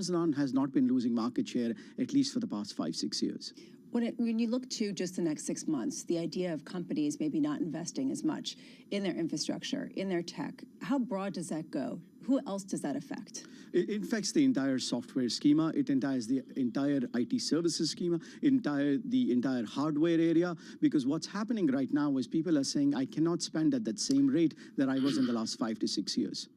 Amazon has not been losing market share, at least for the past 5-6 years. When you look to just the next 6 months, the idea of companies maybe not investing as much in their infrastructure, in their tech, how broad does that go? Who else does that affect? It affects the entire software schema. It entires the entire IT services schema, the entire hardware area. Because what's happening right now is people are saying, I cannot spend at that same rate that I was in the last 5 to 6 years.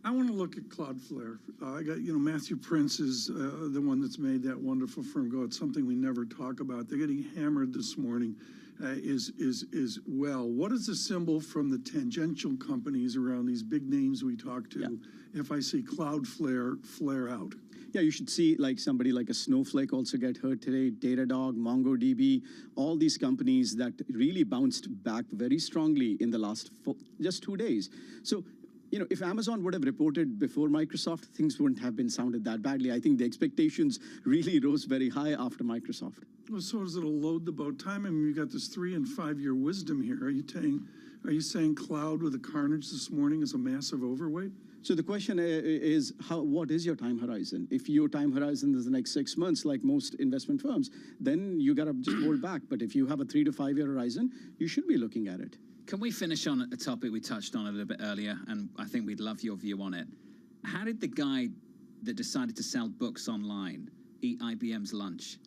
I want to look at Cloudflare. I got, Matthew Prince is the one that's made that wonderful firm go. It's something we never talk about. They're getting hammered this morning as well. What is the symbol from the tangential companies around these big names we talk to if I see Cloudflare flare out? Yeah, you should see like somebody like a Snowflake also get hurt today, Datadog, MongoDB, all these companies that really bounced back very strongly in the last just 2 days. So, if Amazon would have reported before Microsoft, things wouldn't have been sounded that badly. I think the expectations really rose very high after Microsoft. Well, so does it load the boat time? I mean, you got this 3- and 5-year wisdom here. Are you saying cloud with a carnage this morning is a massive overweight? So the question is, what is your time horizon? If your time horizon is the next 6 months, like most investment firms, then you got to just hold back. But if you have a 3 to 5 year horizon, you should be looking at it. Can we finish on a topic we touched on a little bit earlier, and I think we'd love your view on it. How did the guy that decided to sell books online eat IBM's lunch?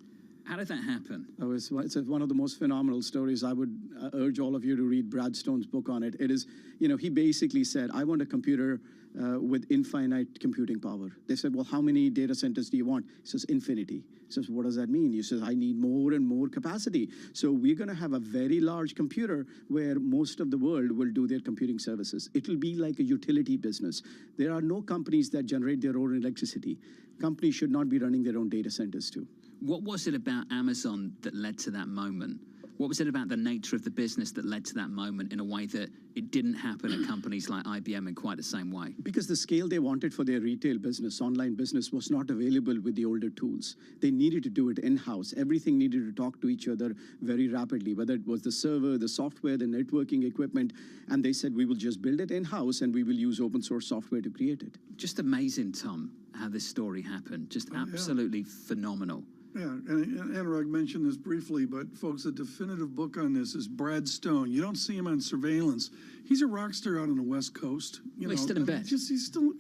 How did that happen? Oh, it's one of the most phenomenal stories. I would urge all of you to read Brad Stone's book on it. It is, he basically said, I want a computer with infinite computing power. They said, well, how many data centers do you want? He says, infinity. He says, what does that mean? He says, I need more and more capacity. So we're going to have a very large computer where most of the world will do their computing services. It will be like a utility business. There are no companies that generate their own electricity. Companies should not be running their own data centers too. What was it about Amazon that led to that moment? What was it about the nature of the business that led to that moment in a way that it didn't happen at companies like IBM in quite the same way? Because the scale they wanted for their retail business, online business, was not available with the older tools. They needed to do it in-house. Everything needed to talk to each other very rapidly, whether it was the server, the software, the networking equipment. And they said, we will just build it in-house and we will use open source software to create it. Just amazing, Tom, how this story happened. Just absolutely phenomenal. Yeah, and Anurag mentioned this briefly, but folks, the definitive book on this is Brad Stone. You don't see him on surveillance. He's a rock star out on the West Coast. He's still in bed. He's still,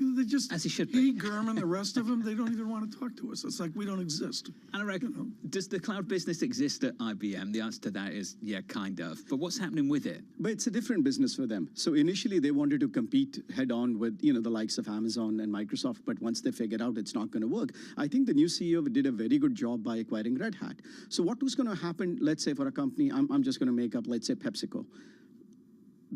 as he should be. He, Gurman, the rest of them, they don't even want to talk to us. It's like we don't exist. Anurag, does the cloud business exist at IBM? The answer to that is, yeah, kind of. But what's happening with it? But it's a different business for them. So initially they wanted to compete head on with, the likes of Amazon and Microsoft. But once they figured out it's not going to work, I think the new CEO did a very good job by acquiring Red Hat. So what was going to happen, let's say for a company, I'm just going to make up, let's say PepsiCo.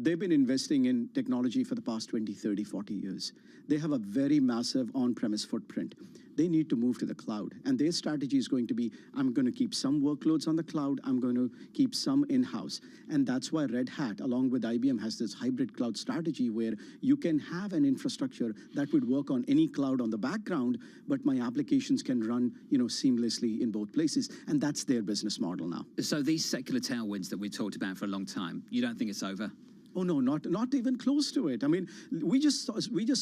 They've been investing in technology for the past 20, 30, 40 years. They have a very massive on-premise footprint. They need to move to the cloud. And their strategy is going to be, I'm going to keep some workloads on the cloud. I'm going to keep some in-house. And that's why Red Hat, along with IBM, has this hybrid cloud strategy where you can have an infrastructure that would work on any cloud on the background, but my applications can run, seamlessly in both places. And that's their business model now. So these secular tailwinds that we talked about for a long time, you don't think it's over? Oh no, not even close to it. I mean, we just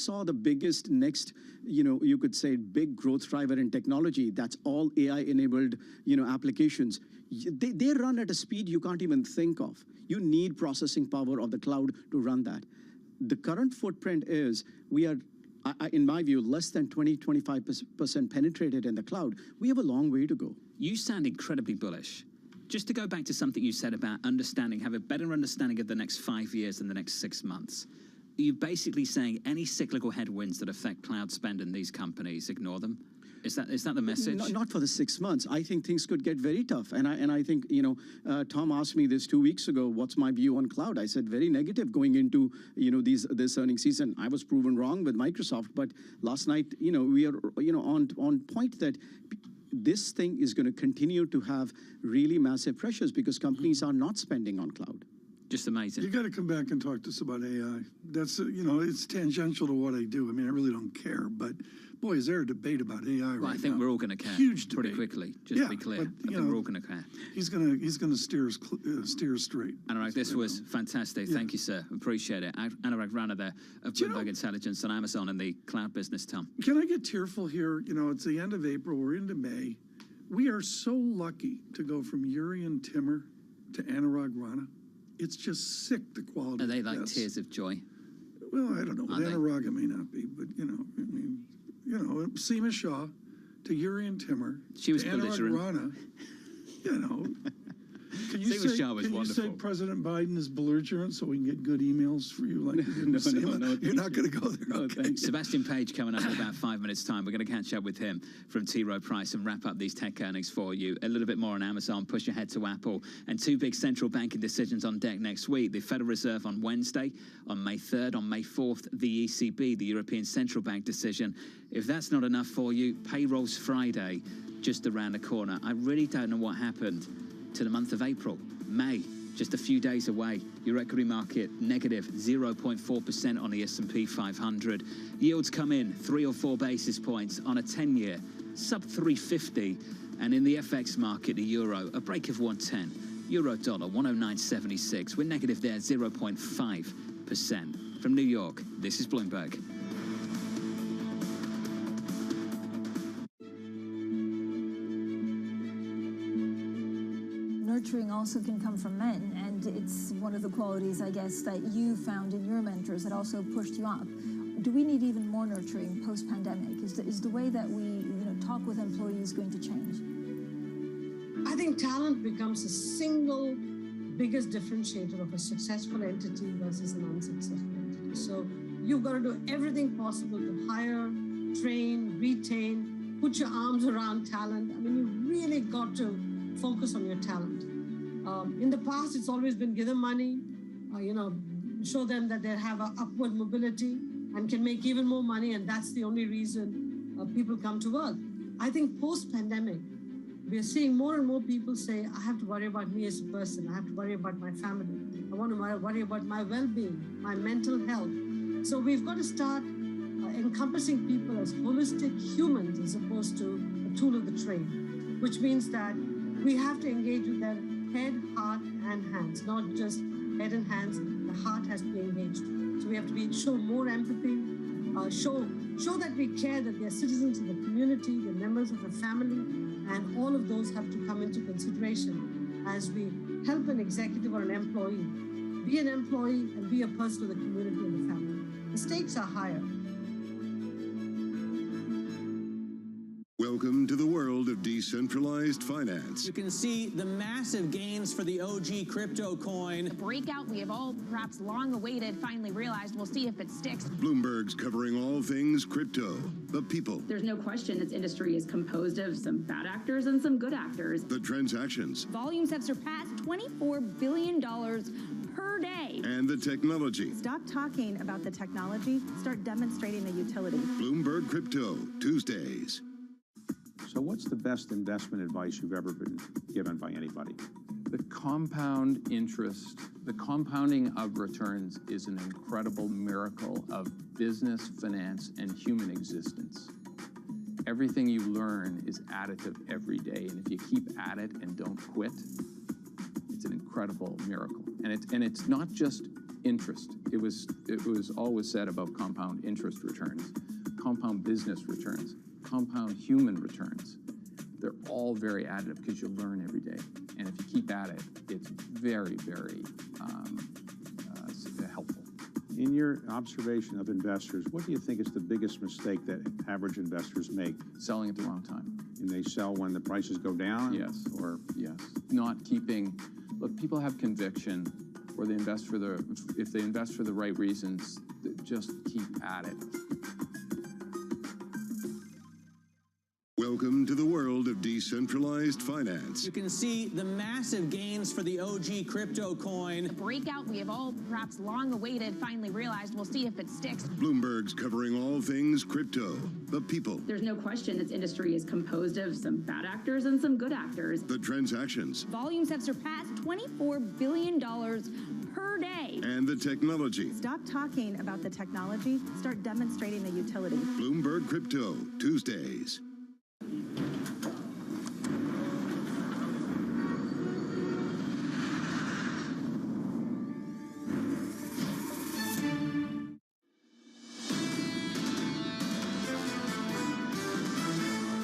saw the biggest next, you could say big growth driver in technology. That's all AI-enabled, applications. They run at a speed you can't even think of. You need processing power of the cloud to run that. The current footprint is we are, in my view, less than 20-25% penetrated in the cloud. We have a long way to go. You sound incredibly bullish. Just to go back to something you said about have a better understanding of the next 5 years than the next 6 months. Are you basically saying any cyclical headwinds that affect cloud spend in these companies, ignore them? Is that the message? Not for the 6 months. I think things could get very tough. And I think, Tom asked me this 2 weeks ago, what's my view on cloud? I said very negative going into, this earnings season. I was proven wrong with Microsoft. But last night, we are, on point that this thing is going to continue to have really massive pressures because companies are not spending on cloud. Just amazing. You got to come back and talk to us about AI. That's, it's tangential to what I do. I mean, I really don't care, but boy, is there a debate about AI right now. I think we're all going to care. Huge pretty debate. quickly, just to be clear. But, I think we're all going to care. He's gonna steer us straight. Anurag, this was fantastic. Thank you, sir. Appreciate it. Anurag Rana there of Bloomberg Intelligence on Amazon and the cloud business, Tom. Can I get tearful here? It's the end of April. We're into May. We are so lucky to go from Yuri and Timmer to Anurag Rana. It's just sick, the quality. Are they like tears of joy? Well, I don't know. With Anurag, it may not be, but, Seema Shah to Yuri and Timmer. She was to Anurag Rana. Can you say President Biden is belligerent so we can get good emails for you like you did with Seema? No, you're not going to go there. No, okay. Sebastian Page coming up in about 5 minutes' time. We're going to catch up with him from T. Rowe Price and wrap up these tech earnings for you. A little bit more on Amazon, push ahead to Apple, and two big central banking decisions on deck next week. The Federal Reserve on Wednesday, on May 3rd, on May 4th, the ECB, the European Central Bank decision. If that's not enough for you, payrolls Friday, just around the corner. I really don't know what happened to the month of April. May, just a few days away. Your equity market negative 0.4% on the S&P 500. Yields come in 3 or 4 basis points on a 10-year, sub 350. And in the FX market, the euro, a break of 110. Euro dollar 109.76. We're negative there 0.5%. From New York, this is Bloomberg. Nurturing also can come from men, and it's one of the qualities, I guess, that you found in your mentors that also pushed you up. Do we need even more nurturing post-pandemic? Is the way that we talk with employees going to change? I think talent becomes the single biggest differentiator of a successful entity versus an unsuccessful entity. So you've got to do everything possible to hire, train, retain, put your arms around talent. I mean, you really got to focus on your talent. In the past, it's always been give them money, show them that they have an upward mobility and can make even more money, and that's the only reason people come to work. I think post-pandemic, we are seeing more and more people say, I have to worry about me as a person. I have to worry about my family. I want to worry about my well-being, my mental health. So we've got to start encompassing people as holistic humans as opposed to a tool of the trade, which means that we have to engage with them head, heart, and hands, not just head and hands. The heart has to be engaged. So we have to show more empathy, show that we care, that they're citizens of the community, they're members of the family, and all of those have to come into consideration as we help an executive or an employee be an employee and be a person of the community and the family. The stakes are higher. Welcome to the world of decentralized finance. You can see the massive gains for the OG crypto coin. The breakout we have all perhaps long awaited finally realized. We'll see if it sticks. Bloomberg's covering all things crypto, the people. There's no question this industry is composed of some bad actors and some good actors. The transactions. Volumes have surpassed $24 billion per day. And the technology. Stop talking about the technology, start demonstrating the utility. Bloomberg Crypto, Tuesdays. So what's the best investment advice you've ever been given by anybody? The compound interest, the compounding of returns is an incredible miracle of business, finance, and human existence. Everything you learn is additive every day, and if you keep at it and don't quit, it's an incredible miracle. And it's not just interest. It was always said about compound interest returns, compound business returns, compound human returns. They're all very additive because you learn every day. And if you keep at it, it's very, very helpful. In your observation of investors, what do you think is the biggest mistake that average investors make? Selling at the wrong time. And they sell when the prices go down? Yes. Or yes. Not keeping, look, people have conviction, or they invest for if they invest for the right reasons, just keep at it. Welcome to the world of decentralized finance. You can see the massive gains for the OG crypto coin. The breakout we have all perhaps long awaited finally realized. We'll see if it sticks. Bloomberg's covering all things crypto, the people. There's no question this industry is composed of some bad actors and some good actors. The transactions. Volumes have surpassed $24 billion per per day. And the technology. Stop talking about the technology, start demonstrating the utility. Bloomberg Crypto, Tuesdays.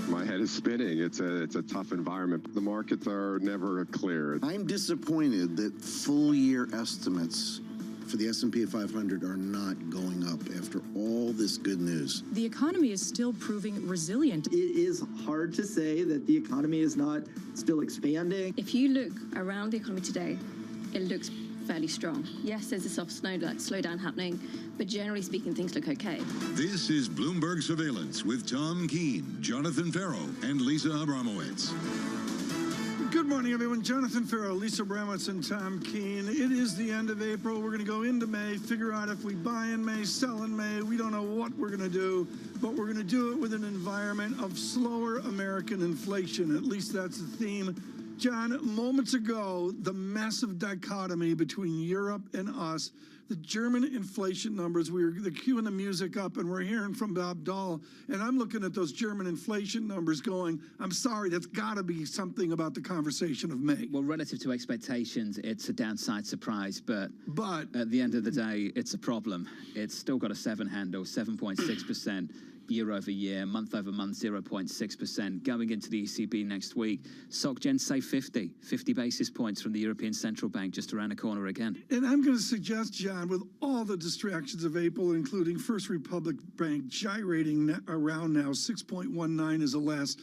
My head is spinning. It's a tough environment. The markets are never clear. I'm disappointed that full year estimates for the S&P 500 are not going up after all this good news. The economy is still proving resilient. It is hard to say that the economy is not still expanding. If you look around the economy today, it looks fairly strong. Yes, there's a soft slowdown happening, but generally speaking, things look okay. This is Bloomberg Surveillance with Tom Keene, Jonathan Farrow, and Lisa Abramowitz. Good morning, everyone. Jonathan Farrow, Lisa Abramowitz, and Tom Keene. It is the end of April. We're going to go into May, figure out if we buy in May, sell in May. We don't know what we're going to do, but we're going to do it with an environment of slower American inflation. At least that's the theme. John, moments ago, the massive dichotomy between Europe and us, the German inflation numbers, they're queuing the music up, and we're hearing from Bob Dahl, and I'm looking at those German inflation numbers going, I'm sorry, that's got to be something about the conversation of May. Well, relative to expectations, it's a downside surprise, but at the end of the day, it's a problem. It's still got a 7 handle, 7.6%. Year over year, month over month, 0.6%. Going into the ECB next week, SocGen say 50 basis points from the European Central Bank just around the corner again. And I'm going to suggest, John, with all the distractions of April, including First Republic Bank gyrating around now, 6.19 is the last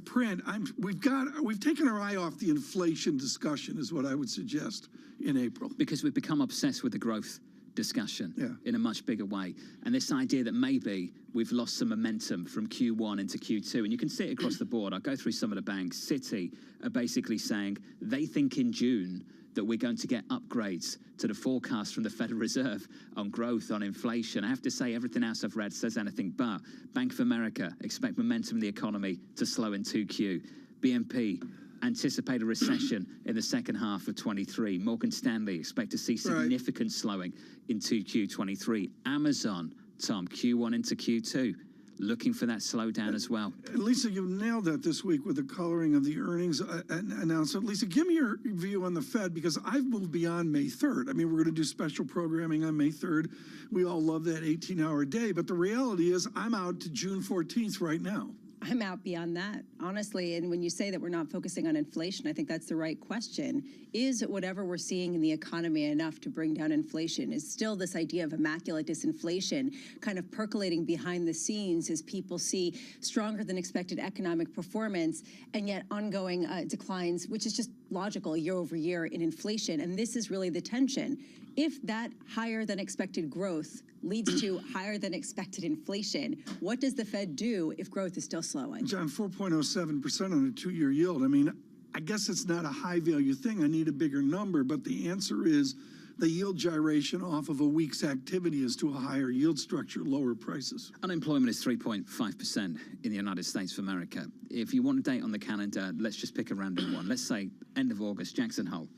print. We've taken our eye off the inflation discussion, is what I would suggest in April. Because we've become obsessed with the growth discussion in a much bigger way. And this idea that maybe we've lost some momentum from Q1 into Q2. And you can see it across the board. I'll go through some of the banks. Citi are basically saying they think in June that we're going to get upgrades to the forecast from the Federal Reserve on growth, on inflation. I have to say everything else I've read says anything but. Bank of America expect momentum in the economy to slow in 2Q. BNP anticipate a recession in the second half of 23. Morgan Stanley expect to see significant slowing in 2Q 23. Amazon, Tom, Q1 into Q2, looking for that slowdown as well. Lisa, you nailed that this week with the coloring of the earnings announcement. Lisa, give me your view on the Fed, because I've moved beyond May 3rd. I mean, we're going to do special programming on May 3rd. We all love that 18-hour day, but the reality is I'm out to June 14th right now. I'm out beyond that, honestly. And when you say that we're not focusing on inflation, I think that's the right question. Is whatever we're seeing in the economy enough to bring down inflation? Is still this idea of immaculate disinflation kind of percolating behind the scenes as people see stronger than expected economic performance and yet ongoing declines, which is just logical year over year in inflation. And this is really the tension. If that higher than expected growth leads to higher than expected inflation, what does the Fed do if growth is still slowing? John, 4.07% on a 2-year yield. I mean, I guess it's not a high value thing. I need a bigger number, but the answer is the yield gyration off of a week's activity is to a higher yield structure, lower prices. Unemployment is 3.5% in the United States of America. If you want a date on the calendar, let's just pick a random one. Let's say end of August, Jackson Hole.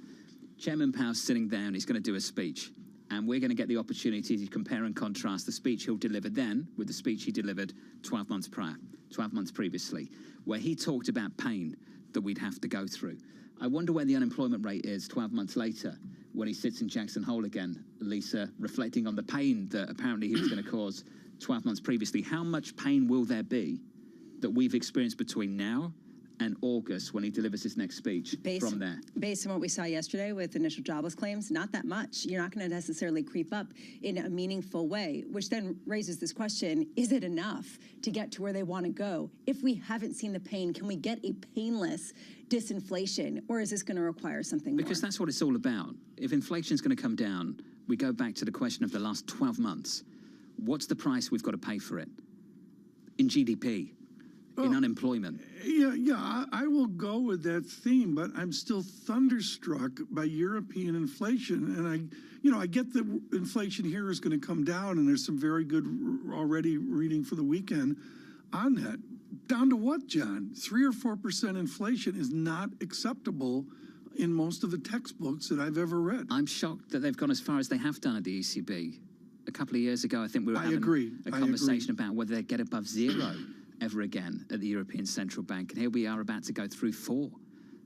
Chairman Powell's sitting down, he's going to do a speech, and we're going to get the opportunity to compare and contrast the speech he'll deliver then with the speech he delivered 12 months previously, where he talked about pain that we'd have to go through. I wonder where the unemployment rate is 12 months later when he sits in Jackson Hole again, Lisa, reflecting on the pain that apparently he was going to cause 12 months previously. How much pain will there be that we've experienced between now and August when he delivers his next speech from there? Based on what we saw yesterday with initial jobless claims, not that much. You're not going to necessarily creep up in a meaningful way, which then raises this question, is it enough to get to where they want to go? If we haven't seen the pain, can we get a painless disinflation, or is this going to require something more? Because that's what it's all about. If inflation is going to come down, we go back to the question of the last 12 months. What's the price we've got to pay for it? In GDP, in unemployment. Yeah, I will go with that theme, but I'm still thunderstruck by European inflation. And I get that inflation here is going to come down, and there's some very good already reading for the weekend on that. Down to what, John? 3 or 4% inflation is not acceptable in most of the textbooks that I've ever read. I'm shocked that they've gone as far as they have done at the ECB. A couple of years ago, I think we were having a conversation about whether they'd get above 0 ever again at the European Central Bank. And here we are about to go through 4.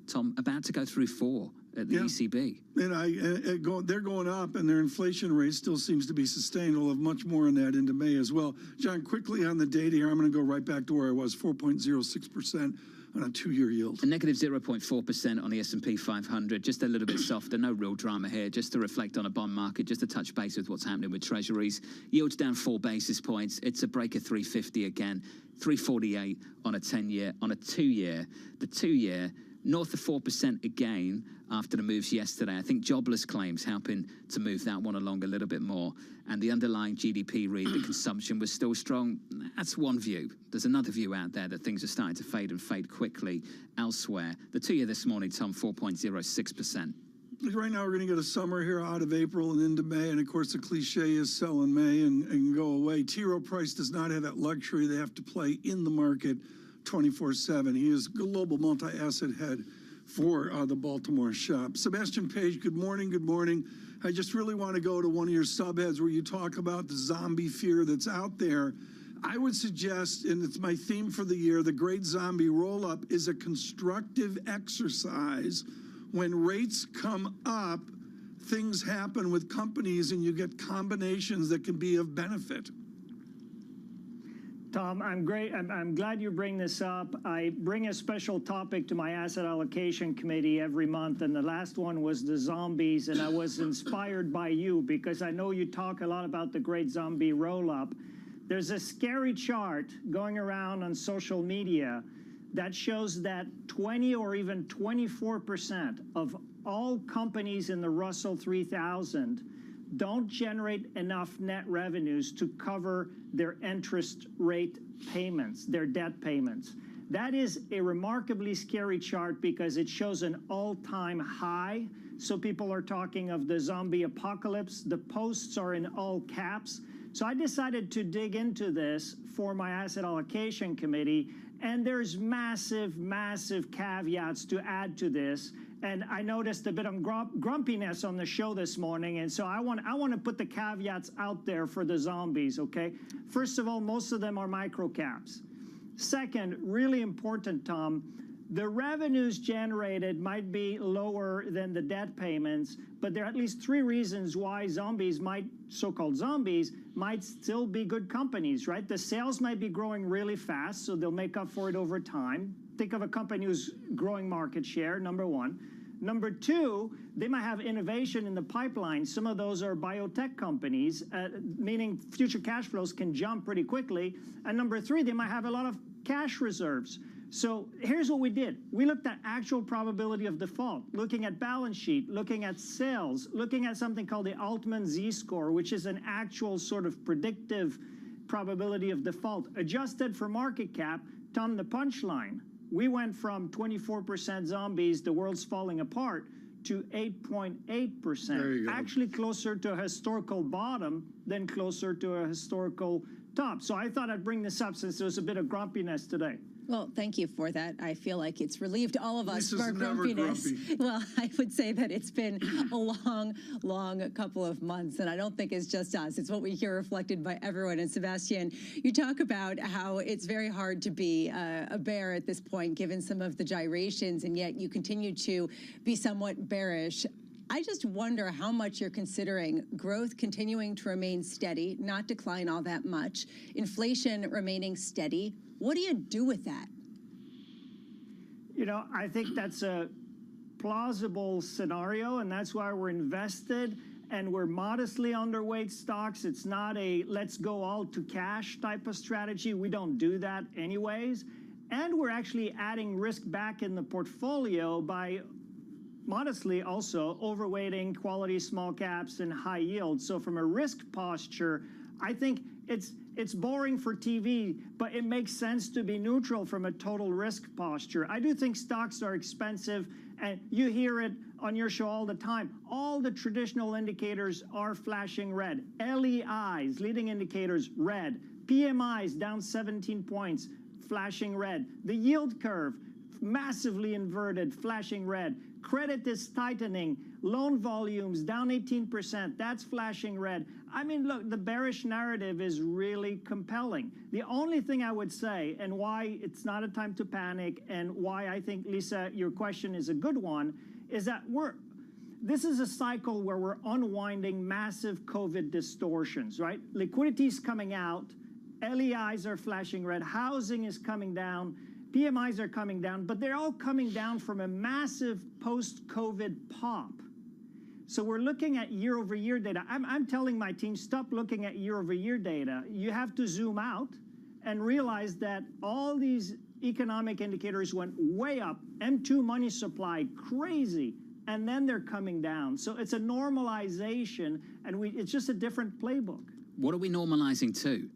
Tom, about to go through 4 at the ECB. And they're going up, and their inflation rate still seems to be sustained. We'll have much more on that into May as well. John, quickly on the data here, I'm going to go right back to where I was, 4.06% on a 2-year yield. A negative 0.4% on the S&P 500, just a little bit softer, no real drama here, just to reflect on a bond market, just to touch base with what's happening with treasuries. Yields down 4 basis points. It's a break of 350 again, 348 on a 10-year, on a 2-year. The 2-year, north of 4% again after the moves yesterday. I think jobless claims helping to move that one along a little bit more. And the underlying GDP read, the consumption was still strong. That's one view. There's another view out there that things are starting to fade and fade quickly elsewhere. The 2-year this morning, Tom, 4.06%. Right now, we're going to get a summer here out of April and into May. And of course, the cliche is sell in May and go away. T. Rowe Price does not have that luxury. They have to play in the market 24/7. He is global multi-asset head for the Baltimore shop. Sebastian Page, good morning. Good morning. I just really want to go to one of your subheads where you talk about the zombie fear that's out there. I would suggest, and it's my theme for the year, the great zombie roll-up is a constructive exercise. When rates come up, things happen with companies and you get combinations that can be of benefit. Tom, I'm glad you bring this up. I bring a special topic to my asset allocation committee every month, and the last one was the zombies, and I was inspired by you because I know you talk a lot about the great zombie roll-up. There's a scary chart going around on social media that shows that 20 or even 24% of all companies in the Russell 3000 don't generate enough net revenues to cover their interest rate payments, their debt payments. That is a remarkably scary chart because it shows an all-time high. So people are talking of the zombie apocalypse. The posts are in all caps. So I decided to dig into this for my asset allocation committee, and there's massive, massive caveats to add to this. And I noticed a bit of grumpiness on the show this morning, and so I want to put the caveats out there for the zombies, okay? First of all, most of them are micro caps. Second, really important, Tom, the revenues generated might be lower than the debt payments, but there are at least 3 reasons why zombies might, so-called zombies, might still be good companies, right? The sales might be growing really fast, so they'll make up for it over time. Think of a company who's growing market share, number 1. Number 2, they might have innovation in the pipeline. Some of those are biotech companies, meaning future cash flows can jump pretty quickly. And number 3, they might have a lot of cash reserves. So here's what we did. We looked at actual probability of default, looking at balance sheet, looking at sales, looking at something called the Altman Z-score, which is an actual sort of predictive probability of default, adjusted for market cap. Tom, the punchline. We went from 24% zombies, the world's falling apart, to 8.8%. Actually closer to a historical bottom than closer to a historical top. So I thought I'd bring this up since there was a bit of grumpiness today. Well, thank you for that. I feel like it's relieved all of us Lisa's of our never grumpiness. grumpy. Well, I would say that it's been a long, long couple of months, and I don't think it's just us. It's what we hear reflected by everyone. And Sebastian, you talk about how it's very hard to be a bear at this point, given some of the gyrations, and yet you continue to be somewhat bearish. I just wonder how much you're considering growth continuing to remain steady, not decline all that much, inflation remaining steady. What do you do with that? You know, I think that's a plausible scenario, and that's why we're invested, and we're modestly underweight stocks. It's not a let's go all to cash type of strategy. We don't do that anyways. And we're actually adding risk back in the portfolio by modestly also overweighting quality small caps and high yield. So from a risk posture, I think it's boring for TV, but it makes sense to be neutral from a total risk posture. I do think stocks are expensive, and you hear it on your show all the time. All the traditional indicators are flashing red. LEIs, leading indicators, red. PMIs down 17 points, flashing red. The yield curve, massively inverted, flashing red. Credit is tightening. Loan volumes down 18%. That's flashing red. I mean, look, the bearish narrative is really compelling. The only thing I would say, and why it's not a time to panic, and why I think, Lisa, your question is a good one, is that this is a cycle where we're unwinding massive COVID distortions, right? Liquidity is coming out. LEIs are flashing red. Housing is coming down. PMIs are coming down, but they're all coming down from a massive post-COVID pop. So we're looking at year-over-year data. I'm telling my team, stop looking at year-over-year data. You have to zoom out and realize that all these economic indicators went way up. M2 money supply, crazy, and then they're coming down. So it's a normalization, and it's just a different playbook. What are we normalizing to?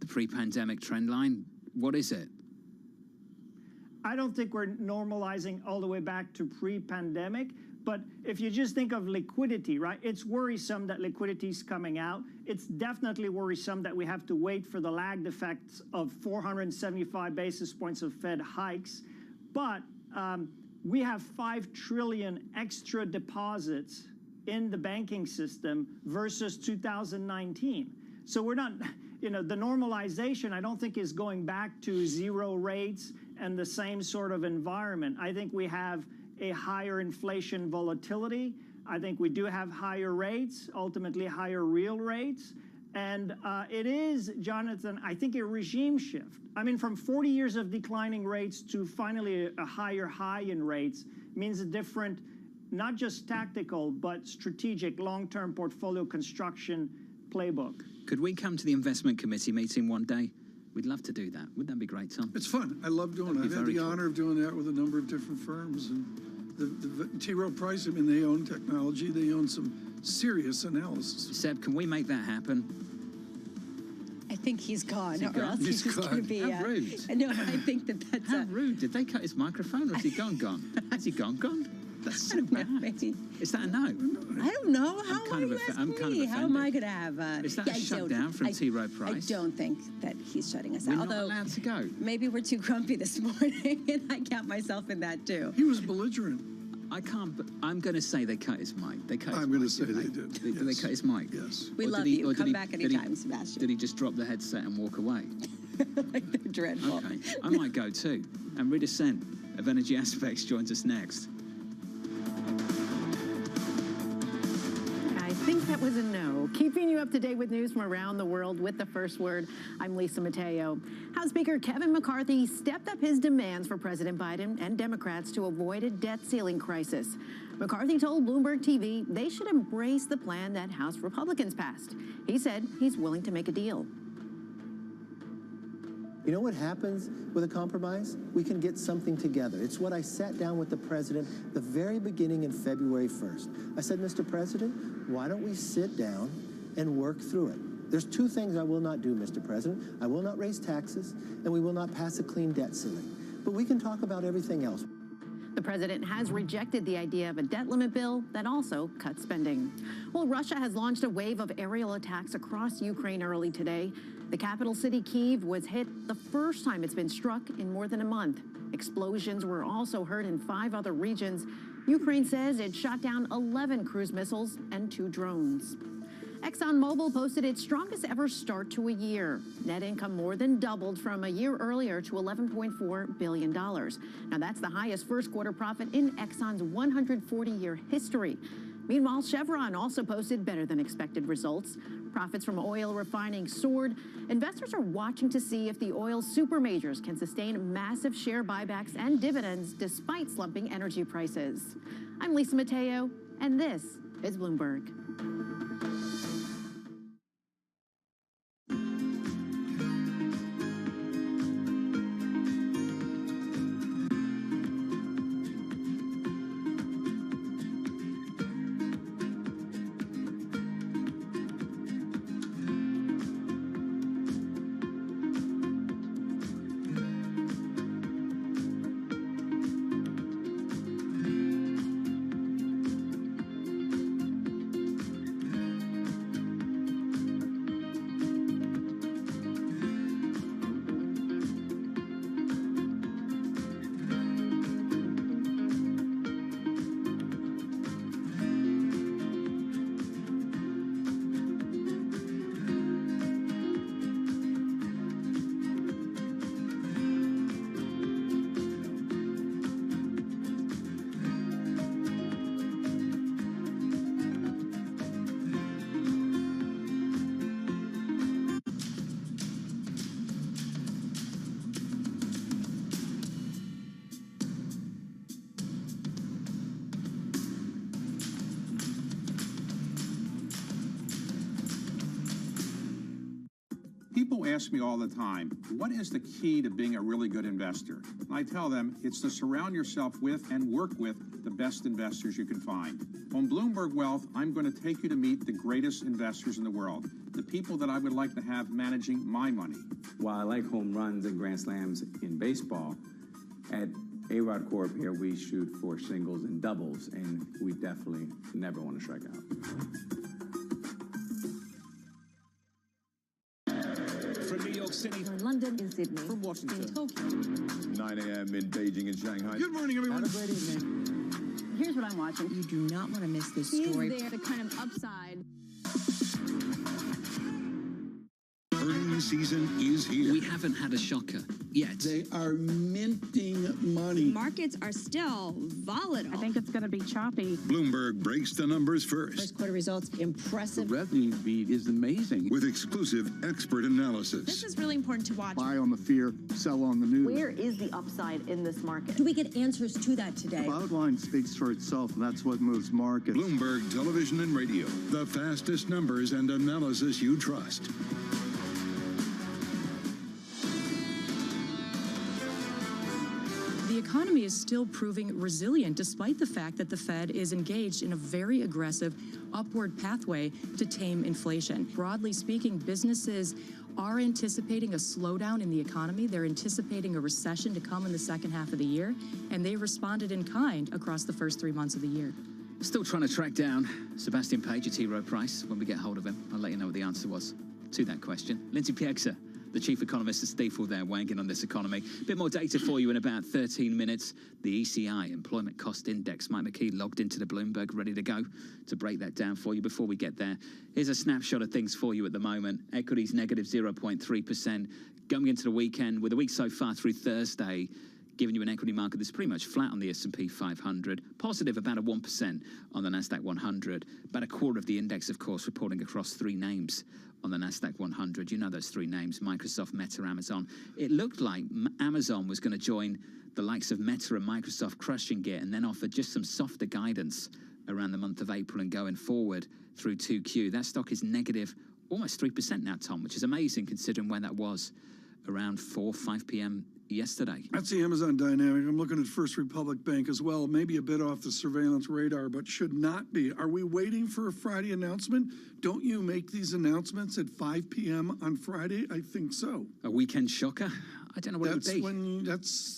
The pre-pandemic trend line? What is it? I don't think we're normalizing all the way back to pre-pandemic, but if you just think of liquidity, right? It's worrisome that liquidity is coming out. It's definitely worrisome that we have to wait for the lagged effects of 475 basis points of Fed hikes. But we have 5 trillion extra deposits in the banking system versus 2019. So we're not, the normalization, I don't think, is going back to zero rates and the same sort of environment. I think we have a higher inflation volatility. I think we do have higher rates, ultimately higher real rates. And it is, Jonathan, I think a regime shift. I mean, from 40 years of declining rates to finally a higher high in rates means a different, not just tactical, but strategic long-term portfolio construction playbook. Could we come to the investment committee meeting one day? We'd love to do that. Wouldn't that be great, Tom? It's fun. I love doing it. I've had the honor of doing that with a number of different firms. And the T. Rowe Price, I mean, they own technology. They own some serious analysis. Seb, can we make that happen? I think he's gone, Or else he's just going to be. How rude. No, I think that's How rude. Did they cut his microphone, or is he gone? Has he gone? That's so bad. Maybe. Is that a no? I don't know. How are you asking me? How am I going to have? Is that a shutdown from T. Rowe Price? I don't think that he's shutting us We're out. not Although allowed to go. Maybe we're too grumpy this morning, and I count myself in that too. He was belligerent. I can't. But I'm going to say they cut his mic. I'm going to say they did. Did they cut his mic? Yes. We love you. Come back anytime, Sebastian. Did he just drop the headset and walk away? Like they're dreadful. Okay, I might go too. And Rita Sen of Energy Aspects joins us next. I think that was a no. Keeping you up to date with news from around the world with the first word, I'm Lisa Mateo. House Speaker Kevin McCarthy stepped up his demands for President Biden and Democrats to avoid a debt ceiling crisis. McCarthy told Bloomberg TV they should embrace the plan that House Republicans passed. He said he's willing to make a deal. You know what happens with a compromise? We can get something together. It's what I sat down with the president the very beginning in February 1st. I said, Mr. President, why don't we sit down and work through it? There's 2 things I will not do, Mr. President. I will not raise taxes, and we will not pass a clean debt ceiling. But we can talk about everything else. The president has rejected the idea of a debt limit bill that also cuts spending. Well, Russia has launched a wave of aerial attacks across Ukraine early today. The capital city, Kyiv, was hit the first time it's been struck in more than a month. Explosions were also heard in 5 other regions. Ukraine says it shot down 11 cruise missiles and 2 drones. ExxonMobil posted its strongest ever start to a year. Net income more than doubled from a year earlier to $11.4 billion. Now, that's the highest first quarter profit in Exxon's 140-year history. Meanwhile, Chevron also posted better than expected results. Profits from oil refining soared. Investors are watching to see if the oil supermajors can sustain massive share buybacks and dividends despite slumping energy prices. I'm Lisa Mateo, and this is Bloomberg. ask me all the time, what is the key to being a really good investor? And I tell them it's to surround yourself with and work with the best investors you can find. On Bloomberg Wealth, I'm going to take you to meet the greatest investors in the world, the people that I would like to have managing my money. While I like home runs and grand slams in baseball, at A-Rod Corp here, we shoot for singles and doubles, and we definitely never want to strike out. From New York City, In London, in Sydney, from Washington, in Tokyo. 9 a.m. in Beijing and Shanghai. Good morning, everyone. Have a great evening. Here's what I'm watching. You do not want to miss this Is story. there the kind of upside? Earnings season is here. We haven't had a shocker yet. They are minting money. Markets are still volatile. I think it's going to be choppy. Bloomberg breaks the numbers first. First quarter results, impressive. The revenue beat is amazing. With exclusive expert analysis. This is really important to watch. Buy on the fear, sell on the news. Where is the upside in this market? Do we get answers to that today? Bottom line speaks for itself, and that's what moves markets. Bloomberg Television and Radio. The fastest numbers and analysis you trust. The economy is still proving resilient despite the fact that the Fed is engaged in a very aggressive upward pathway to tame inflation. Broadly speaking, businesses are anticipating a slowdown in the economy. They're anticipating a recession to come in the second half of the year, and they responded in kind across the first 3 months of the year. Still trying to track down Sebastian Page at T. Rowe Price. When we get hold of him, I'll let you know what the answer was to that question. Lindsay Piegza, the chief economist at Stifel, there weighing in on this economy. A bit more data for you in about 13 minutes. The ECI, Employment Cost Index. Mike McKee logged into the Bloomberg, ready to go to break that down for you. Before we get there, here's a snapshot of things for you at the moment. Equities negative 0.3%. Going into the weekend, with the week so far through Thursday, giving you an equity market that's pretty much flat on the S&P 500, positive about a 1% on the NASDAQ 100. About a quarter of the index, of course, reporting across three names on the NASDAQ 100. You know those three names, Microsoft, Meta, Amazon. It looked like Amazon was going to join the likes of Meta and Microsoft crushing it and then offer just some softer guidance around the month of April and going forward through 2Q. That stock is negative almost 3% now, Tom, which is amazing considering where that was around 5 p.m. yesterday. That's the Amazon dynamic. I'm looking at First Republic Bank as well, maybe a bit off the surveillance radar, but should not be. Are we waiting for a Friday announcement? Don't you make these announcements at 5 p.m. on Friday? I think so. A weekend shocker? I don't know what it would be.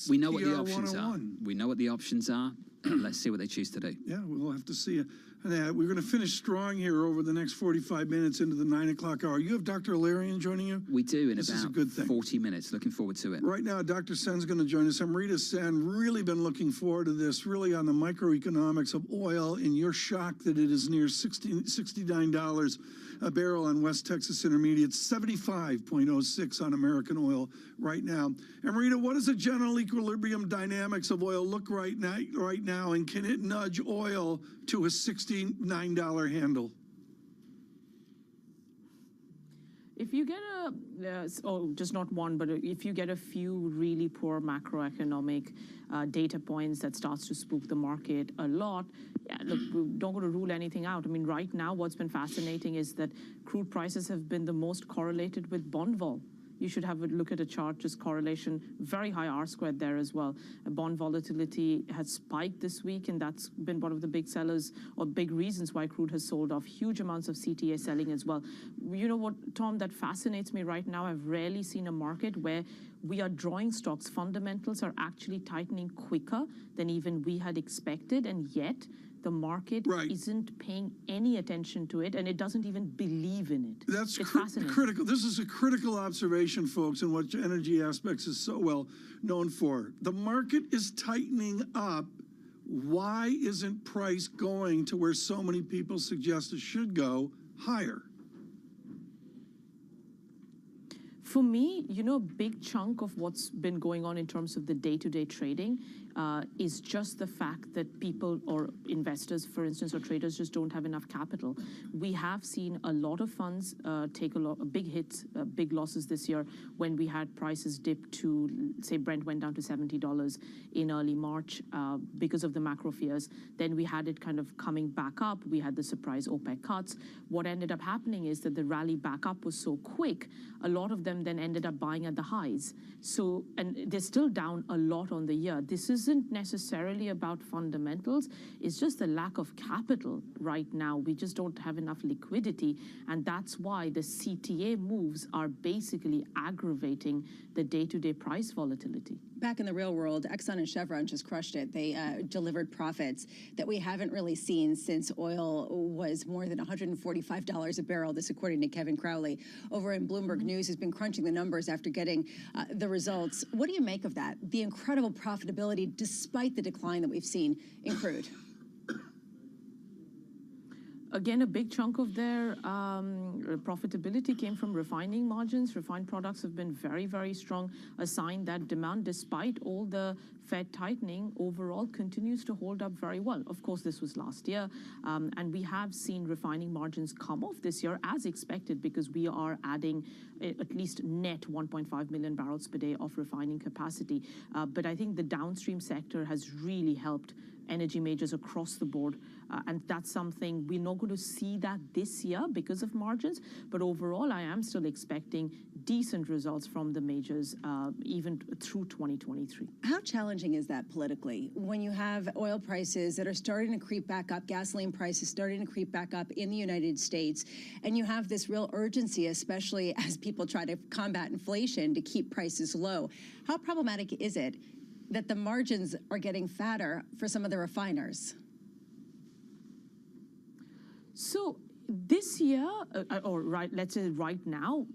We know what the options are. We know what the options are. Let's see what they choose to do. Yeah, we'll have to see. We're going to finish strong here over the next 45 minutes into the 9 o'clock hour. You have Dr. Alarian joining you? We do in This is a about good thing. 40 minutes. Looking forward to it. Right now, Dr. Sen's going to join us. I'm Rita Sen. Really been looking forward to this, really on the microeconomics of oil, and you're shocked that it is near $69 a barrel on West Texas Intermediate, 75.06 on American oil right now. And Rita, what does the general equilibrium dynamics of oil look right now, and can it nudge oil to a $69 handle? If you get just not one, but if you get a few really poor macroeconomic data points that starts to spook the market a lot, yeah, look, we don't want to rule anything out. I mean, right now, what's been fascinating is that crude prices have been the most correlated with bond vol. You should have a look at a chart, just correlation, very high R-squared there as well. Bond volatility has spiked this week, and that's been one of the big sellers or big reasons why crude has sold off. Huge amounts of CTA selling as well. You know what, Tom, that fascinates me right now. I've rarely seen a market where we are drawing stocks. Fundamentals are actually tightening quicker than even we had expected, and yet the market isn't paying any attention to it, and it doesn't even believe in it. That's fascinating. critical. This is a critical observation, folks, and what Energy Aspects is so well known for. The market is tightening up. Why isn't price going to where so many people suggest it should go, higher? For me, you know, a big chunk of what's been going on in terms of the day-to-day trading is just the fact that people or investors, for instance, or traders just don't have enough capital. We have seen a lot of funds take big hits, big losses this year when we had prices dip to, say, Brent went down to $70 in early March because of the macro fears. Then we had it kind of coming back up. We had the surprise OPEC cuts. What ended up happening is that the rally back up was so quick, a lot of them them then ended up buying at the highs. So, and they're still down a lot on the year. This isn't necessarily about fundamentals. It's just the lack of capital right now. We just don't have enough liquidity. And that's why the CTA moves are basically aggravating the day-to-day price volatility. Back in the real world, Exxon and Chevron just crushed it. They delivered profits that we haven't really seen since oil was more than $145 a barrel, this according to Kevin Crowley over in Bloomberg News, has been crunching the numbers after getting the results. What do you make of that? The incredible profitability despite the decline that we've seen in crude. Again, a big chunk of their profitability came from refining margins. Refined products have been very, very strong, a sign that demand, despite all the Fed tightening, overall continues to hold up very well. Of course, this was last year, and we have seen refining margins come off this year as expected because we are adding at least net 1.5 million barrels per day of refining capacity. But I think the downstream sector has really helped energy majors across the board. And that's something we're not going to see that this year because of margins. But overall, I am still expecting decent results from the majors even through 2023. How challenging is that politically when you have oil prices that are starting to creep back up, gasoline prices starting to creep back up in the United States, and you have this real urgency, especially as people try to combat inflation to keep prices low? How problematic is it that the margins are getting fatter for some of the refiners? So this year, let's say right now,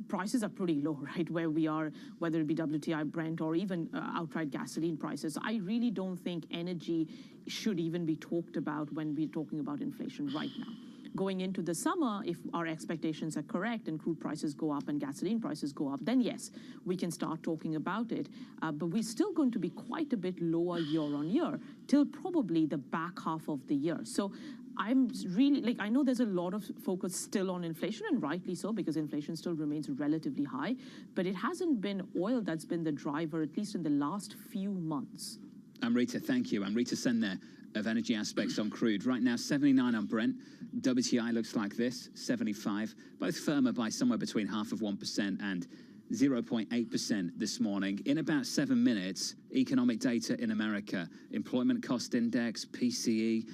prices are pretty low, right, where we are, whether it be WTI, Brent, or even outright gasoline prices. I really don't think energy should even be talked about when we're talking about inflation right now. Going into the summer, if our expectations are correct and crude prices go up and gasoline prices go up, then yes, we can start talking about it. But we're still going to be quite a bit lower year on year till probably the back half of the year. So I'm really, I know there's a lot of focus still on inflation, and rightly so, because inflation still remains relatively high, but it hasn't been oil that's been the driver, at least in the last few months. Amrita, thank you. Amrita Sen there of Energy Aspects on crude. Right now, 79 on Brent. WTI looks like this, 75. Both firmer by somewhere between 0.5% and 0.8% this morning. In about 7 minutes, economic data in America, employment cost index, PCE,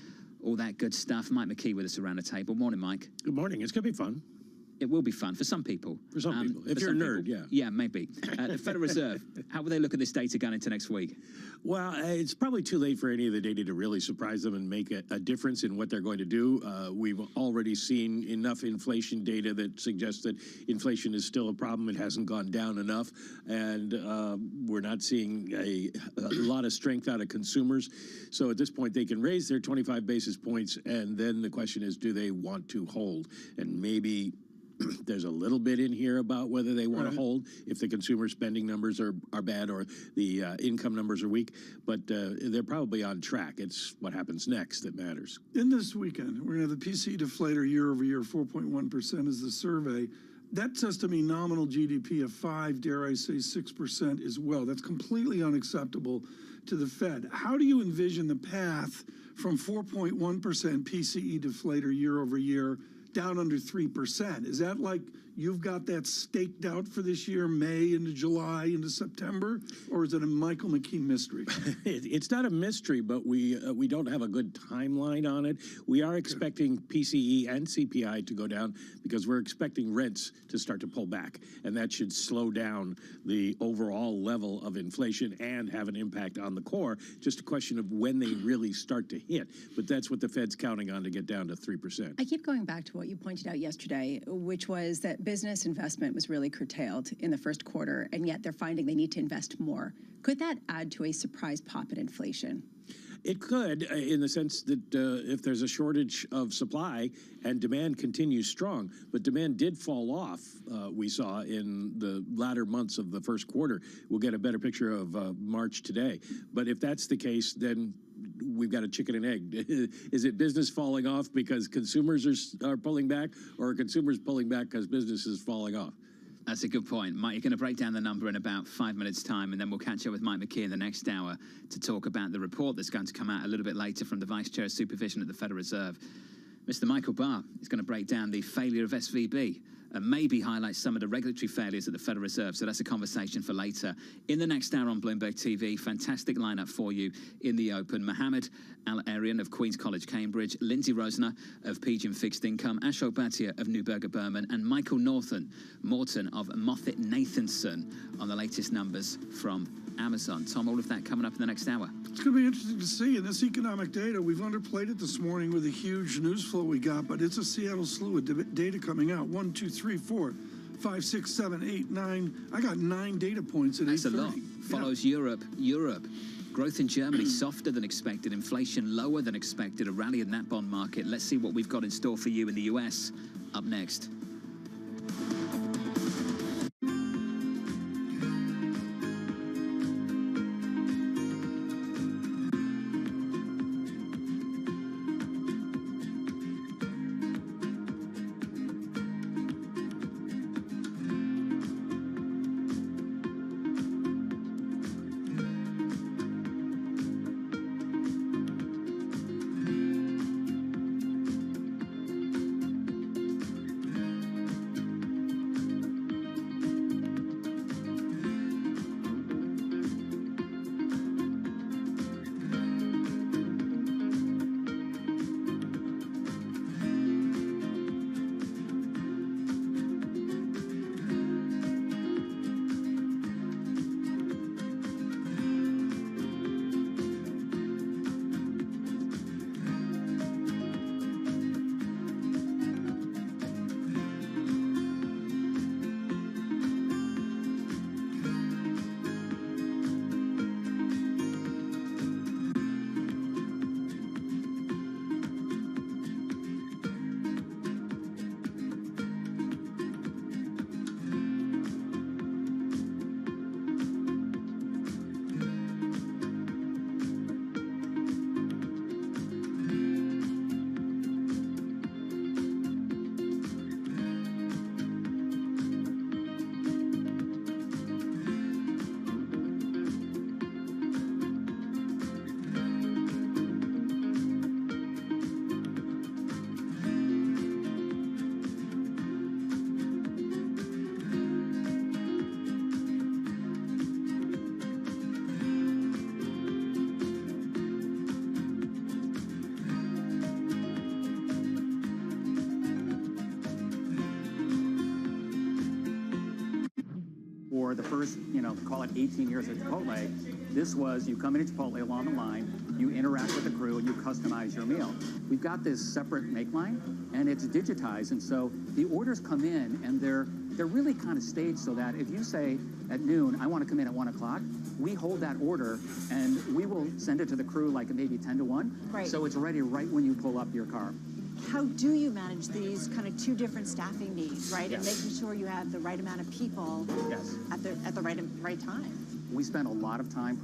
all that good stuff. Mike McKee with us around the table. Morning, Mike. Good morning. It's going to be fun. It will be fun for some people. For some people. If you're a nerd, yeah. Yeah, maybe. The Federal Reserve, how will they look at this data going into next week? Well, it's probably too late for any of the data to really surprise them and make a difference in what they're going to do. We've already seen enough inflation data that suggests that inflation is still a problem. It hasn't gone down enough. And we're not seeing a lot of strength out of consumers. So at this point, they can raise their 25 basis points. And then the question is, do they want to hold? And maybe there's a little bit in here about whether they want to hold if the consumer spending numbers are bad or the income numbers are weak, but they're probably on track. It's what happens next that matters. In this weekend, we're going to have the PCE deflator year over year, 4.1% is the survey. That says to me nominal GDP of 5, dare I say 6% as well. That's completely unacceptable to the Fed. How do you envision the path from 4.1% PCE deflator year over year down under 3%? Is that like you've got that staked out for this year, May into July into September, or is it a Michael McKee mystery? It's not a mystery, but we don't have a good timeline on it. We are expecting PCE and CPI to go down because we're expecting rents to start to pull back, and that should slow down the overall level of inflation and have an impact on the core. Just a question of when they really start to hit, but that's what the Fed's counting on to get down to 3%. I keep going back to what you pointed out yesterday, which was that business investment was really curtailed in the first quarter, and yet they're finding they need to invest more. Could that add to a surprise pop in inflation? It could, in the sense that if there's a shortage of supply and demand continues strong, but demand did fall off, we saw in the latter months of the first quarter. We'll get a better picture of March today. But if that's the case, then we've got a chicken and egg. Is it business falling off because consumers are pulling back, or are consumers pulling back because business is falling off? That's a good point. Mike, you're going to break down the number in about 5 minutes' time, and then we'll catch up with Mike McKee in the next hour to talk about the report that's going to come out a little bit later from the Vice Chair of Supervision at the Federal Reserve. Mr. Michael Barr is going to break down the failure of SVB and maybe highlight some of the regulatory failures at the Federal Reserve. So that's a conversation for later. In the next hour on Bloomberg TV, fantastic lineup for you in the open. Mohammed Al-Arian of Queen's College, Cambridge, Lindsay Rosner of PGIM Fixed Income, Ashok Bhatia of Neuberger Berman, and Michael Morton of Moffett-Nathanson on the latest numbers from Amazon. Tom, all of that coming up in the next hour. It's going to be interesting to see. In this economic data, we've underplayed it this morning with a huge news flow we got, but it's a Seattle slew of data coming out. 1, 2, 3, 4, 5, 6, 7, 8, 9. I got 9 data points at 8:30. That's a lot. Follows Europe. Growth in Germany softer than expected. Inflation lower than expected. A rally in that bond market. Let's see what we've got in store for you in the US. Up next. For the first, call it 18 years at Chipotle, this was you come into Chipotle along the line, you interact with the crew, and you customize your meal. We've got this separate make line, and it's digitized, and so the orders come in, and they're really kind of staged so that if you say at noon, I want to come in at 1 o'clock, we hold that order, and we will send it to the crew like maybe 10 to 1, Right. so it's ready right when you pull up your car. How do you manage these kind of two different staffing needs, right? And Yes. making sure you have the right amount of people Yes. at the right time. We spend a lot of time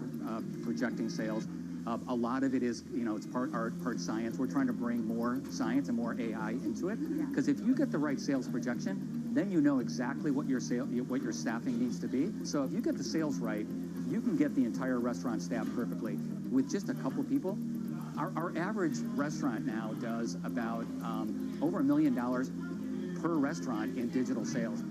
projecting sales. A lot of it is, it's part art, part science. We're trying to bring more science and more AI into it. Because if you get the right sales projection, then you know exactly what your staffing needs to be. So if you get the sales right, you can get the entire restaurant staffed perfectly. With just a couple people, our average restaurant now does about over $1 million per restaurant in digital sales.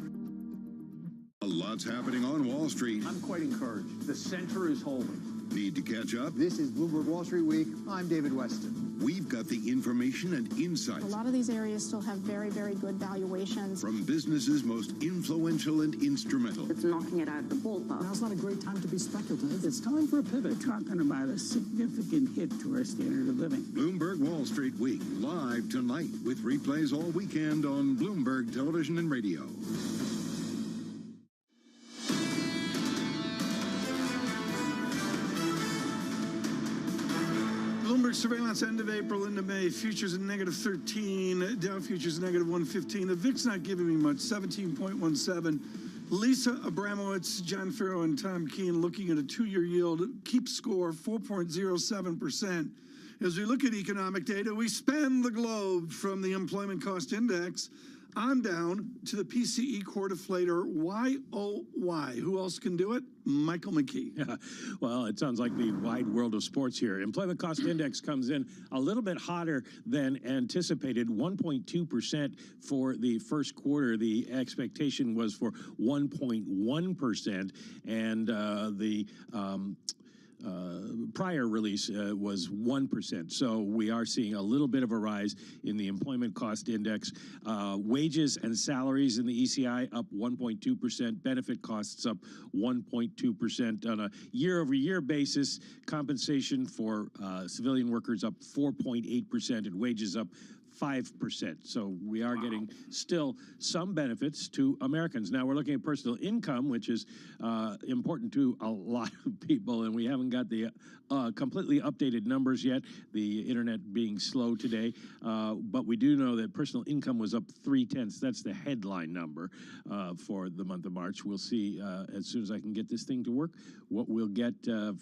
A lot's happening on Wall Street. I'm quite encouraged. The center is holding. Need to catch up? This is Bloomberg Wall Street Week. I'm David Weston. We've got the information and insights A lot of these areas still have very, very good valuations. from businesses most influential and instrumental. It's knocking it out of the ballpark. Now's not a great time to be speculative. It's time for a pivot. We're talking about a significant hit to our standard of living. Bloomberg Wall Street Week, live tonight with replays all weekend on Bloomberg Television and Radio. Bloomberg surveillance end of April into May. Futures at -13. Dow futures -115. The VIX not giving me much. 17.17. Lisa Abramowitz, John Farrow, and Tom Keene looking at a 2-year yield. Keep score 4.07%. As we look at economic data, we span the globe from the employment cost index I'm down to the PCE core deflator. Why, oh, why? Who else can do it? Michael McKee. Yeah. Well, it sounds like the wide world of sports here. Employment cost index comes in a little bit hotter than anticipated, 1.2% for the first quarter. The expectation was for 1.1%, and the prior release was 1%. So we are seeing a little bit of a rise in the employment cost index. Wages and salaries in the ECI up 1.2%. Benefit costs up 1.2% on a year-over-year basis. Compensation for civilian workers up 4.8%, and wages up 5%. So we are getting still some benefits to Americans. Now we're looking at personal income, which is important to a lot of people, and we haven't got the completely updated numbers yet, the internet being slow today. But we do know that personal income was up 0.3. That's the headline number for the month of March. We'll see as soon as I can get this thing to work what we'll get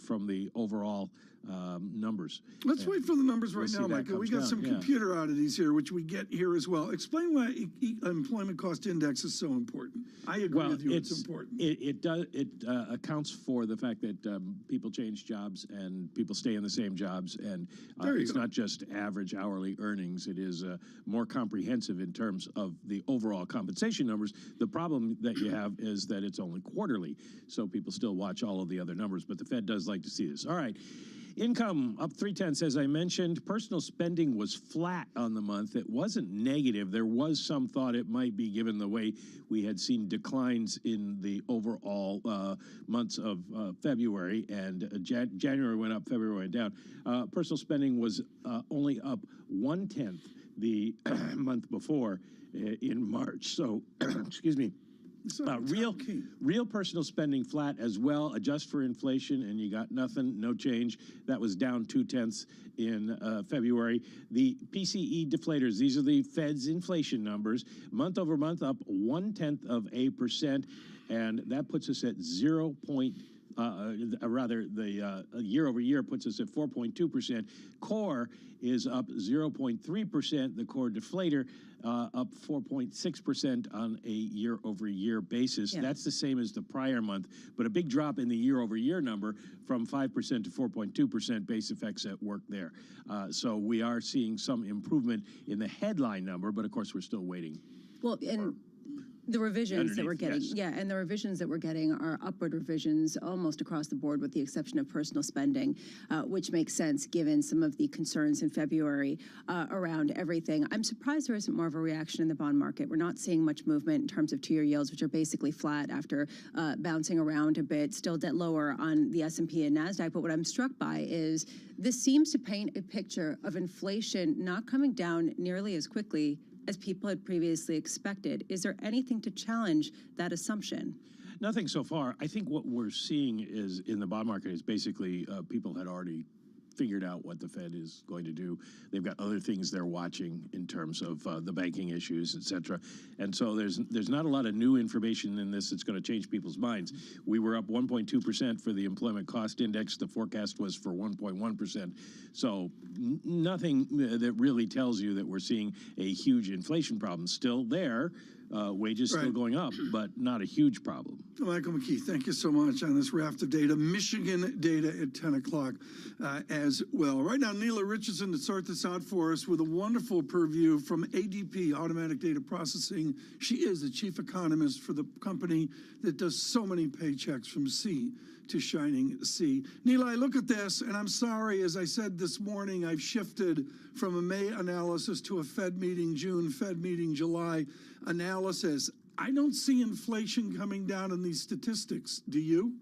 from the overall numbers. Let's wait for the numbers right now, Michael. We got some computer oddities here, which we get here as well. Explain why employment cost index is so important. I agree with you. It's important. It accounts for the fact that people change jobs and people stay in the same jobs, and it's not just average hourly earnings. It is more comprehensive in terms of the overall compensation numbers. The problem that you have is that it's only quarterly, so people still watch all of the other numbers, but the Fed does like to see this. All right. Income up 0.3, as I mentioned. Personal spending was flat on the month. It wasn't negative. There was some thought it might be, given the way we had seen declines in the overall months of February, and January went up, February went down. Personal spending was only up 0.1 the month before in March. So, excuse me. Real personal spending flat as well. Adjust for inflation and you got nothing, no change. That was down 0.2 in February. The PCE deflators, these are the Fed's inflation numbers, month over month up 0.1%, and that puts us at the year over year puts us at 4.2%. Core is up 0.3%. The core deflator up 4.6% on a year over year basis. Yeah. That's the same as the prior month, but a big drop in the year over year number from 5% to 4.2%. Base effects at work there. So we are seeing some improvement in the headline number, but of course we're still waiting. Well, and the revisions that we're getting, and the revisions that we're getting are upward revisions almost across the board, with the exception of personal spending, which makes sense given some of the concerns in February around everything. I'm surprised there isn't more of a reaction in the bond market. We're not seeing much movement in terms of two-year yields, which are basically flat after bouncing around a bit, still dead lower on the S&P and NASDAQ. But what I'm struck by is this seems to paint a picture of inflation not coming down nearly as quickly as people had previously expected. Is there anything to challenge that assumption? Nothing so far. I think what we're seeing is in the bond market is basically people had already figured out what the Fed is going to do. They've got other things they're watching in terms of the banking issues, et cetera. And so there's not a lot of new information in this that's going to change people's minds. We were up 1.2% for the employment cost index. The forecast was for 1.1%. So nothing that really tells you that we're seeing a huge inflation problem. Still there. Wages still going up, but not a huge problem. Michael McKee, thank you so much on this raft of data. Michigan data at 10 o'clock as well. Right now, Neela Richardson to sort this out for us with a wonderful purview from ADP, Automatic Data Processing. She is the chief economist for the company that does so many paychecks from sea to shining sea. Neela, I look at this, and I'm sorry, as I said this morning, I've shifted from a May analysis to a Fed meeting June, Fed meeting July analysis. I don't see inflation coming down in these statistics. Do you?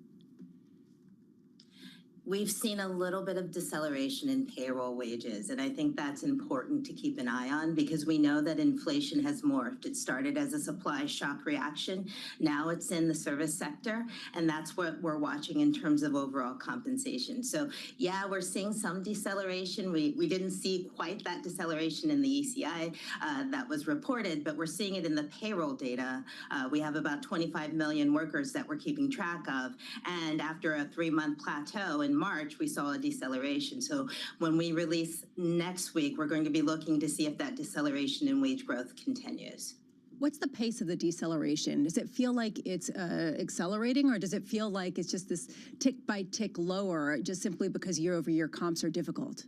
We've seen a little bit of deceleration in payroll wages, and I think that's important to keep an eye on because we know that inflation has morphed. It started as a supply shock reaction. Now it's in the service sector, and that's what we're watching in terms of overall compensation. So, yeah, we're seeing some deceleration. We didn't see quite that deceleration in the ECI that was reported, but we're seeing it in the payroll data. We have about 25 million workers that we're keeping track of, and after a 3-month plateau in March, we saw a deceleration. So when we release next week, we're going to be looking to see if that deceleration in wage growth continues. What's the pace of the deceleration? Does it feel like it's accelerating, or does it feel like it's just this tick by tick lower, just simply because year-over-year comps are difficult?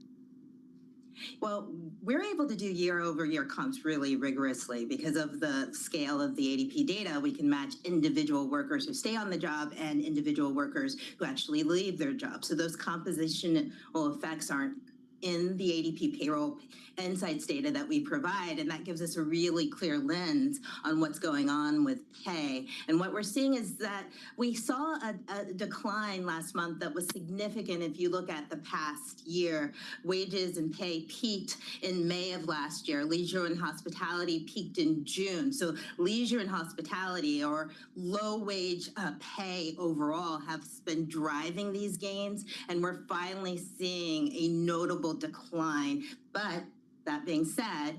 Well, we're able to do year-over-year comps really rigorously because of the scale of the ADP data. We can match individual workers who stay on the job and individual workers who actually leave their job. So those compositional effects aren't in the ADP payroll insights data that we provide, and that gives us a really clear lens on what's going on with pay. And what we're seeing is that we saw a decline last month that was significant. If you look at the past year, wages and pay peaked in May of last year. Leisure and hospitality peaked in June. So leisure and hospitality, or low wage pay overall, have been driving these gains, and we're finally seeing a notable decline. But that being said,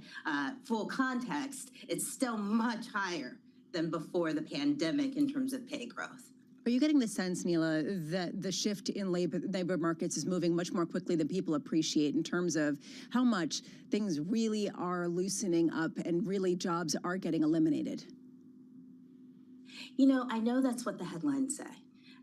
full context, it's still much higher than before the pandemic in terms of pay growth. Are you getting the sense, Neela, that the shift in labor markets is moving much more quickly than people appreciate in terms of how much things really are loosening up and really jobs are getting eliminated? You know, I know that's what the headlines say.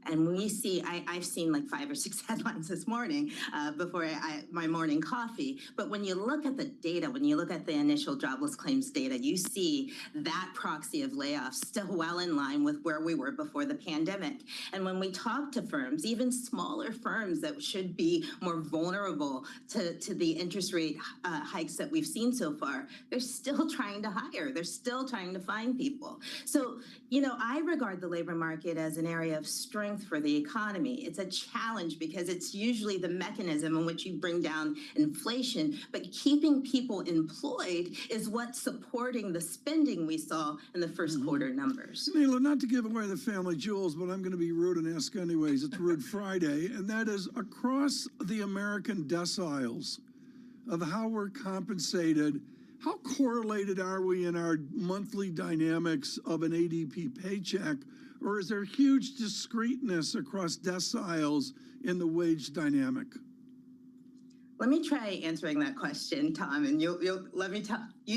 And we see, I've seen like 5 or 6 headlines this morning before my morning coffee. But when you look at the data, when you look at the initial jobless claims data, you see that proxy of layoffs still well in line with where we were before the pandemic. And when we talk to firms, even smaller firms that should be more vulnerable to the interest rate hikes that we've seen so far, they're still trying to hire. They're still trying to find people. So, you know, I regard the labor market as an area of strength for the economy. It's a challenge because it's usually the mechanism in which you bring down inflation, but keeping people employed is what's supporting the spending we saw in the first quarter numbers. Neela, not to give away the family jewels, but I'm going to be rude and ask anyways. It's Rude Friday, and that is across the American deciles of how we're compensated. How correlated are we in our monthly dynamics of an ADP paycheck? Or is there huge discreteness across deciles in the wage dynamic? Let me try answering that question, Tom, and you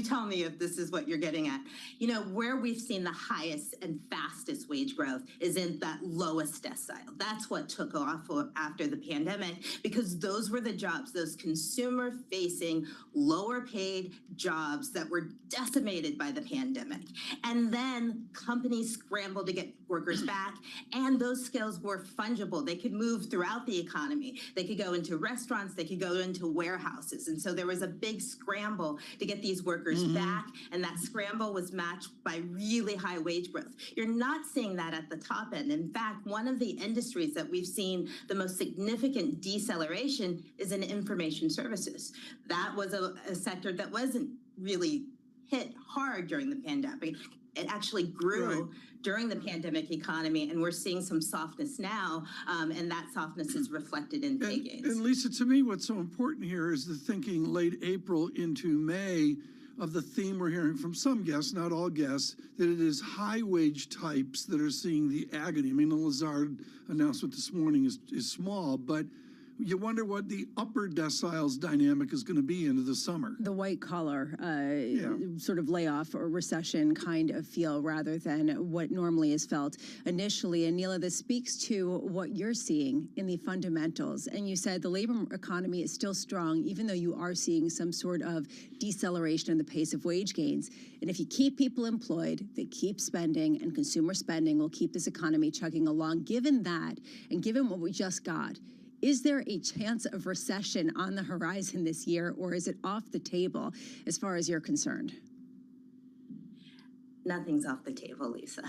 tell me if this is what you're getting at. You know, where we've seen the highest and fastest wage growth is in that lowest decile. That's what took off after the pandemic, because those were the jobs, those consumer-facing, lower-paid jobs that were decimated by the pandemic. And then companies scrambled to get workers back, and those skills were fungible. They could move throughout the economy. They could go into restaurants, they could go into warehouses. And so there was a big scramble to get these workers back, and that scramble was matched by really high wage growth. You're not seeing that at the top end. In fact, one of the industries that we've seen the most significant deceleration is in information services. That was a sector that wasn't really hit hard during the pandemic. It actually grew during the pandemic economy, and we're seeing some softness now, and that softness is reflected in pay gains. And Lisa, to me, what's so important here is the thinking late April into May of the theme we're hearing from some guests, not all guests, that it is high wage types that are seeing the agony. I mean, the Lazard announcement this morning is small, but you wonder what the upper deciles dynamic is going to be into the summer. The white collar sort of layoff or recession kind of feel rather than what normally is felt initially. And Neela, this speaks to what you're seeing in the fundamentals. And you said the labor economy is still strong, even though you are seeing some sort of deceleration in the pace of wage gains. And if you keep people employed, they keep spending, and consumer spending will keep this economy chugging along. Given that, and given what we just got, is there a chance of recession on the horizon this year, or is it off the table as far as you're concerned? Nothing's off the table, Lisa.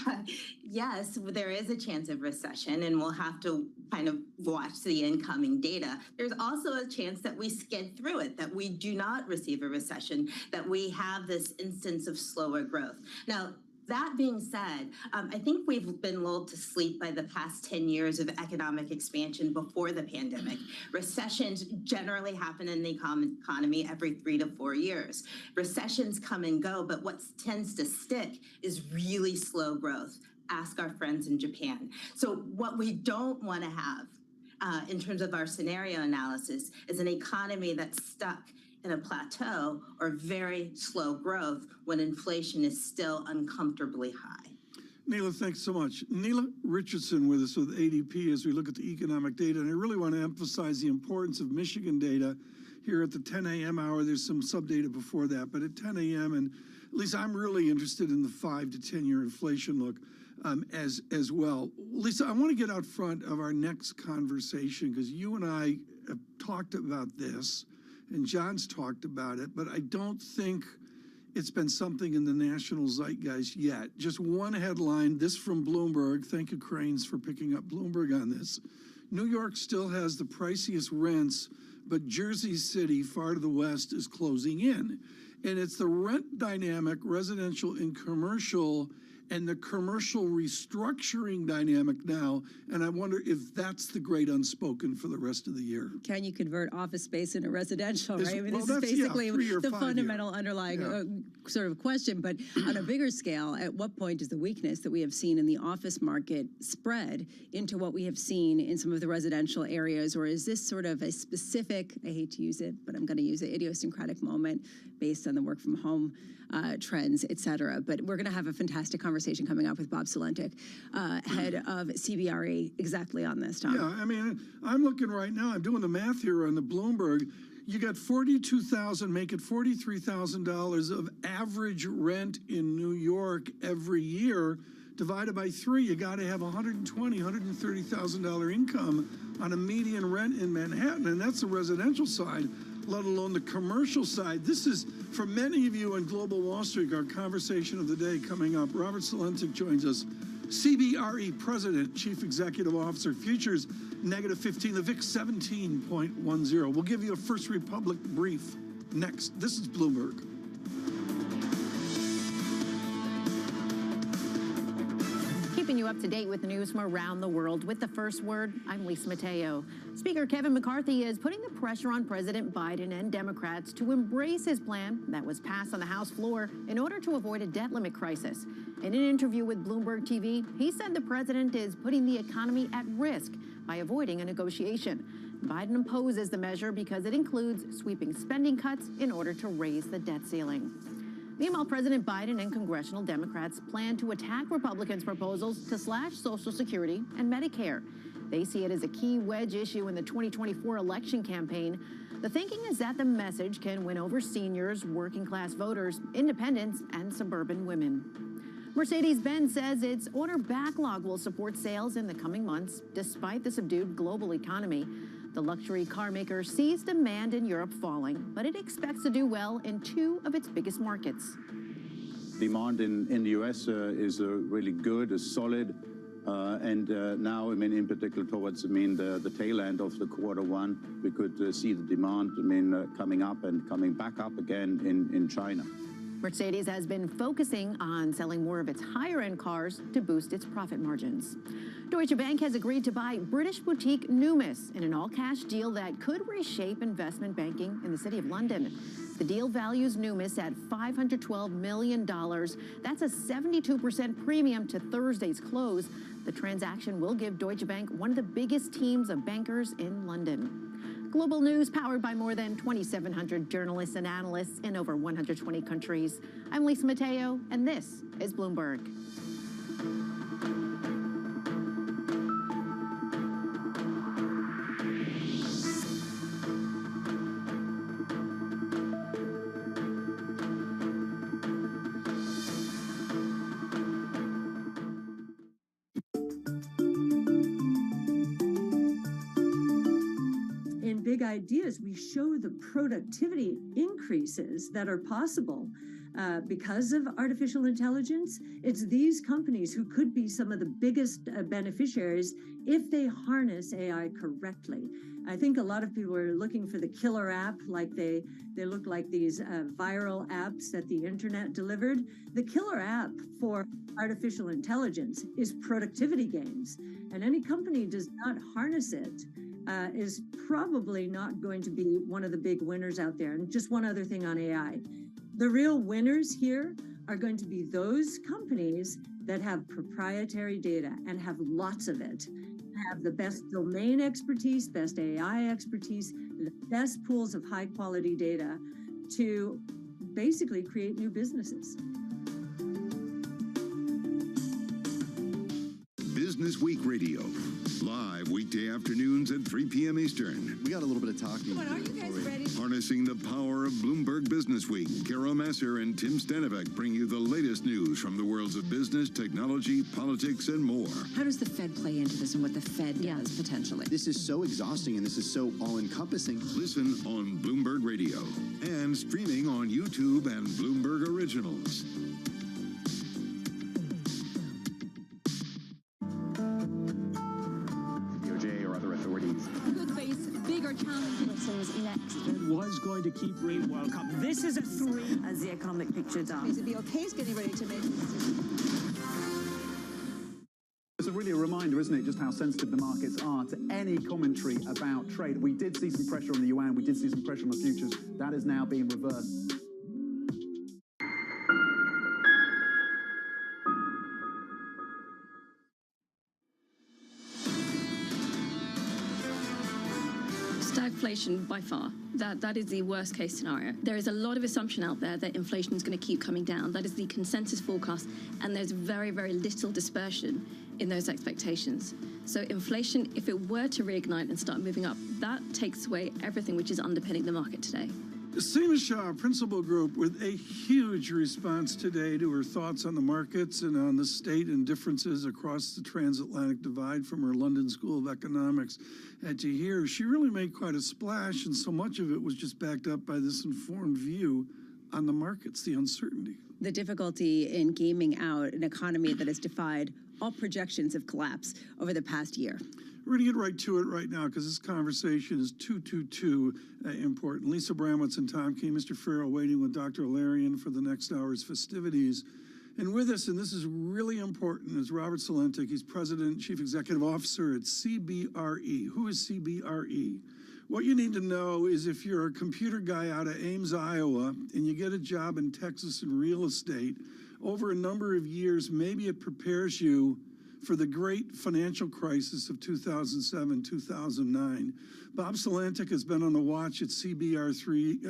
But yes, there is a chance of recession, and we'll have to kind of watch the incoming data. There's also a chance that we skid through it, that we do not receive a recession, that we have this instance of slower growth. Now, that being said, I think we've been lulled to sleep by the past 10 years of economic expansion before the pandemic. Recessions generally happen in the economy every 3 to 4 years. Recessions come and go, but what tends to stick is really slow growth. Ask our friends in Japan. So what we don't want to have in terms of our scenario analysis is an economy that's stuck in a plateau or very slow growth when inflation is still uncomfortably high. Neela, thanks so much. Neela Richardson with us with ADP as we look at the economic data. And I really want to emphasize the importance of Michigan data here at the 10 a.m. hour. There's some sub-data before that, but at 10 a.m. and at least I'm really interested in the 5 to 10 year inflation look as well. Lisa, I want to get out front of our next conversation because you and I have talked about this and John's talked about it, but I don't think it's been something in the national zeitgeist yet. Just one headline, this from Bloomberg. Thank you, Cranes, for picking up Bloomberg on this. New York still has the priciest rents, but Jersey City, far to the west, is closing in. And it's the rent dynamic, residential and commercial, and the commercial restructuring dynamic now. And I wonder if that's the great unspoken for the rest of the year. Can you convert office space into residential, right? I mean, well, this is that's, basically 3 or the 5 fundamental year. underlying sort of question. But on a bigger scale, at what point does the weakness that we have seen in the office market spread into what we have seen in some of the residential areas? Or is this sort of a specific, I hate to use it, but I'm going to use it, idiosyncratic moment based on the work from home trends, et cetera. But we're going to have a fantastic conversation coming up with Bob Sulentic, head of CBRE, exactly on this, Tom. Yeah, I mean, I'm looking right now, I'm doing the math here on the Bloomberg. You got $42,000, make it $43,000 of average rent in New York every year. Divided by 3, you got to have $120,000, $130,000 income on a median rent in Manhattan, and that's the residential side, let alone the commercial side. This is, for many of you on Global Wall Street, our conversation of the day coming up. Robert Sulentic joins us, CBRE President, Chief Executive Officer, futures -15, the VIX 17.10. We'll give you a First Republic brief next. This is Bloomberg. Keeping you up to date with the news from around the world with the first word, I'm Lisa Mateo. Speaker Kevin McCarthy is putting the pressure on President Biden and Democrats to embrace his plan that was passed on the House floor in order to avoid a debt limit crisis. In an interview with Bloomberg TV, he said the president is putting the economy at risk by avoiding a negotiation. Biden opposes the measure because it includes sweeping spending cuts in order to raise the debt ceiling. Meanwhile, President Biden and congressional Democrats plan to attack Republicans' proposals to slash Social Security and Medicare. They see it as a key wedge issue in the 2024 election campaign. The thinking is that the message can win over seniors, working-class voters, independents, and suburban women. Mercedes-Benz says its order backlog will support sales in the coming months, despite the subdued global economy. The luxury car maker sees demand in Europe falling, but it expects to do well in 2 of its biggest markets. Demand in the U.S. is really good, is solid, and now, I mean, in particular towards, I mean, the tail end of the Q1, we could see the demand, I mean, coming up and coming back up again in China. Mercedes has been focusing on selling more of its higher-end cars to boost its profit margins. Deutsche Bank has agreed to buy British boutique Numis in an all-cash deal that could reshape investment banking in the City of London. The deal values Numis at $512 million. That's a 72% premium to Thursday's close. The transaction will give Deutsche Bank one of the biggest teams of bankers in London. Global news powered by more than 2,700 journalists and analysts in over 120 countries. I'm Lisa Mateo, and this is Bloomberg. Big ideas, we show the productivity increases that are possible because of artificial intelligence. It's these companies who could be some of the biggest beneficiaries if they harness AI correctly. I think a lot of people are looking for the killer app, like they look like these viral apps that the internet delivered. The killer app for artificial intelligence is productivity gains, and any company does not harness it is probably not going to be one of the big winners out there. And just one other thing on AI. The real winners here are going to be those companies that have proprietary data and have lots of it. have the best domain expertise, best AI expertise, the best pools of high quality data to basically create new businesses. Business Week Radio, live weekday afternoons at 3 p.m. Eastern. We got a little bit of talking. Come on, are you guys ready? Harnessing the power of Bloomberg Business Week, Carol Masser and Tim Stanovic bring you the latest news from the worlds of business, technology, politics, and more. How does the Fed play into this and what the Fed does potentially? This is so exhausting and this is so all-encompassing. Listen on Bloomberg Radio and streaming on YouTube and Bloomberg Originals. Could face bigger challenges next. Was going to keep rate World Cup. This is a 3. As the economic picture does. The BOK is getting ready to make a decision. It's really a reminder, isn't it, just how sensitive the markets are to any commentary about trade. We did see some pressure on the yuan, we did see some pressure on the futures. That is now being reversed. Stagflation by far. That is the worst case scenario. There is a lot of assumption out there that inflation is going to keep coming down. That is the consensus forecast, and there's very, very little dispersion in those expectations. So inflation, if it were to reignite and start moving up, that takes away everything which is underpinning the market today. Seema Shah, Principal Group, with a huge response today to her thoughts on the markets and on the state and differences across the transatlantic divide from her London School of Economics. To hear, she really made quite a splash, and so much of it was just backed up by this informed view on the markets, the uncertainty. The difficulty in gaming out an economy that has defied all projections of collapse over the past year. We're going to get right to it right now because this conversation is too important. Lisa Bramwitz and Tom Keene, Mr. Farrell waiting with Dr. Alarian for the next hour's festivities. And with us, and this is really important, is Robert Salentic. He's President and Chief Executive Officer at CBRE. Who is CBRE? What you need to know is if you're a computer guy out of Ames, Iowa, and you get a job in Texas in real estate, over a number of years, maybe it prepares you for the great financial crisis of 2007, 2009. Bob Salentic has been on the watch at CBRE,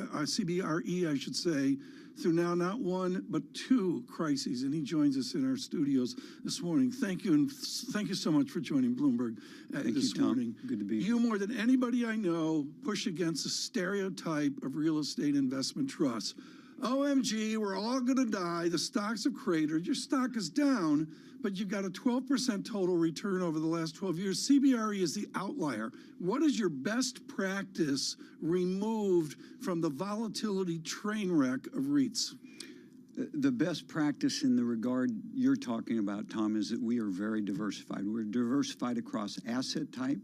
I should say, through now not one, but 2 crises, and he joins us in our studios this morning. Thank you, and thank you so much for joining Bloomberg this morning. Good to be here. You, more than anybody I know, push against the stereotype of real estate investment trusts. OMG, we're all going to die. The stocks have cratered. Your stock is down, but you've got a 12% total return over the last 12 years. CBRE is the outlier. What is your best practice removed from the volatility train wreck of REITs? The best practice in the regard you're talking about, Tom, is that we are very diversified. We're diversified across asset type,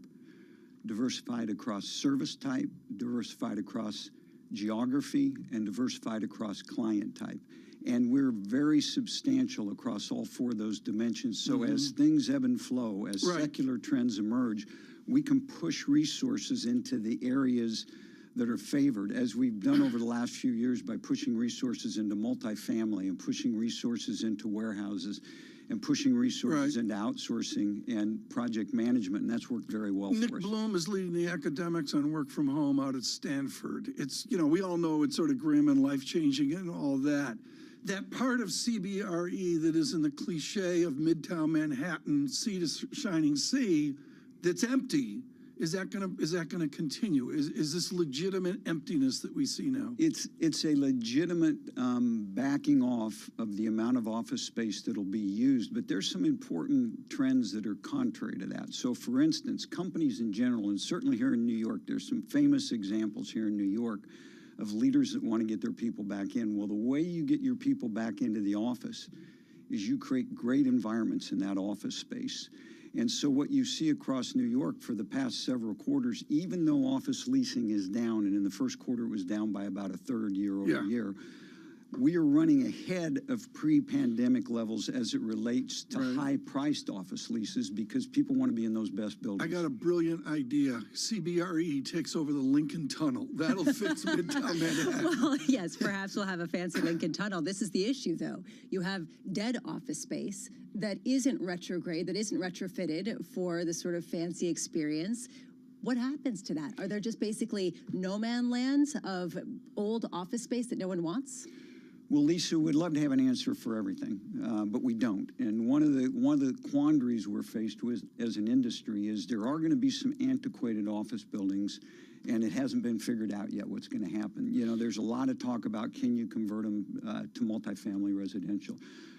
diversified across service type, diversified across geography, and diversified across client type. And we're very substantial across all 4 of those dimensions. So as things ebb and flow, as secular trends emerge, we can push resources into the areas that are favored, as we've done over the last few years by pushing resources into multifamily and pushing resources into warehouses and pushing resources into outsourcing and project management, and that's worked very well Nick for us. Bloom is leading the academics on work from home out at Stanford. It's, we all know it's sort of grim and life-changing and all that. That part of CBRE that is in the cliche of Midtown Manhattan, sea to shining sea, that's empty, is that gonna continue? Is this legitimate emptiness that we see now? It's a legitimate backing off of the amount of office space that'll be used, but there's some important trends that are contrary to that. So for instance, companies in general, and certainly here in New York, there's some famous examples here in New York of leaders that want to get their people back in. Well, the way you get your people back into the office is you create great environments in that office space. And so what you see across New York for the past several quarters, even though office leasing is down, and in the first quarter it was down by about 1/3 year over year, we are running ahead of pre-pandemic levels as it relates to high-priced office leases because people want to be in those best buildings. I got a brilliant idea. CBRE takes over the Lincoln Tunnel. That'll fix Midtown Manhattan. Well, yes, perhaps we'll have a fancy Lincoln Tunnel. This is the issue, though. You have dead office space that isn't retrograde, that isn't retrofitted for the sort of fancy experience. What happens to that? Are there just basically no-man lands of old office space that no one wants? Well, Lisa, we'd love to have an answer for everything, but we don't. And one of the quandaries we're faced with as an industry is there are going to be some antiquated office buildings, and it hasn't been figured out yet what's going to happen. You know, there's a lot of talk about can you convert them to multifamily residential.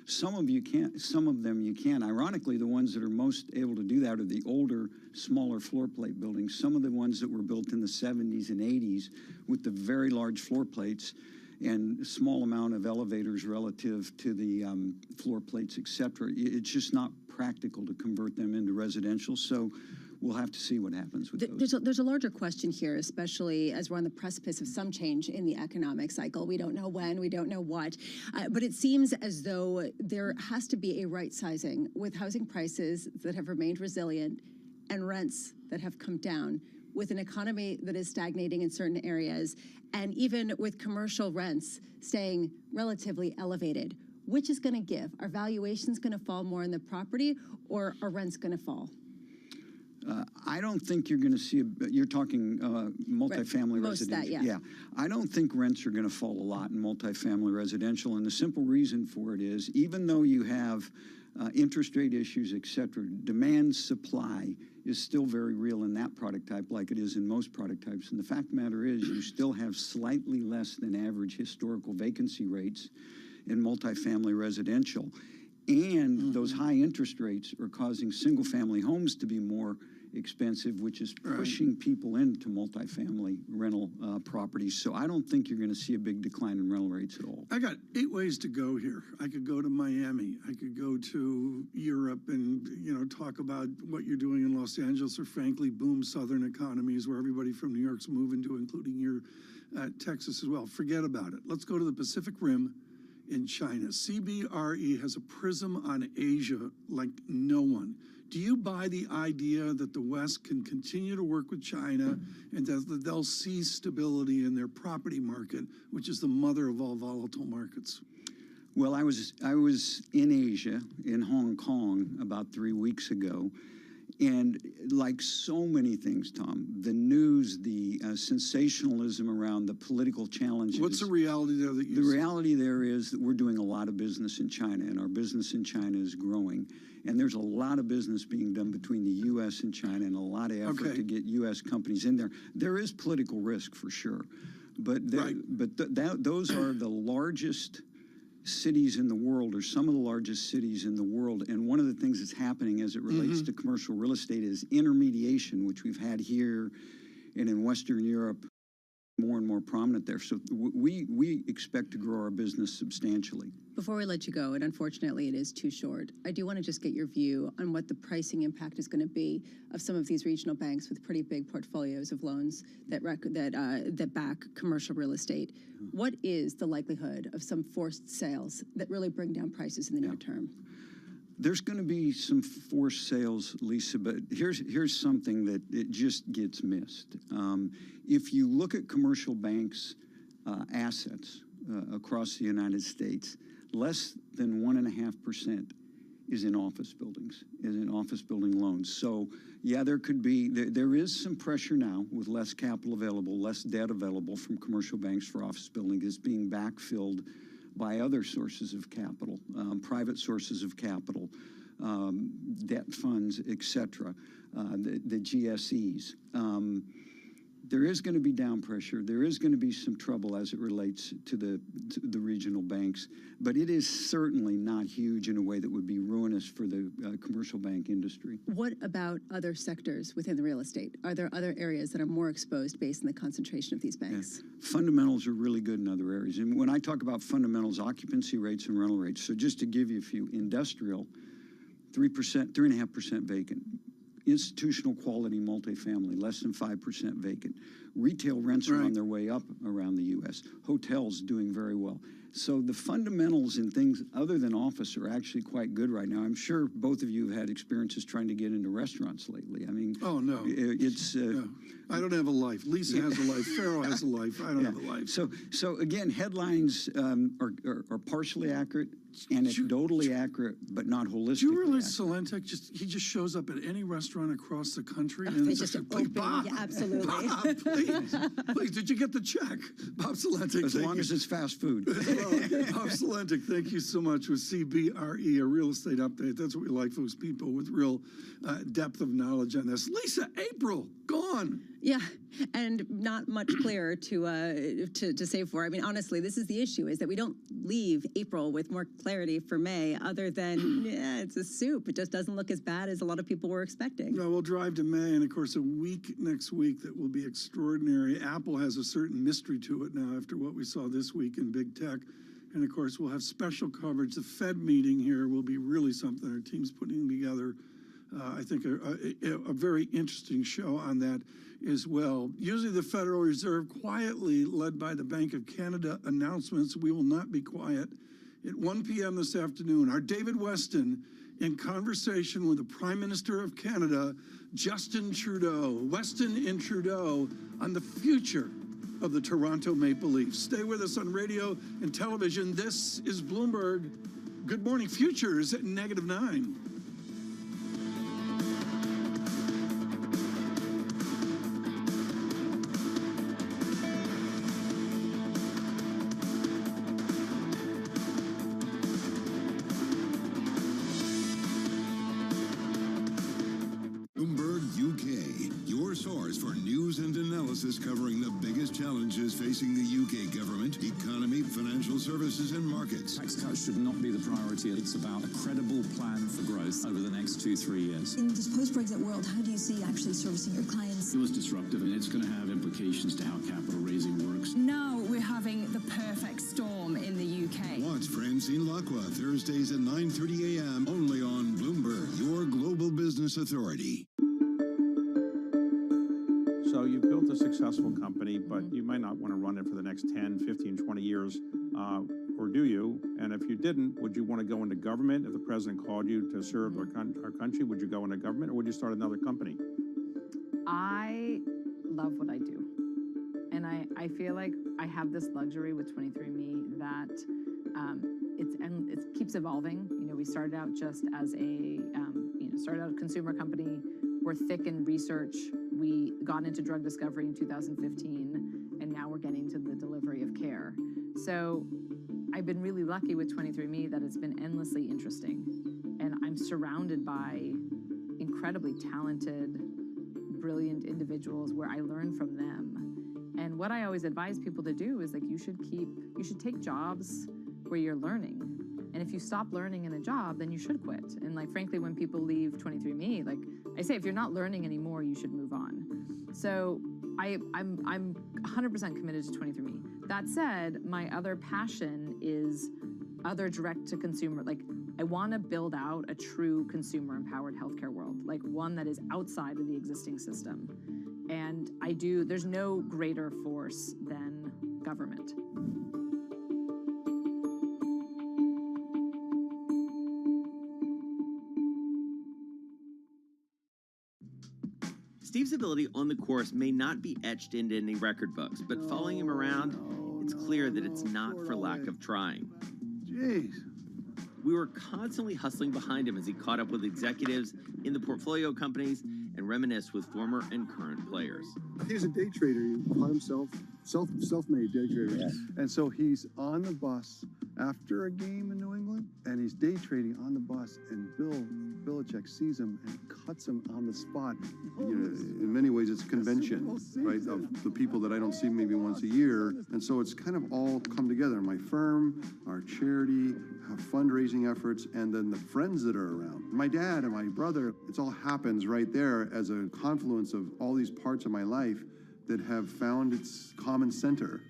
Some of them you can. Ironically, the ones that are most able to do that are the older, smaller floor plate buildings. Some of the ones that were built in the 70s and 80s with the very large floor plates and small amount of elevators relative to the floor plates, et cetera. It's just not practical to convert them into residential. So we'll have to see what happens with those. There's a larger question here, especially as we're on the precipice of some change in the economic cycle. We don't know when, we don't know what, but it seems as though there has to be a right sizing with housing prices that have remained resilient and rents that have come down, with an economy that is stagnating in certain areas, and even with commercial rents staying relatively elevated. Which is going to give? Are valuations going to fall more in the property, or are rents going to fall? I don't think you're going to see, you're talking multifamily residential. Yeah. I don't think rents are going to fall a lot in multifamily residential. And the simple reason for it is, even though you have interest rate issues, et cetera, demand supply is still very real in that product type like it is in most product types. And the fact of the matter is you still have slightly less than average historical vacancy rates in multifamily residential. And those high interest rates are causing single family homes to be more expensive, which is pushing people into multifamily rental properties. So I don't think you're going to see a big decline in rental rates at all. I got 8 ways to go here. I could go to Miami. I could go to Europe and, talk about what you're doing in Los Angeles, or frankly, boom southern economies where everybody from New York's moving to, including your Texas as well. Forget about it. Let's go to the Pacific Rim in China. CBRE has a prism on Asia like no one. Do you buy the idea that the West can continue to work with China and that they'll see stability in their property market, which is the mother of all volatile markets? Well, I was in Asia, in Hong Kong, about 3 weeks ago. And like so many things, Tom, the news, the sensationalism around the political challenges. What's the reality there that you see? The reality there is that we're doing a lot of business in China, and our business in China is growing. And there's a lot of business being done between the U.S. and China, and a lot of effort to get U.S. companies in there. There is political risk for sure, but those are the largest cities in the world, or some of the largest cities in the world. And one of the things that's happening as it relates to commercial real estate is intermediation, which we've had here and in Western Europe, more and more prominent there. So we expect to grow our business substantially. Before we let you go, and unfortunately it is too short, I do want to just get your view on what the pricing impact is going to be of some of these regional banks with pretty big portfolios of loans that back commercial real estate. What is the likelihood of some forced sales that really bring down prices in the near term? There's going to be some forced sales, Lisa, but here's something that it just gets missed. If you look at commercial banks' assets across the United States, less than 1.5% is in office buildings, is in office building loans. So, yeah, there is some pressure now with less capital available, less debt available from commercial banks for office building. It's being backfilled by other sources of capital, private sources of capital, debt funds, et cetera, the GSEs. There is going to be down pressure. There is going to be some trouble as it relates to the regional banks, but it is certainly not huge in a way that would be ruinous for the commercial bank industry. What about other sectors within the real estate? Are there other areas that are more exposed based on the concentration of these banks? Yeah. Fundamentals are really good in other areas. And when I talk about fundamentals, occupancy rates and rental rates. So just to give you a few, industrial, 3.5% vacant. Institutional quality multifamily, less than 5% vacant. Retail rents are on their way up around the U.S. Hotels doing very well. So the fundamentals in things other than office are actually quite good right now. I'm sure both of you have had experiences trying to get into restaurants lately. I mean, oh no, it's. No. I don't have a life. Lisa has a life. Farrell has a life. I don't have a life. So again, headlines are partially accurate, anecdotally accurate, but not holistically. Do you realize Salentek just shows up at any restaurant across the country and it's just like, Bob, yeah, absolutely. Bob, please, did you get the check? Bob Salentek. As long as it's fast food. Bob Salentek, thank you so much with CBRE, a real estate update. That's what we like, folks, people with real depth of knowledge on this. Lisa, April, gone. Yeah, and not much clearer to say for. I mean, honestly, this is the issue, is that we don't leave April with more clarity for May other than, yeah, it's a soup. It just doesn't look as bad as a lot of people were expecting. No, we'll drive to May, and of course, a week next week that will be extraordinary. Apple has a certain mystery to it now after what we saw this week in big tech. And of course, we'll have special coverage. The Fed meeting here will be really something our team's putting together. I think a very interesting show on that as well. Usually the Federal Reserve, quietly led by the Bank of Canada, announcements. We will not be quiet. At 1 p.m. this afternoon, our David Weston in conversation with the Prime Minister of Canada, Justin Trudeau. Weston and Trudeau on the future of the Toronto Maple Leafs. Stay with us on radio and television. This is Bloomberg. Good morning. Futures at -9. Covering the biggest challenges facing the UK government, economy, financial services, and markets. Tax cuts should not be the priority. It's about a credible plan for growth over the next 2-3 years. In this post-Brexit world, how do you see actually servicing your clients? It was disruptive, and it's going to have implications to how capital raising works. Now we're having the perfect storm in the UK. Watch Francine Lacqua Thursdays at 9:30 a.m. only on Bloomberg, your global business authority. So you've built a successful company, but you might not want to run it for the next 10, 15, 20 years, or do you? And if you didn't, would you want to go into government? If the president called you to serve our country, would you go into government, or would you start another company? I love what I do. And I feel like I have this luxury with 23andMe that it keeps evolving. You know, we started out just as a consumer company. We're thick in research. We got into drug discovery in 2015, and now we're getting to the delivery of care. So I've been really lucky with 23andMe that it's been endlessly interesting. And I'm surrounded by incredibly talented, brilliant individuals where I learn from them. And what I always advise people to do is, like, you should take jobs where you're learning. And if you stop learning in a job, then you should quit. And like, frankly, when people leave 23andMe, like I say, if you're not learning anymore, you should move on. So I'm 100% committed to 23andMe. That said, my other passion is other direct to consumer. Like, I want to build out a true consumer empowered healthcare world, like one that is outside of the existing system. And there's no greater force than government. Steve's ability on the course may not be etched into any record books, but following him around, it's clear that it's not for lack of trying. Jeez. We were constantly hustling behind him as he caught up with executives in the portfolio companies and reminisced with former and current players. He's a day trader. He taught himself, self-made day trader. Yeah. And so he's on the bus after a game in New England, and he's day trading on the bus, and Bill Belichick sees him and cuts him on the spot. You know, in many ways, it's a convention, right, of the people that I don't see maybe once a year. And so it's kind of all come together. My firm, our charity, fundraising efforts, and then the friends that are around. My dad and my brother, it all happens right there as a confluence of all these parts of my life that have found its common center.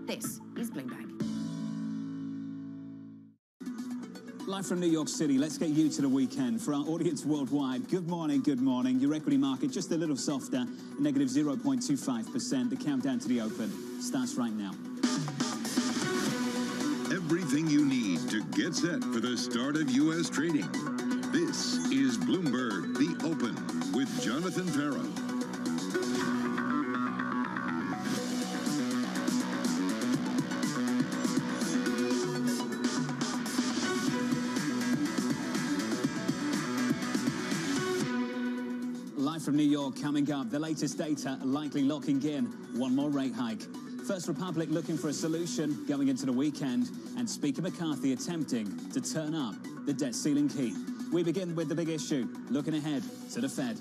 This is Bloomberg. Live from New York City, let's get you to the weekend. For our audience worldwide, good morning, good morning. Your equity market just a little softer, negative 0.25%. The countdown to the open starts right now. Everything you need to get set for the start of U.S. trading. This is Bloomberg, The Open, with Jonathan Farrow. Live from New York, coming up, the latest data likely locking in one more rate hike. First Republic looking for a solution going into the weekend, and Speaker McCarthy attempting to turn up the debt ceiling key. We begin with the big issue, looking ahead to the Fed.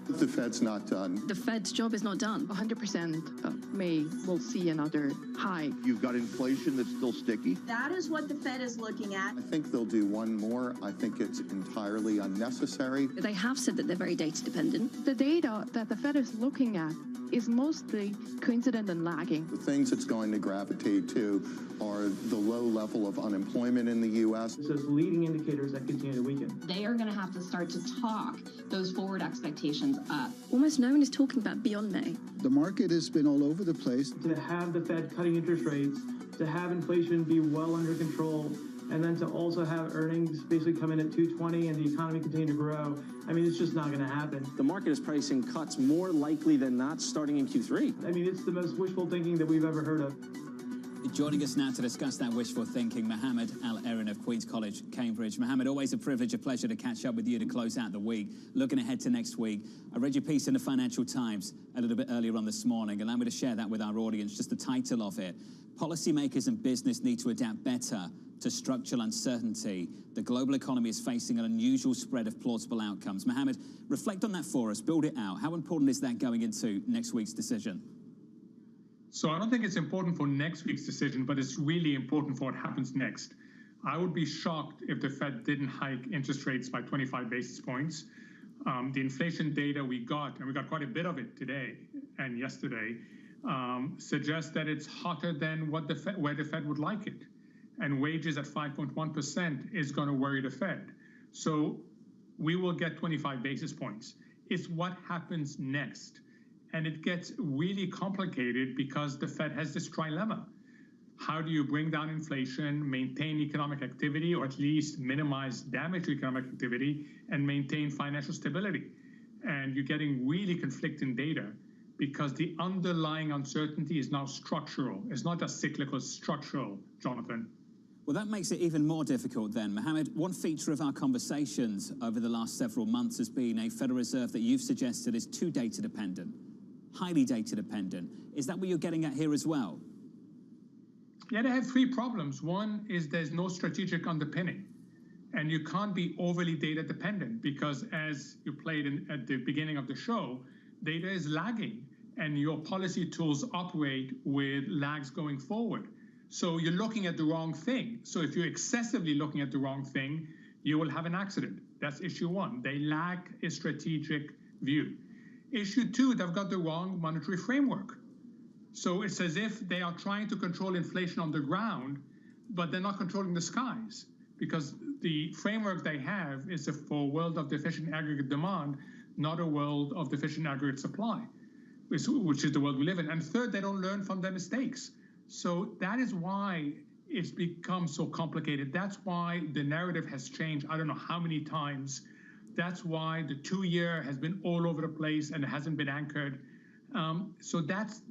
The Fed's not done. The Fed's job is not done. 100% of May will see another hike. You've got inflation that's still sticky. That is what the Fed is looking at. I think they'll do one more. I think it's entirely unnecessary. They have said that they're very data dependent. The data that the Fed is looking at is mostly coincident and lagging. The things it's going to gravitate to are the low level of unemployment in the U.S. So it's leading indicators that continue to weaken. They are going to have to start to talk those forward expectations up. Almost no one is talking about beyond May. The market has been all over the place. To have the Fed cutting interest rates, to have inflation be well under control, and then to also have earnings basically come in at 220 and the economy continue to grow. I mean, it's just not going to happen. The market is pricing cuts more likely than not starting in Q3. I mean, it's the most wishful thinking that we've ever heard of. Joining us now to discuss that wishful thinking, Mohammed Al-Erin of Queen's College, Cambridge. Mohammed, always a privilege, a pleasure to catch up with you to close out the week. Looking ahead to next week, I read your piece in the Financial Times a little bit earlier on this morning. Allow me to share that with our audience, just the title of it. Policymakers and business need to adapt better to structural uncertainty. The global economy is facing an unusual spread of plausible outcomes. Mohammed, reflect on that for us, build it out. How important is that going into next week's decision? So I don't think it's important for next week's decision, but it's really important for what happens next. I would be shocked if the Fed didn't hike interest rates by 25 basis points. The inflation data we got, and we got quite a bit of it today and yesterday, suggests that it's hotter than what where the Fed would like it. And wages at 5.1% is going to worry the Fed. So we will get 25 basis points. It's what happens next. And it gets really complicated because the Fed has this trilemma. How do you bring down inflation, maintain economic activity, or at least minimize damage to economic activity, and maintain financial stability? And you're getting really conflicting data because the underlying uncertainty is now structural. It's not just cyclical, it's structural, Jonathan. Well, that makes it even more difficult then. Mohammed, one feature of our conversations over the last several months has been a Federal Reserve that you've suggested is too data dependent. Highly data dependent. Is that what you're getting at here as well? Yeah, they have three problems. One is there's no strategic underpinning. And you can't be overly data dependent because, as you played at the beginning of the show, data is lagging and your policy tools operate with lags going forward. So you're looking at the wrong thing. So if you're excessively looking at the wrong thing, you will have an accident. That's issue one. They lack a strategic view. Issue two, they've got the wrong monetary framework. So it's as if they are trying to control inflation on the ground, but they're not controlling the skies because the framework they have is for a world of deficient aggregate demand, not a world of deficient aggregate supply, which is the world we live in. And third, they don't learn from their mistakes. So that is why it's become so complicated. That's why the narrative has changed I don't know how many times. That's why the 2-year has been all over the place and it hasn't been anchored. So that's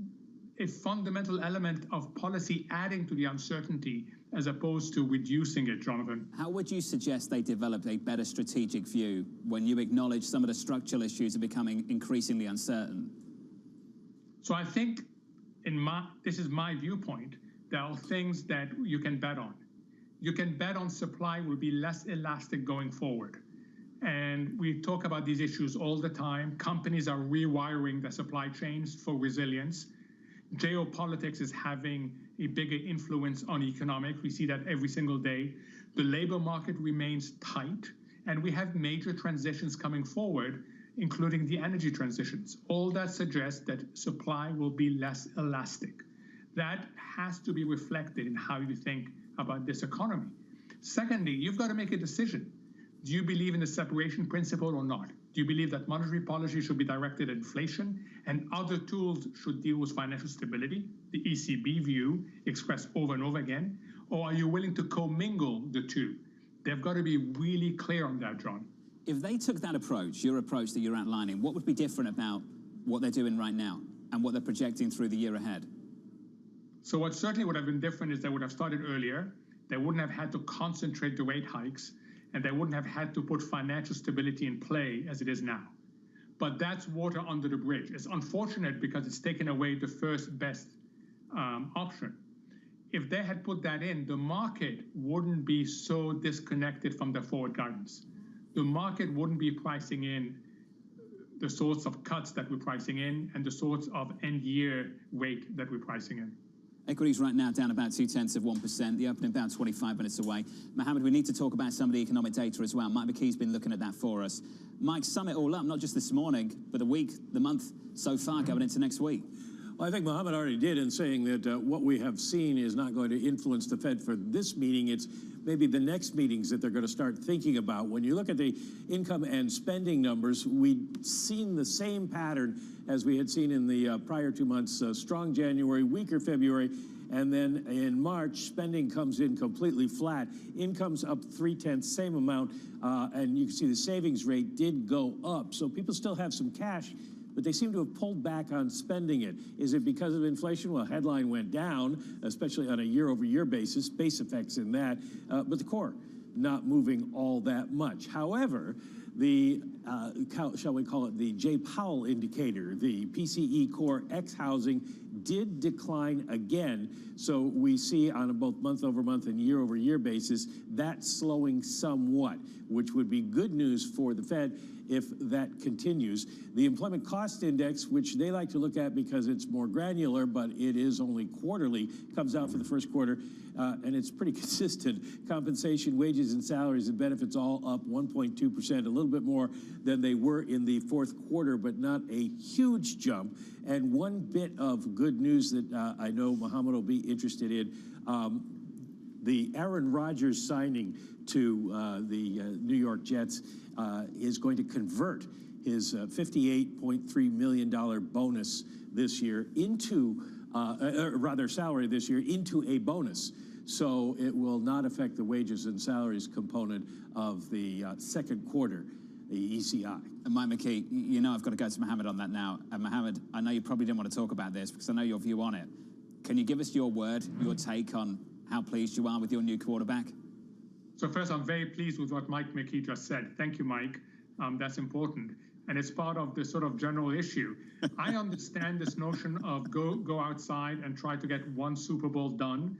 a fundamental element of policy adding to the uncertainty as opposed to reducing it, Jonathan. How would you suggest they develop a better strategic view when you acknowledge some of the structural issues are becoming increasingly uncertain? So I think this is my viewpoint, there are things that you can bet on. You can bet on supply will be less elastic going forward. And we talk about these issues all the time. Companies are rewiring their supply chains for resilience. Geopolitics is having a bigger influence on economics. We see that every single day. The labor market remains tight, and we have major transitions coming forward, including the energy transitions. All that suggests that supply will be less elastic. That has to be reflected in how you think about this economy. Secondly, you've got to make a decision. Do you believe in the separation principle or not? Do you believe that monetary policy should be directed at inflation and other tools should deal with financial stability, the ECB view expressed over and over again? Or are you willing to commingle the two? They've got to be really clear on that, John. If they took that approach, your approach that you're outlining, what would be different about what they're doing right now and what they're projecting through the year ahead? So what certainly would have been different is they would have started earlier. They wouldn't have had to concentrate the rate hikes, and they wouldn't have had to put financial stability in play as it is now. But that's water under the bridge. It's unfortunate because it's taken away the first best option. If they had put that in, the market wouldn't be so disconnected from the forward guidance. The market wouldn't be pricing in the sorts of cuts that we're pricing in and the sorts of end-year rate that we're pricing in. Equities right now down about 0.2%. The opening about 25 minutes away. Mohammed, we need to talk about some of the economic data as well. Mike McKee's been looking at that for us. Mike, sum it all up, not just this morning, but the week, the month so far going into next week. Well, I think Mohammed already did in saying that what we have seen is not going to influence the Fed for this meeting. It's maybe the next meetings that they're going to start thinking about. When you look at the income and spending numbers, we've seen the same pattern as we had seen in the prior 2 months, strong January, weaker February, and then in March, spending comes in completely flat. Income's up 0.3, same amount, and you can see the savings rate did go up. So people still have some cash, but they seem to have pulled back on spending it. Is it because of inflation? Well, headline went down, especially on a year-over-year basis, base effects in that, but the core not moving all that much. However, the, shall we call it the J. Powell indicator, the PCE core ex-housing did decline again. So we see on a both month-over-month and year-over-year basis, that slowing somewhat, which would be good news for the Fed if that continues. The employment cost index, which they like to look at because it's more granular, but it is only quarterly, comes out for the first quarter, and it's pretty consistent. Compensation, wages, and salaries and benefits all up 1.2%, a little bit more than they were in the fourth quarter, but not a huge jump. And one bit of good news that I know Mohammed will be interested in, the Aaron Rodgers signing to the New York Jets is going to convert his $58.3 million bonus this year into, rather salary this year, into a bonus. So it will not affect the wages and salaries component of the second quarter, the ECI. And Mike McKee, you know I've got to go to Mohammed on that now. And Mohammed, I know you probably didn't want to talk about this because I know your view on it. Can you give us your word, your take on how pleased you are with your new quarterback? So first, I'm very pleased with what Mike McKee just said. Thank you, Mike. That's important. And it's part of the sort of general issue. I understand this notion of go outside and try to get one Super Bowl done.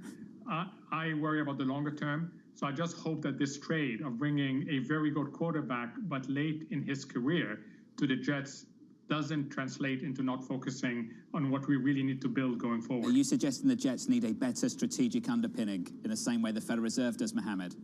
I worry about the longer term. So I just hope that this trade of bringing a very good quarterback, but late in his career, to the Jets doesn't translate into not focusing on what we really need to build going forward. Are you suggesting the Jets need a better strategic underpinning in the same way the Federal Reserve does, Mohammed?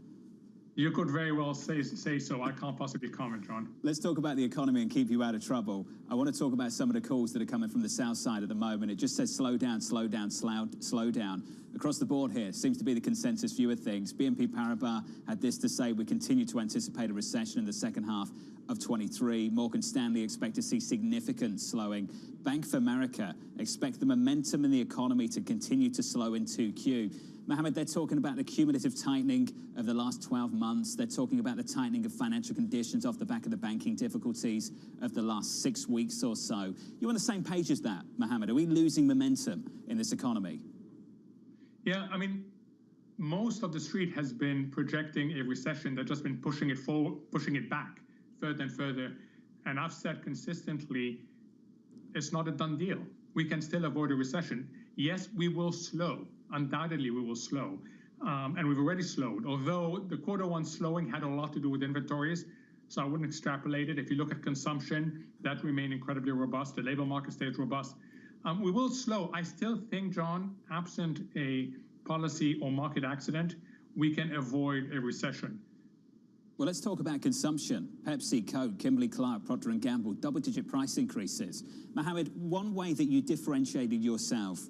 You could very well say so. I can't possibly comment, John. Let's talk about the economy and keep you out of trouble. I want to talk about some of the calls that are coming from the south side at the moment. It just says slow down, slow down, slow down. Across the board here seems to be the consensus view of things. BNP Paribas had this to say: we continue to anticipate a recession in the second half of 23. Morgan Stanley expect to see significant slowing. Bank of America expect the momentum in the economy to continue to slow in 2Q. Mohammed, they're talking about the cumulative tightening of the last 12 months. They're talking about the tightening of financial conditions off the back of the banking difficulties of the last 6 weeks or so. You on the same page as that, Mohammed? Are we losing momentum in this economy? Yeah, I mean, most of the street has been projecting a recession that's just been pushing it forward, pushing it back further and further. And I've said consistently, it's not a done deal. We can still avoid a recession. Yes, we will slow. Undoubtedly, we will slow. And we've already slowed. Although the Q1 slowing had a lot to do with inventories, so I wouldn't extrapolate it. If you look at consumption, that remained incredibly robust. The labor market stays robust. We will slow. I still think, John, absent a policy or market accident, we can avoid a recession. Well, let's talk about consumption. Pepsi, Coke, Kimberly-Clark, Procter & Gamble, double-digit price increases. Mohammed, one way that you differentiated yourself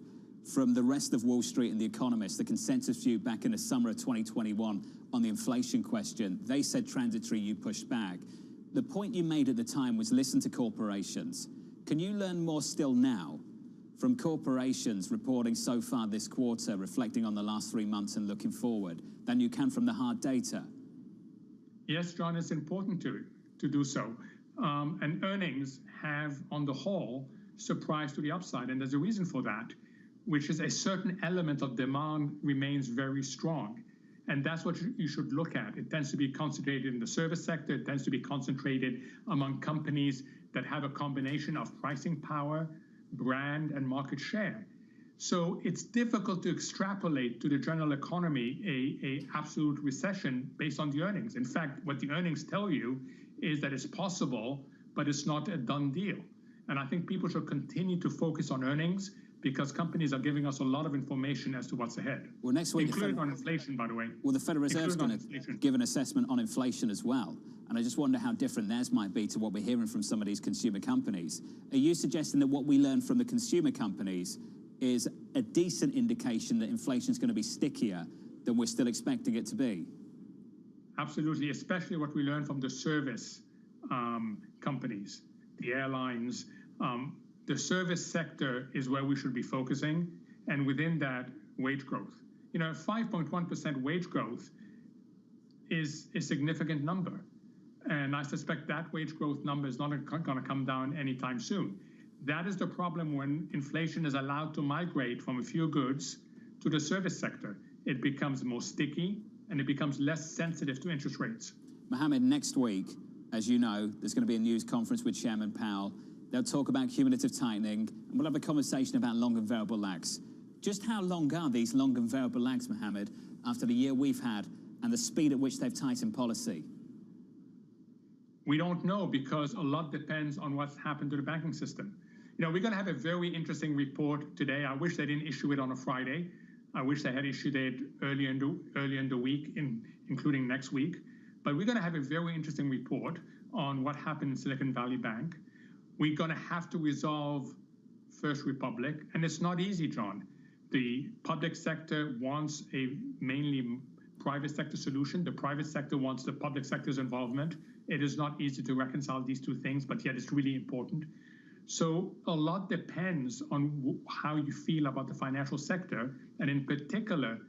from the rest of Wall Street and The Economist, the consensus view back in the summer of 2021 on the inflation question. They said transitory, you pushed back. The point you made at the time was listen to corporations. Can you learn more still now from corporations reporting so far this quarter, reflecting on the last 3 months and looking forward, than you can from the hard data? Yes, John, it's important to do so. And earnings have, on the whole, surprised to the upside. And there's a reason for that, which is a certain element of demand remains very strong. And that's what you should look at. It tends to be concentrated in the service sector. It tends to be concentrated among companies that have a combination of pricing power, brand, and market share. So it's difficult to extrapolate to the general economy a absolute recession based on the earnings. In fact, what the earnings tell you is that it's possible, but it's not a done deal. And I think people should continue to focus on earnings because companies are giving us a lot of information as to what's ahead. Well, next week, including on inflation, by the way. Well, the Federal Reserve's going to give an assessment on inflation as well. And I just wonder how different theirs might be to what we're hearing from some of these consumer companies. Are you suggesting that what we learn from the consumer companies is a decent indication that inflation is going to be stickier than we're still expecting it to be? Absolutely, especially what we learn from the service companies, the airlines. The service sector is where we should be focusing, and within that, wage growth. 5.1% wage growth is a significant number, and I suspect that wage growth number is not going to come down anytime soon. That is the problem when inflation is allowed to migrate from a few goods to the service sector. It becomes more sticky, and it becomes less sensitive to interest rates. Mohammed, next week, as you know, there's going to be a news conference with Chairman Powell. They'll talk about cumulative tightening, and we'll have a conversation about long and variable lags. Just how long are these long and variable lags, Mohammed, after the year we've had and the speed at which they've tightened policy? We don't know because a lot depends on what's happened to the banking system. We're going to have a very interesting report today. I wish they didn't issue it on a Friday. I wish they had issued it early in the week, including next week. But we're going to have a very interesting report on what happened in Silicon Valley Bank. We're going to have to resolve First Republic, and it's not easy, John. The public sector wants a mainly private sector solution. The private sector wants the public sector's involvement. It is not easy to reconcile these two things, but yet it's really important. So a lot depends on how you feel about the financial sector, and in particular,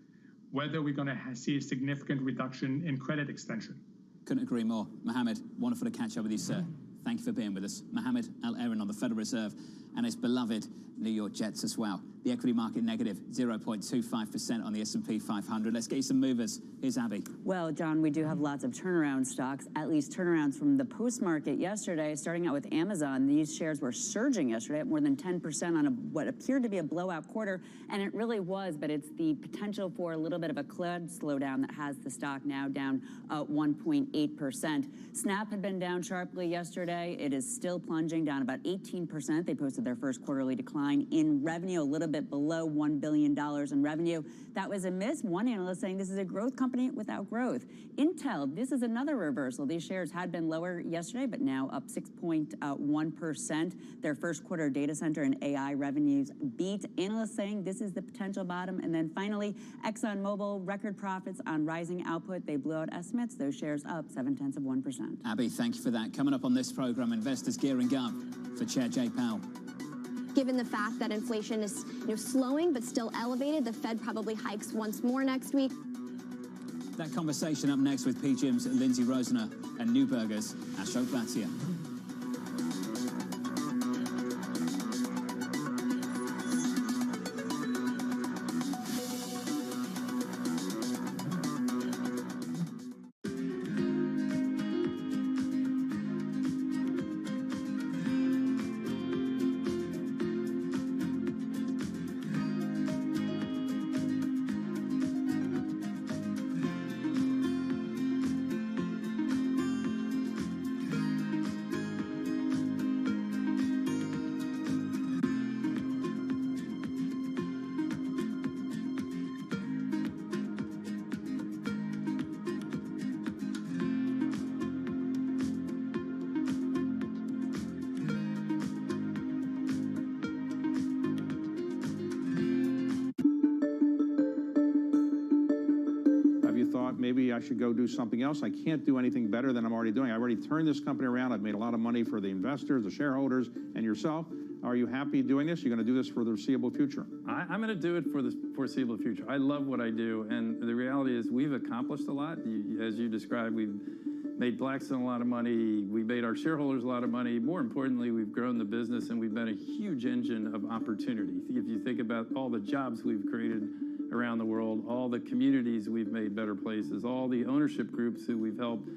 whether we're going to see a significant reduction in credit extension. Couldn't agree more. Mohammed, wonderful to catch up with you, sir. Thank you for being with us. Mohammed Al-Erin on the Federal Reserve and his beloved New York Jets as well. The equity market negative 0.25% on the S&P 500. Let's get you some movers. Here's Abby. Well, John, we do have lots of turnaround stocks, at least turnarounds from the post-market yesterday, starting out with Amazon. These shares were surging yesterday at more than 10% on what appeared to be a blowout quarter, and it really was, but it's the potential for a little bit of a CLUD slowdown that has the stock now down 1.8%. Snap had been down sharply yesterday. It is still plunging down about 18%. They posted their first quarterly decline in revenue, a little bit below $1 billion in revenue. That was a miss. One analyst saying this is a growth company without growth. Intel, this is another reversal. These shares had been lower yesterday, but now up 6.1%. Their first quarter data center and AI revenues beat. Analysts saying this is the potential bottom. And then finally, ExxonMobil, record profits on rising output. They blew out estimates. Those shares up 0.7%. Abby, thank you for that. Coming up on this program, investors gearing up for Chair Jay Powell. Given the fact that inflation is slowing but still elevated, the Fed probably hikes once more next week. That conversation up next with PGIM's Lindsay Rosner and Neuberger's Ashok Bhatia. maybe I should go do something else. I can't do anything better than I'm already doing. I've already turned this company around. I've made a lot of money for the investors, the shareholders, and yourself. Are you happy doing this? You're going to do this for the foreseeable future? I'm going to do it for the foreseeable future. I love what I do, and the reality is we've accomplished a lot. As you described, we've made Blackstone a lot of money. We made our shareholders a lot of money. More importantly, we've grown the business, and we've been a huge engine of opportunity. If you think about all the jobs we've created around the world, all the communities we've made better places, all the ownership groups who we've helped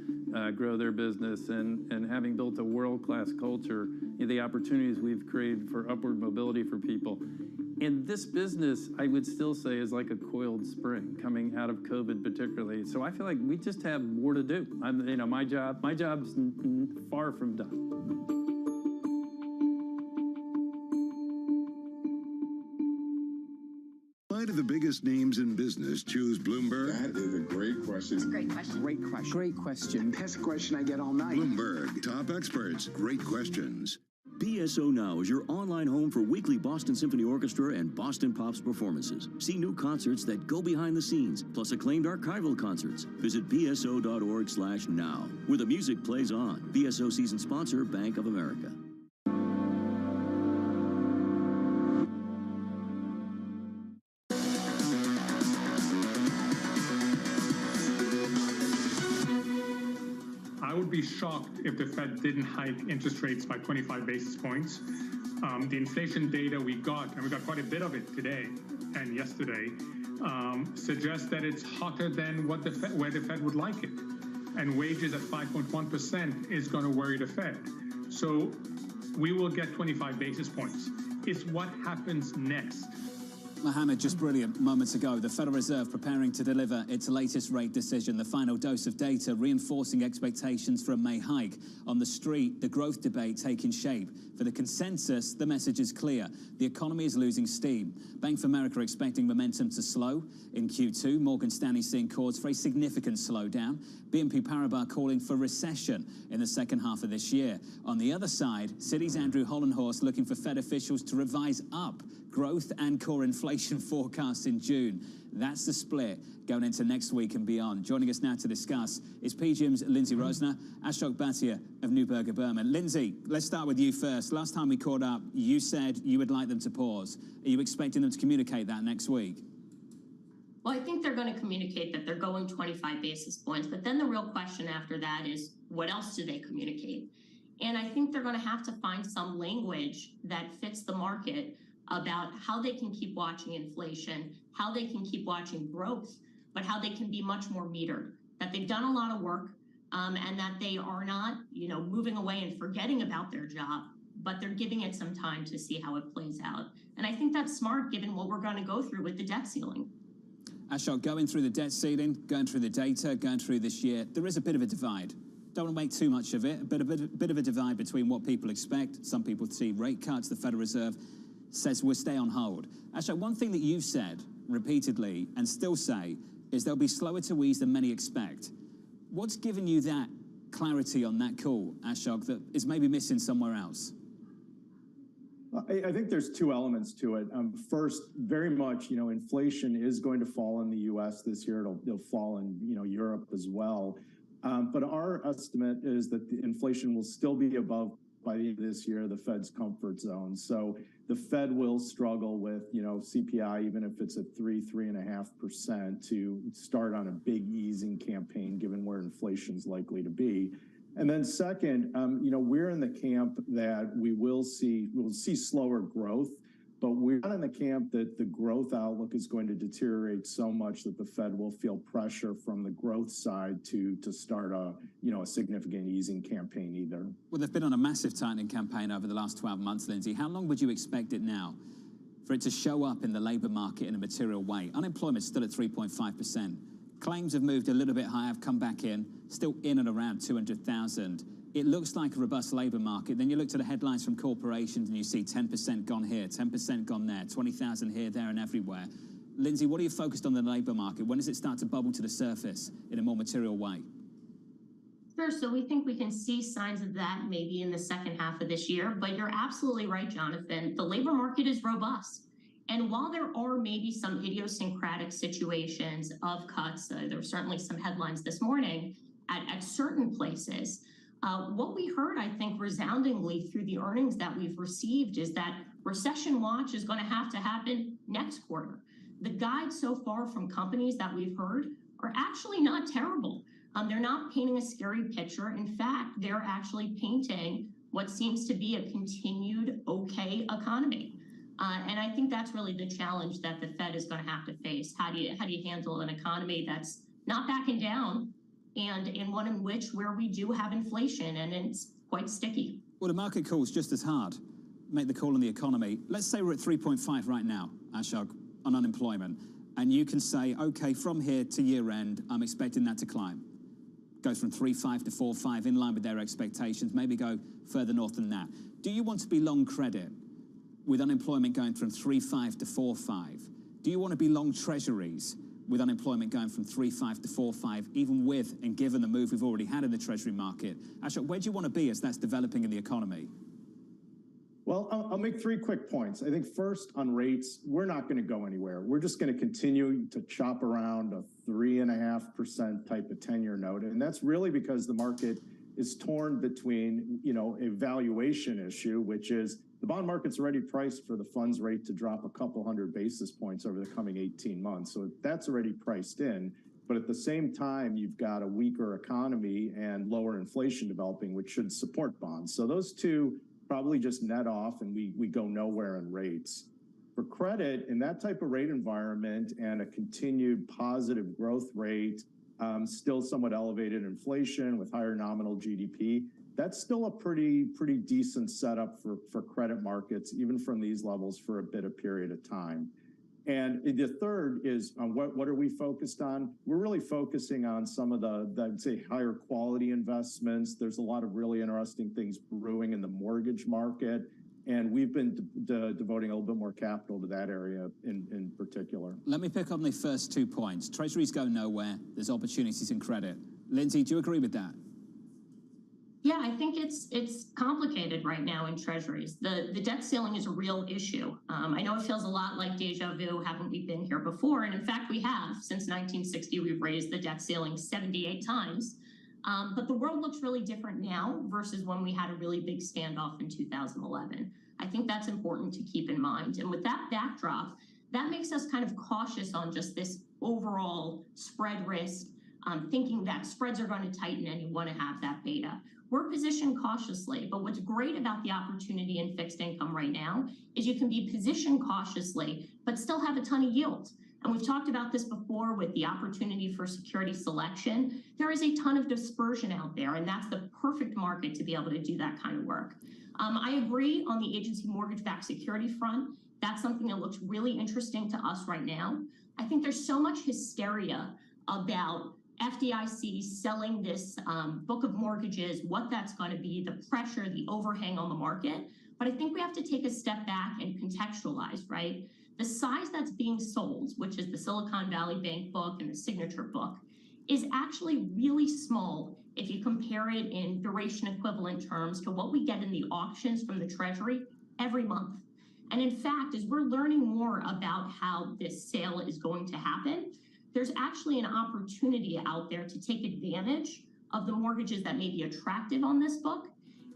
grow their business, and having built a world-class culture, the opportunities we've created for upward mobility for people. And this business, I would still say, is like a coiled spring coming out of COVID particularly. So I feel like we just have more to do. My job's far from done. Why do the biggest names in business choose Bloomberg? That is a great question. It's a great question. Great question. Great question. Best question I get all night. Bloomberg, top experts, great questions. BSO Now is your online home for weekly Boston Symphony Orchestra and Boston Pops performances. See new concerts that go behind the scenes, plus acclaimed archival concerts. Visit bso.org/now, where the music plays on. BSO season sponsor, Bank of America. I would be shocked if the Fed didn't hike interest rates by 25 basis points. The inflation data we got, and we got quite a bit of it today and yesterday, suggests that it's hotter than where the Fed would like it. And wages at 5.1% is going to worry the Fed. So we will get 25 basis points. It's what happens next. Mohammed, just brilliant. Moments ago, the Federal Reserve preparing to deliver its latest rate decision, the final dose of data reinforcing expectations for a May hike. On the street, the growth debate taking shape. For the consensus, the message is clear. The economy is losing steam. Bank of America expecting momentum to slow in Q2. Morgan Stanley seeing cause for a significant slowdown. BNP Paribas calling for recession in the second half of this year. On the other side, Citi's Andrew Hollenhorst looking for Fed officials to revise up growth and core inflation forecasts in June. That's the split going into next week and beyond. Joining us now to discuss is PGIM's Lindsay Rosner, Ashok Bhatia of Neuberger Berman. Lindsay, let's start with you first. Last time we caught up, you said you would like them to pause. Are you expecting them to communicate that next week? Well, I think they're going to communicate that they're going 25 basis points, but then the real question after that is, what else do they communicate? And I think they're going to have to find some language that fits the market about how they can keep watching inflation, how they can keep watching growth, but how they can be much more metered, that they've done a lot of work, and that they are not, moving away and forgetting about their job, but they're giving it some time to see how it plays out. And I think that's smart given what we're going to go through with the debt ceiling. Ashok, going through the debt ceiling, going through the data, going through this year, there is a bit of a divide. Don't want to make too much of it, but a bit of a divide between what people expect. Some people see rate cuts. The Federal Reserve says we'll stay on hold. Ashok, one thing that you've said repeatedly and still say is they'll be slower to ease than many expect. What's given you that clarity on that call, Ashok, that is maybe missing somewhere else? I think there's two elements to it. First, very much, inflation is going to fall in the U.S. this year. It'll fall in, Europe as well. But our estimate is that the inflation will still be above, by the end of this year, the Fed's comfort zone. So the Fed will struggle with, CPI, even if it's at 3.5%, to start on a big easing campaign, given where inflation's likely to be. And then second, we're in the camp that we'll see slower growth, but we're not in the camp that the growth outlook is going to deteriorate so much that the Fed will feel pressure from the growth side to start a significant easing campaign either. Well, they've been on a massive tightening campaign over the last 12 months, Lindsay. How long would you expect it now for it to show up in the labour market in a material way? Unemployment's still at 3.5%. Claims have moved a little bit higher, have come back in, still in and around 200,000. It looks like a robust labour market. Then you look to the headlines from corporations and you see 10% gone here, 10% gone there, 20,000 here, there and everywhere. Lindsay, what are you focused on the labour market? When does it start to bubble to the surface in a more material way? Sure, so we think we can see signs of that maybe in the second half of this year, but you're absolutely right, Jonathan. The labor market is robust. And while there are maybe some idiosyncratic situations of cuts, there were certainly some headlines this morning at certain places. What we heard, I think, resoundingly through the earnings that we've received is that recession watch is going to happen next quarter. The guides so far from companies that we've heard are actually not terrible. They're not painting a scary picture. In fact, they're actually painting what seems to be a continued okay economy. And I think that's really the challenge that the Fed is going to have to face. How do you handle an economy that's not backing down, and in one in which where we do have inflation and it's quite sticky? Well, the market calls just as hard. Make the call on the economy. Let's say we're at 3.5 right now, Ashok, on unemployment. And you can say, okay, from here to year end, I'm expecting that to climb. Goes from 3.5 to 4.5 in line with their expectations, maybe go further north than that. Do you want to be long credit with unemployment going from 3.5 to 4.5? Do you want to be long treasuries with unemployment going from 3.5 to 4.5, even with and given the move we've already had in the treasury market? Ashok, where do you want to be as that's developing in the economy? Well, I'll make 3 quick points. I think first on rates, we're not going to go anywhere. We're just going to continue to chop around a 3.5% type of 10-year note. And that's really because the market is torn between, a valuation issue, which is the bond market's already priced for the funds rate to drop a couple hundred basis points over the coming 18 months. So that's already priced in. But at the same time, you've got a weaker economy and lower inflation developing, which should support bonds. So those two probably just net off and we go nowhere in rates. For credit, in that type of rate environment and a continued positive growth rate, still somewhat elevated inflation with higher nominal GDP, that's still a pretty decent setup for credit markets, even from these levels for a bit of period of time. And the third is on what are we focused on? We're really focusing on some of the I'd say, higher quality investments. There's a lot of really interesting things brewing in the mortgage market. And we've been devoting a little bit more capital to that area in particular. Let me pick on the first 2 points. Treasuries go nowhere. There's opportunities in credit. Lindsay, do you agree with that? Yeah, I think it's complicated right now in treasuries. The debt ceiling is a real issue. I know it feels a lot like deja vu. Haven't we been here before? And in fact, we have. Since 1960, we've raised the debt ceiling 78 times. But the world looks really different now versus when we had a really big standoff in 2011. I think that's important to keep in mind. And with that backdrop, that makes us kind of cautious on just this overall spread risk, thinking that spreads are going to tighten and you want to have that beta. We're positioned cautiously, but what's great about the opportunity in fixed income right now is you can be positioned cautiously, but still have a ton of yield. And we've talked about this before with the opportunity for security selection. There is a ton of dispersion out there, and that's the perfect market to be able to do that kind of work. I agree on the agency mortgage-backed security front. That's something that looks really interesting to us right now. I think there's so much hysteria about FDIC selling this book of mortgages, what that's going to be, the pressure, the overhang on the market. But I think we have to take a step back and contextualize, right? The size that's being sold, which is the Silicon Valley Bank book and the Signature book, is actually really small if you compare it in duration equivalent terms to what we get in the auctions from the Treasury every month. And in fact, as we're learning more about how this sale is going to happen, there's actually an opportunity out there to take advantage of the mortgages that may be attractive on this book.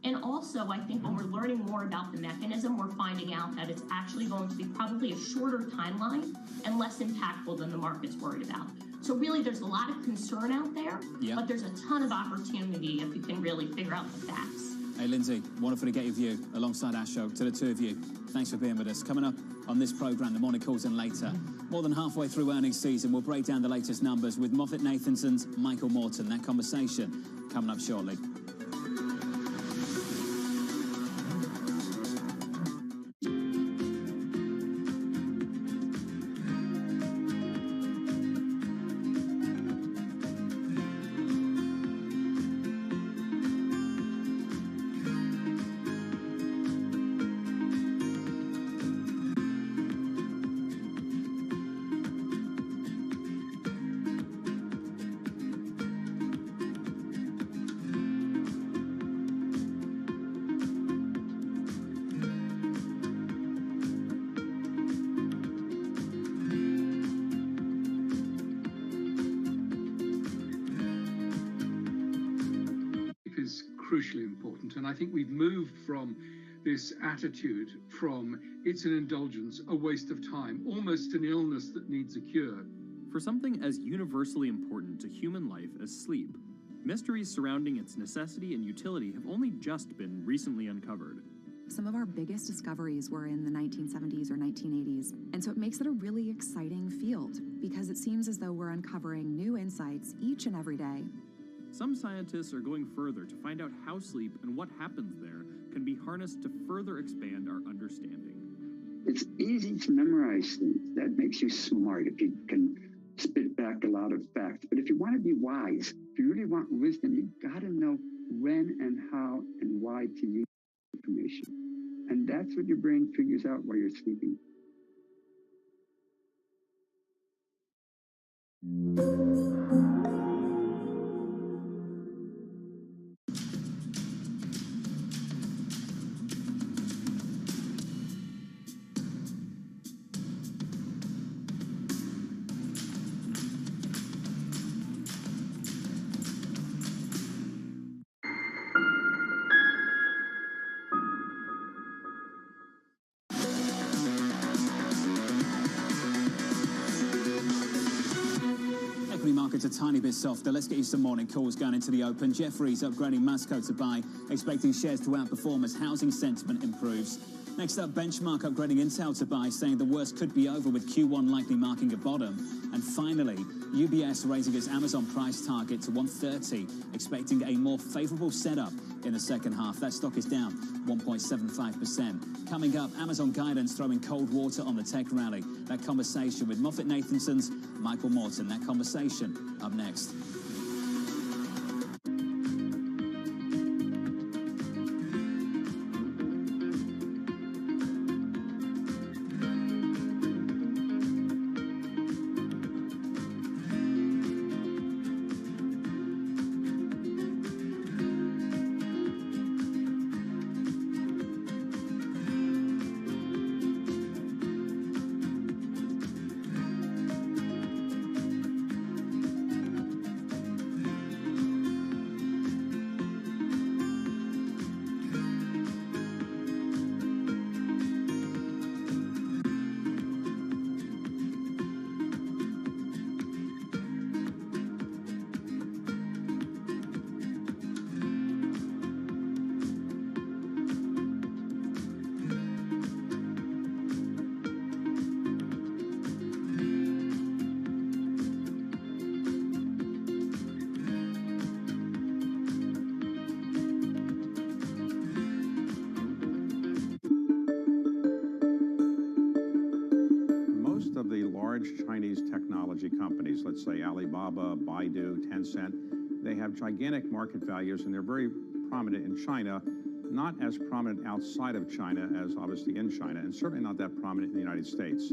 And also, I think when we're learning more about the mechanism, we're finding out that it's actually going to be probably a shorter timeline and less impactful than the market's worried about. So really, there's a lot of concern out there, but there's a ton of opportunity if you can really figure out the facts. Hey, Lindsay, wonderful to get your view alongside Ashok. To the two of you, thanks for being with us. Coming up on this programme, the morning calls and later. More than halfway through earnings season, we'll break down the latest numbers with MoffettNathanson's Michael Morton. That conversation coming up shortly. crucially important. And I think we've moved from this attitude from it's an indulgence, a waste of time, almost an illness that needs a cure. For something as universally important to human life as sleep, mysteries surrounding its necessity and utility have only just been recently uncovered. Some of our biggest discoveries were in the 1970s or 1980s, and so it makes it a really exciting field because it seems as though we're uncovering new insights each and every day. Some scientists are going further to find out how sleep and what happens there can be harnessed to further expand our understanding. It's easy to memorize things. That makes you smart if you can spit back a lot of facts. But if you want to be wise, if you really want wisdom, you've got to know when and how and why to use information. And that's what your brain figures out while you're sleeping. Markets a tiny bit softer. Let's get you some morning calls going into the open. Jefferies upgrading Masco to buy, expecting shares to outperform as housing sentiment improves. Next up, Benchmark upgrading Intel to buy, saying the worst could be over with Q1 likely marking a bottom. And finally, UBS raising its Amazon price target to 130, expecting a more favorable setup in the second half. That stock is down 1.75%. Coming up, Amazon guidance throwing cold water on the tech rally. That conversation with MoffettNathanson's Michael Morton. That conversation up next. Chinese technology companies, let's say Alibaba, Baidu, Tencent, they have gigantic market values and they're very prominent in China, not as prominent outside of China as obviously in China, and certainly not that prominent in the United States.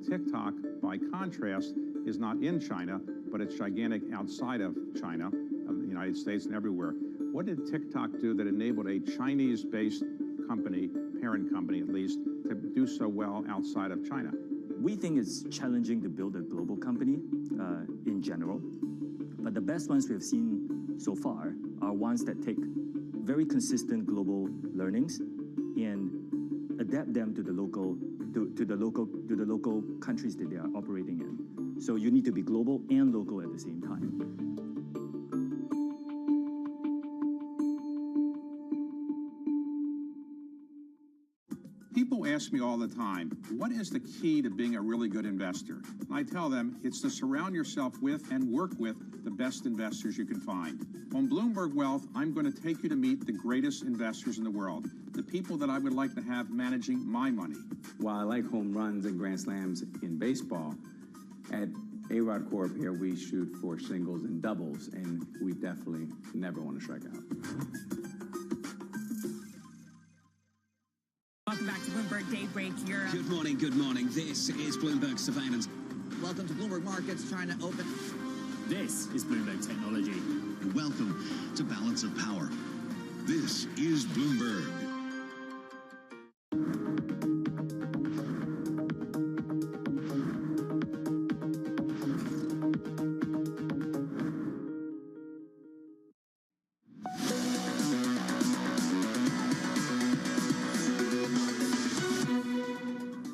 TikTok, by contrast, is not in China, but it's gigantic outside of China, of the United States and everywhere. What did TikTok do that enabled a Chinese-based company, parent company at least, to do so well outside of China? We think it's challenging to build a global company in general, but the best ones we have seen so far are ones that take very consistent global learnings and adapt them to the local countries that they are operating in. So you need to be global and local at the same time. People ask me all the time, what is the key to being a really good investor? And I tell them it's to surround yourself with and work with the best investors you can find. On Bloomberg Wealth, I'm going to take you to meet the greatest investors in the world, the people that I would like to have managing my money. While I like home runs and grand slams in baseball, at A-Rod Corp here, we shoot for singles and doubles, and we definitely never want to strike out. Welcome back to Bloomberg Daybreak Europe. Good morning, good morning. This is Bloomberg Surveillance. Welcome to Bloomberg Markets, China Open. This is Bloomberg Technology. Welcome to Balance of Power. This is Bloomberg.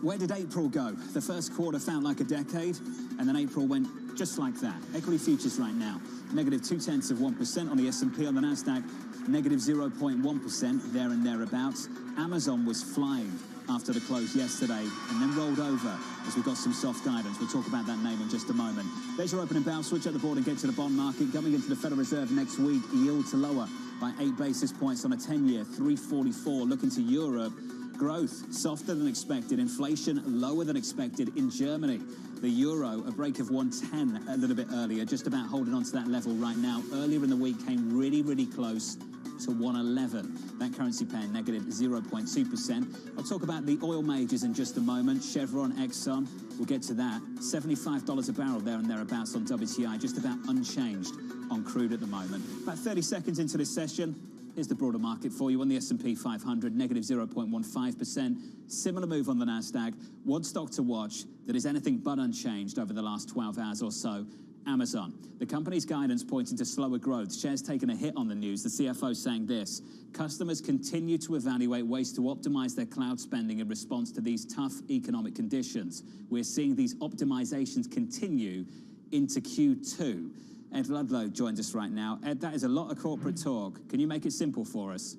Where did April go? The first quarter felt like a decade, and then April went just like that. Equity futures right now, negative 0.2% on the S&P. On the Nasdaq, negative 0.1%, there and thereabouts. Amazon was flying after the close yesterday and then rolled over as we got some soft guidance. We'll talk about that name in just a moment. There's your opening bell. Switch at the board and get to the bond market. Coming into the Federal Reserve next week, yield to lower by 8 basis points on a 10-year, 344. Looking to Europe, growth softer than expected, inflation lower than expected in Germany. The euro, a break of 110 a little bit earlier, just about holding on to that level right now. Earlier in the week came really close to 111. That currency pair negative 0.2%. I'll talk about the oil majors in just a moment. Chevron, Exxon, we'll get to that. $75 a barrel there and thereabouts on WTI, just about unchanged on crude at the moment. About 30 seconds into this session, here's the broader market for you on the S&P 500, negative 0.15%. Similar move on the Nasdaq. One stock to watch that is anything but unchanged over the last 12 hours or so. Amazon. The company's guidance pointing to slower growth. Shares taking a hit on the news. The CFO saying this: customers continue to evaluate ways to optimize their cloud spending in response to these tough economic conditions. We're seeing these optimizations continue into Q2. Ed Ludlow joins us right now. Ed, that is a lot of corporate talk. Can you make it simple for us?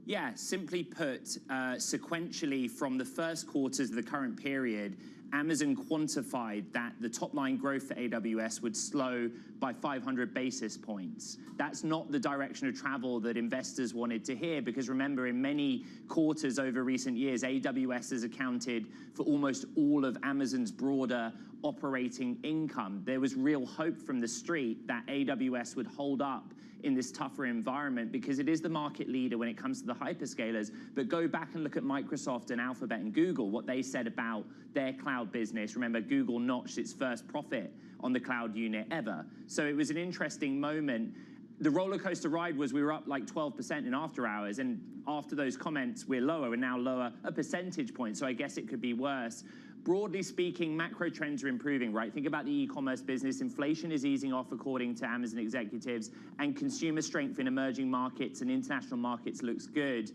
Yeah, simply put, sequentially from the first quarters of the current period, Amazon quantified that the top-line growth for AWS would slow by 500 basis points. That's not the direction of travel that investors wanted to hear, because remember, in many quarters over recent years, AWS has accounted for almost all of Amazon's broader operating income. There was real hope from the street that AWS would hold up in this tougher environment because it is the market leader when it comes to the hyperscalers. But go back and look at Microsoft and Alphabet and Google, what they said about their cloud business. Remember, Google notched its first profit on the cloud unit ever. So it was an interesting moment. The roller coaster ride was we were up like 12% in after hours, and after those comments, we're lower. We're now lower a percentage point, so I guess it could be worse. Broadly speaking, macro trends are improving, right? Think about the e-commerce business. Inflation is easing off, according to Amazon executives, and consumer strength in emerging markets and international markets looks good.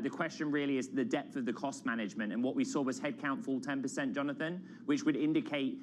The question really is the depth of the cost management, and what we saw was headcount fall 10%, Jonathan, which would indicate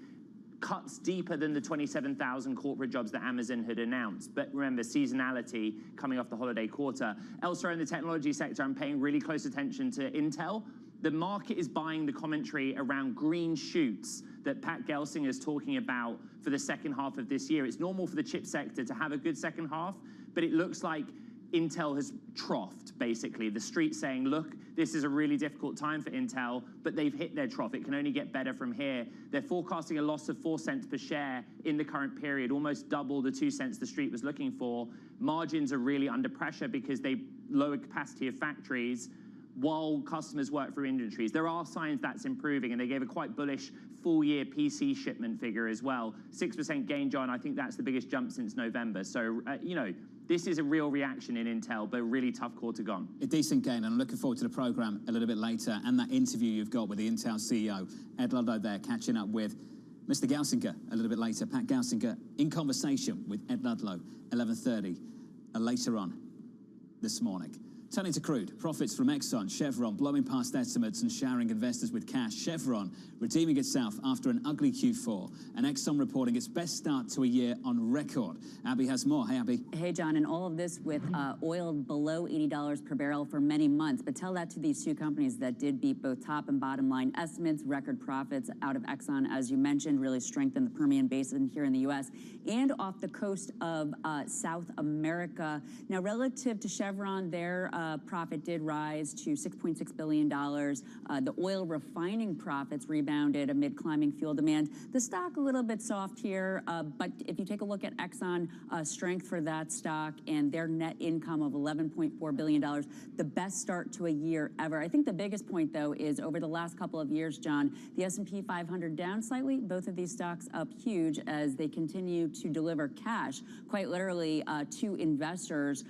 cuts deeper than the 27,000 corporate jobs that Amazon had announced. But remember, seasonality coming off the holiday quarter. Elsewhere in the technology sector, I'm paying really close attention to Intel. The market is buying the commentary around green shoots that Pat Gelsinger is talking about for the second half of this year. It's normal for the chip sector to have a good second half, but it looks like Intel has troughed, basically. The street saying, look, this is a really difficult time for Intel, but they've hit their trough. It can only get better from here. They're forecasting a loss of 4 cents per share in the current period, almost double the 2 cents the street was looking for. Margins are really under pressure because they lowered capacity of factories while customers work through inventories. There are signs that's improving, and they gave a quite bullish full-year PC shipment figure as well. 6% gain, John. I think that's the biggest jump since November. So, this is a real reaction in Intel, but a really tough quarter gone. A decent gain, and I'm looking forward to the program a little bit later and that interview you've got with the Intel CEO, Ed Ludlow there, catching up with Mr. Gelsinger a little bit later. Pat Gelsinger in conversation with Ed Ludlow, 11:30 later on this morning. Turning to crude, profits from Exxon, Chevron blowing past estimates and showering investors with cash. Chevron redeeming itself after an ugly Q4, and Exxon reporting its best start to a year on record. Abby has more. Hey, Abby. Hey, John, and all of this with oil below $80 per barrel for many months. But tell that to these two companies that did beat both top and bottom line estimates. Record profits out of Exxon, as you mentioned, really strengthened the Permian Basin here in the U.S. and off the coast of South America. Now, relative to Chevron, their profit did rise to $6.6 billion. The oil refining profits rebounded amid climbing fuel demand. The stock a little bit soft here, but if you take a look at Exxon, strength for that stock and their net income of $11.4 billion, the best start to a year ever. I think the biggest point, though, is over the last couple of years, John, the S&P 500 down slightly, both of these stocks up huge as they continue to deliver cash, quite literally, to investors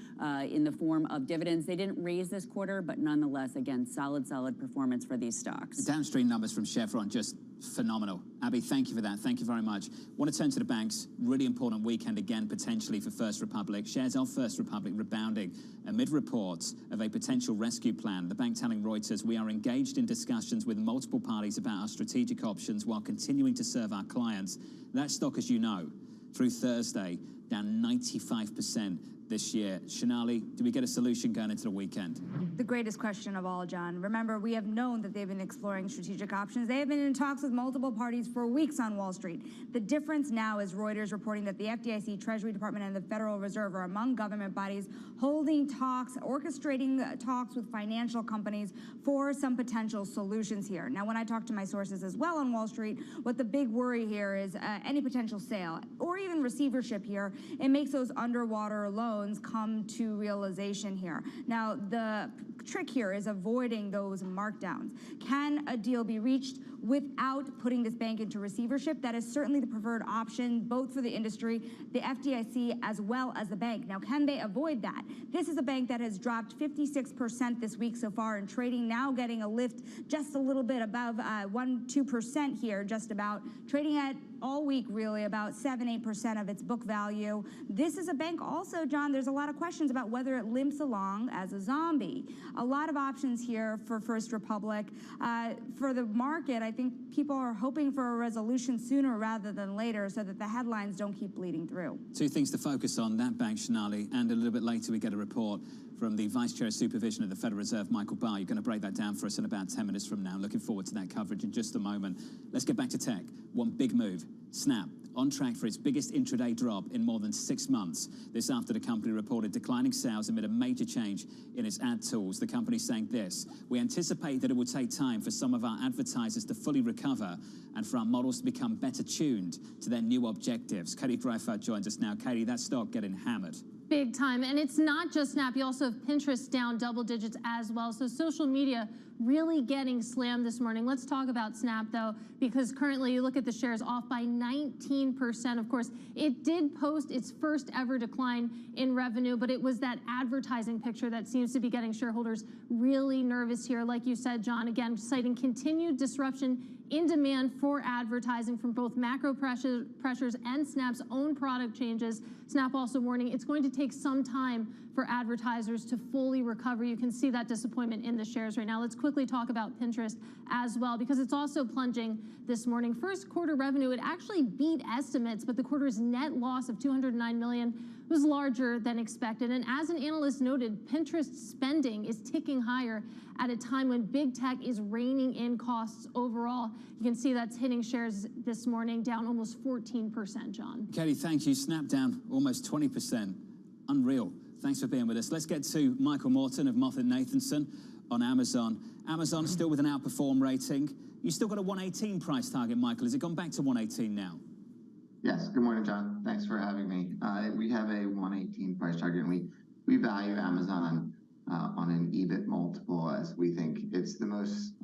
in the form of dividends. They did didn't raise this quarter, but nonetheless, again, solid performance for these stocks. The downstream numbers from Chevron, just phenomenal. Abby, thank you for that. Thank you very much. Want to turn to the banks. Really important weekend again, potentially for First Republic. Shares of First Republic rebounding amid reports of a potential rescue plan. The bank telling Reuters, we are engaged in discussions with multiple parties about our strategic options while continuing to serve our clients. That stock, as you know, through Thursday, down 95% this year. Shanali, do we get a solution going into the weekend? The greatest question of all, John. Remember, we have known that they've been exploring strategic options. They have been in talks with multiple parties for weeks on Wall Street. The difference now is Reuters reporting that the FDIC, Treasury Department, and the Federal Reserve are among government bodies holding talks, orchestrating talks with financial companies for some potential solutions here. Now, when I talk to my sources as well on Wall Street, what the big worry here is any potential sale or even receivership here, it makes those underwater loans come to realization here. Now, the trick here is avoiding those markdowns. Can a deal be reached without putting this bank into receivership? That is certainly the preferred option, both for the industry, the FDIC, as well as the bank. Now, can they avoid that? This is a bank that has dropped 56% this week so far in trading, now getting a lift just a little bit above 1-2% here, just about. Trading at all week, really, about 7-8% of its book value. This is a bank also, John, there's a lot of questions about whether it limps along as a zombie. A lot of options here for First Republic. For the market, I think people are hoping for a resolution sooner rather than later so that the headlines don't keep bleeding through. Two things to focus on, that bank, Shanali, and a little bit later we get a report from the Vice Chair of Supervision of the Federal Reserve, Michael Barr. You're going to break that down for us in about 10 minutes from now. Looking forward to that coverage in just a moment. Let's get back to tech. One big move, Snap, on track for its biggest intraday drop in more than 6 months. This after the company reported declining sales amid a major change in its ad tools. The company saying this: we anticipate that it will take time for some of our advertisers to fully recover and for our models to become better tuned to their new objectives. Katie Greifeld joins us now. Katie, that stock getting hammered. Big time. And it's not just Snap. You also have Pinterest down double digits as well. So social media really getting slammed this morning. Let's talk about Snap, though, because currently you look at the shares off by 19%. Of course, it did post its first ever decline in revenue, but it was that advertising picture that seems to be getting shareholders really nervous here. Like you said, John, again, citing continued disruption in demand for advertising from both macro pressures and Snap's own product changes. Snap also warning it's going to take some time for advertisers to fully recover. You can see that disappointment in the shares right now. Let's quickly talk about Pinterest as well, because it's also plunging this morning. First quarter revenue, it actually beat estimates, but the quarter's net loss of $209 million was larger than expected. And as an analyst noted, Pinterest spending is ticking higher at a time when big tech is reining in costs overall. You can see that's hitting shares this morning, down almost 14%, John. Katie, thank you. Snap down almost 20%. Unreal. Thanks for being with us. Let's get to Michael Morton of Moffett-Nathanson on Amazon. Amazon still with an outperform rating. You still got a 118 price target, Michael. Has it gone back to 118 now? Yes. Good morning, John. Thanks for having me. We have a 118 price target, and we value Amazon on an EBIT multiple, as we think it's the most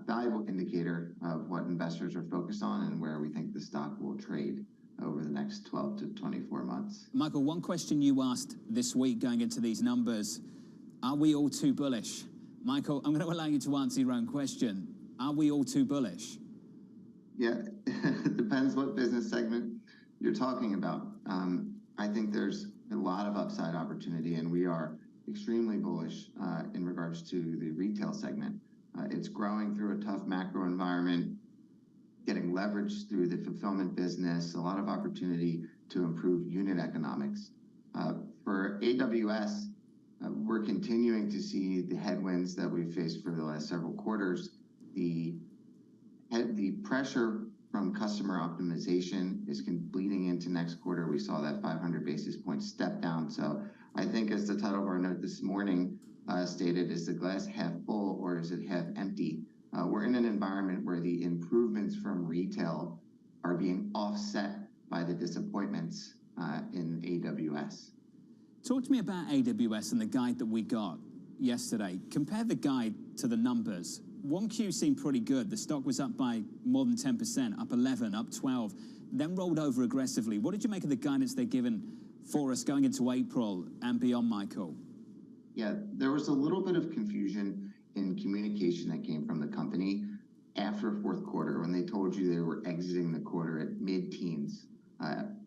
valuable indicator of what investors are focused on and where we think the stock will trade over the next 12 to 24 months. Michael, one question you asked this week going into these numbers, are we all too bullish? Michael, I'm going to allow you to answer your own question. Are we all too bullish? Yeah, it depends what business segment you're talking about. I think there's a lot of upside opportunity, and we are extremely bullish in regards to the retail segment. It's growing through a tough macro environment, getting leverage through the fulfillment business, a lot of opportunity to improve unit economics. For AWS, we're continuing to see the headwinds that we've faced for the last several quarters. The pressure from customer optimization is bleeding into next quarter. We saw that 500 basis point step down. So I think, as the title of our note this morning stated, is the glass half full or is it half empty? We're in an environment where the improvements from retail are being offset by the disappointments in AWS. Talk to me about AWS and the guide that we got yesterday. Compare the guide to the numbers. 1Q seemed pretty good. The stock was up by more than 10%, up 11, up 12, then rolled over aggressively. What did you make of the guidance they've given for us going into April and beyond, Michael? Yeah, there was a little bit of confusion in communication that came from the company after fourth quarter when they told you they were exiting the quarter at mid-teens.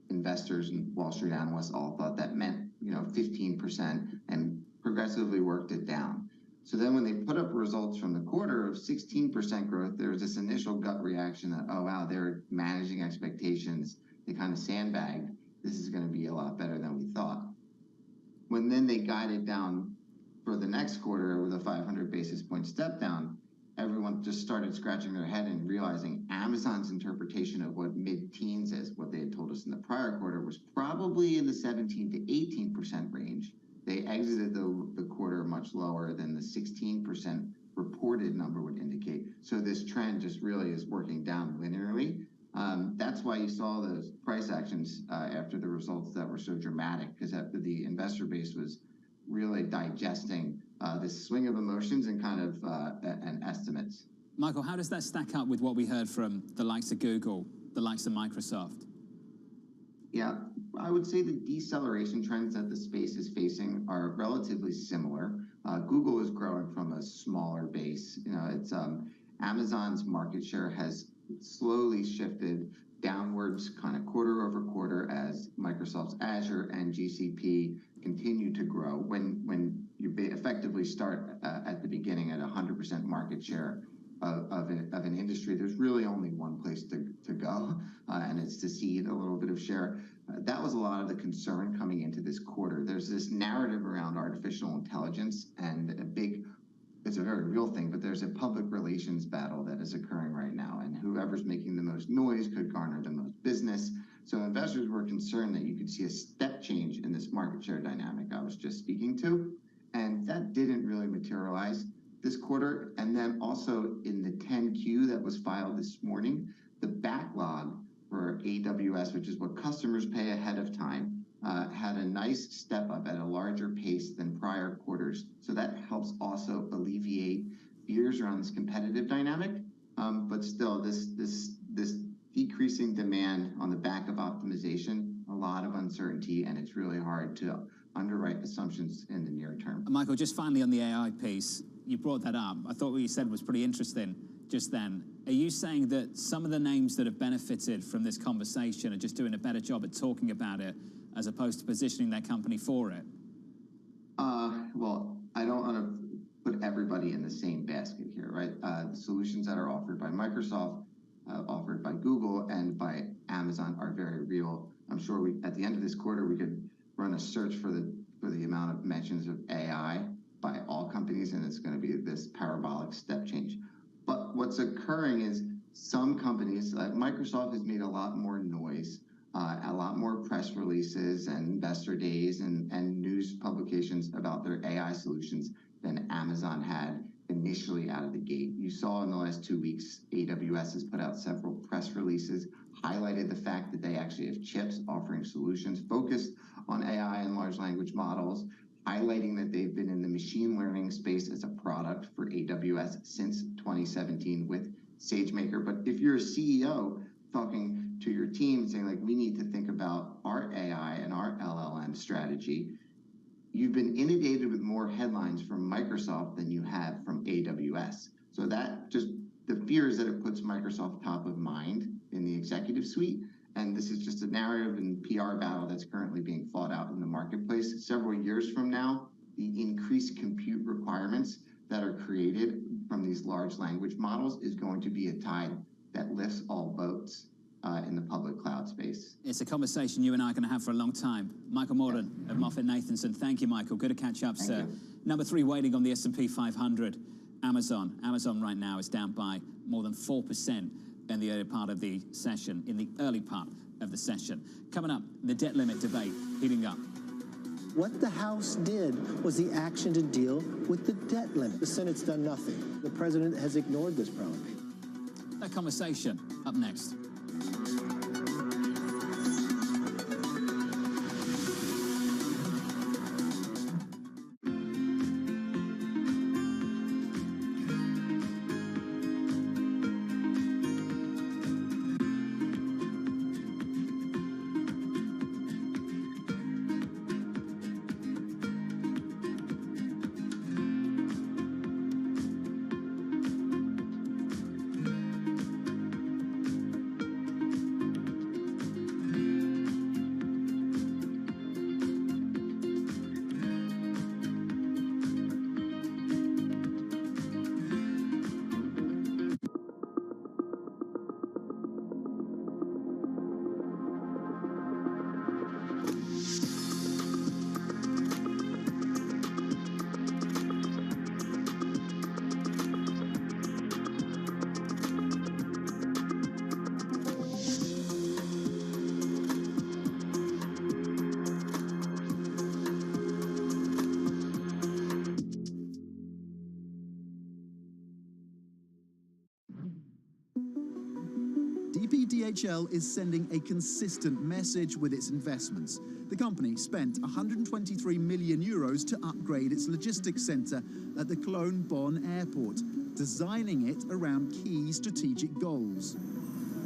Investors and Wall Street analysts all thought that meant 15% and progressively worked it down. So then when they put up results from the quarter of 16% growth, there was this initial gut reaction that, oh wow, they're managing expectations. They kind of sandbagged. This is going to be a lot better than we thought. When then they guided down for the next quarter with a 500 basis point step down, everyone just started scratching their head and realizing Amazon's interpretation of what mid-teens is, what they had told us in the prior quarter, was probably in the 17 to 18% range. They exited the quarter much lower than the 16% reported number would indicate. So this trend just really is working down linearly. That's why you saw those price actions after the results that were so dramatic, because the investor base was really digesting this swing of emotions and kind of and estimates. Michael, how does that stack up with what we heard from the likes of Google, the likes of Microsoft? Yeah, I would say the deceleration trends that the space is facing are relatively similar. Google is growing from a smaller base. It's Amazon's market share has slowly shifted downwards kind of quarter over quarter as Microsoft's Azure and GCP continue to grow. When you effectively start at the beginning at 100% market share of an industry, there's really only one place to go, and it's to cede a little bit of share. That was a lot of the concern coming into this quarter. There's this narrative around artificial intelligence, and it's a very real thing, but there's a public relations battle that is occurring right now, and whoever's making the most noise could garner the most business. So investors were concerned that you could see a step change in this market share dynamic I was just speaking to, and that didn't really materialize this quarter. And then also in the 10Q that was filed this morning, the backlog for AWS, which is what customers pay ahead of time, had a nice step up at a larger pace than prior quarters. So that helps also alleviate fears around this competitive dynamic. But still, this decreasing demand on the back of optimization, a lot of uncertainty, and it's really hard to underwrite assumptions in the near term. Michael, just finally on the AI piece, you brought that up. I thought what you said was pretty interesting just then. Are you saying that some of the names that have benefited from this conversation are just doing a better job at talking about it as opposed to positioning their company for it? Well, I don't want to put everybody in the same basket here, right? The solutions that are offered by Microsoft, offered by Google, and by Amazon are very real. I'm sure at the end of this quarter, we could run a search for the amount of mentions of AI by all companies, and it's going to be this parabolic step change. But what's occurring is some companies, like Microsoft, has made a lot more noise, a lot more press releases and investor days and news publications about their AI solutions than Amazon had initially out of the gate. You saw in the last 2 weeks, AWS has put out several press releases, highlighted the fact that they actually have chips offering solutions focused on AI and large language models, highlighting that they've been in the machine learning space as a product for AWS since 2017 with SageMaker. But if you're a CEO talking to your team saying, like, we need to think about our AI and our LLM strategy, you've been inundated with more headlines from Microsoft than you have from AWS. So that just, the fear is that it puts Microsoft top of mind in the executive suite. And this is just a narrative and PR battle that's currently being fought out in the marketplace. Several years from now, the increased compute requirements that are created from these large language models is going to be a tide that lifts all boats in the public cloud space. It's a conversation you and I are going to have for a long time. Michael Morden of MoffettNathanson. Thank you, Michael. Good to catch up, sir. Number 3 waiting on the S&P 500, Amazon. Amazon right now is down by more than 4% in the early part of the session, Coming up, the debt limit debate heating up. What the House did was the action to deal with the debt limit. The Senate's done nothing. The president has ignored this problem. That conversation up next. DHL is sending a consistent message with its investments. The company spent 123 million euros to upgrade its logistics centre at the Cologne Bonn airport, designing it around key strategic goals.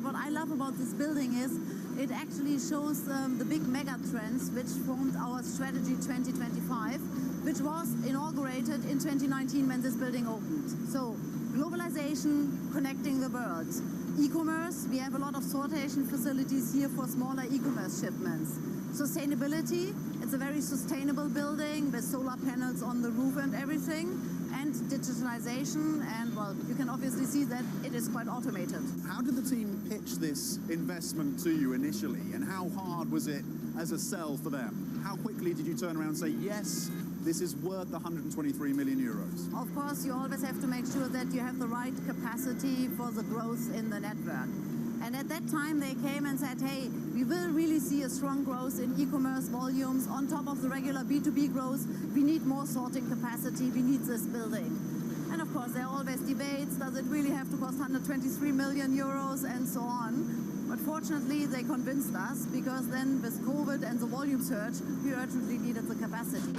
What I love about this building is it actually shows the big mega trends which formed our strategy 2025, which was inaugurated in 2019 when this building opened. So globalization, connecting the world. E-commerce, we have a lot of sortation facilities here for smaller e-commerce shipments. Sustainability, it's a very sustainable building with solar panels on the roof and everything. And digitalization, and well, you can obviously see that it is quite automated. How did the team pitch this investment to you initially, and how hard was it as a sell for them? How quickly did you turn around and say, yes, this is worth 123 million euros? Of course, you always have to make sure that you have the right capacity for the growth in the network. And at that time, they came and said, hey, we will really see a strong growth in e-commerce volumes on top of the regular B2B growth. We need more sorting capacity. We need this building. And of course, there are always debates. Does it really have to cost 123 million euros and so on? But fortunately, they convinced us, because then with COVID and the volume surge, we urgently needed the capacity.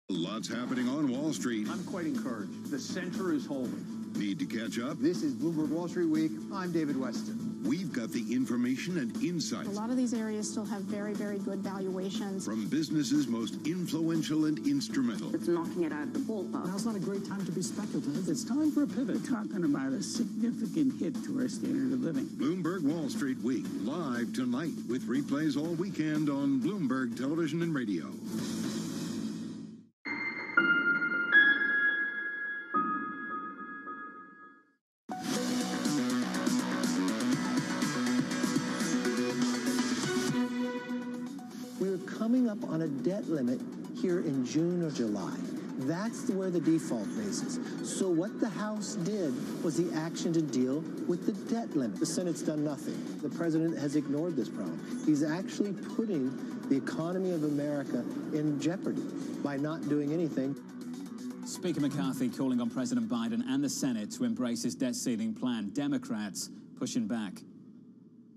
Lots happening on Wall Street. I'm quite encouraged. The center is holding. Need to catch up? This is Bloomberg Wall Street Week. I'm David Weston. We've got the information and insights. A lot of these areas still have very, very good valuations. From businesses most influential and instrumental. It's knocking it out of the ballpark. Now's not a great time to be speculative. It's time for a pivot. We're talking about a significant hit to our standard of living. Bloomberg Wall Street Week, live tonight with replays all weekend on Bloomberg Television and Radio. Coming up on a debt limit here in June or July. That's where the default raises. So what the House did was the action to deal with the debt limit. The Senate's done nothing. The president has ignored this problem. He's actually putting the economy of America in jeopardy by not doing anything. Speaker McCarthy calling on President Biden and the Senate to embrace his debt ceiling plan. Democrats pushing back.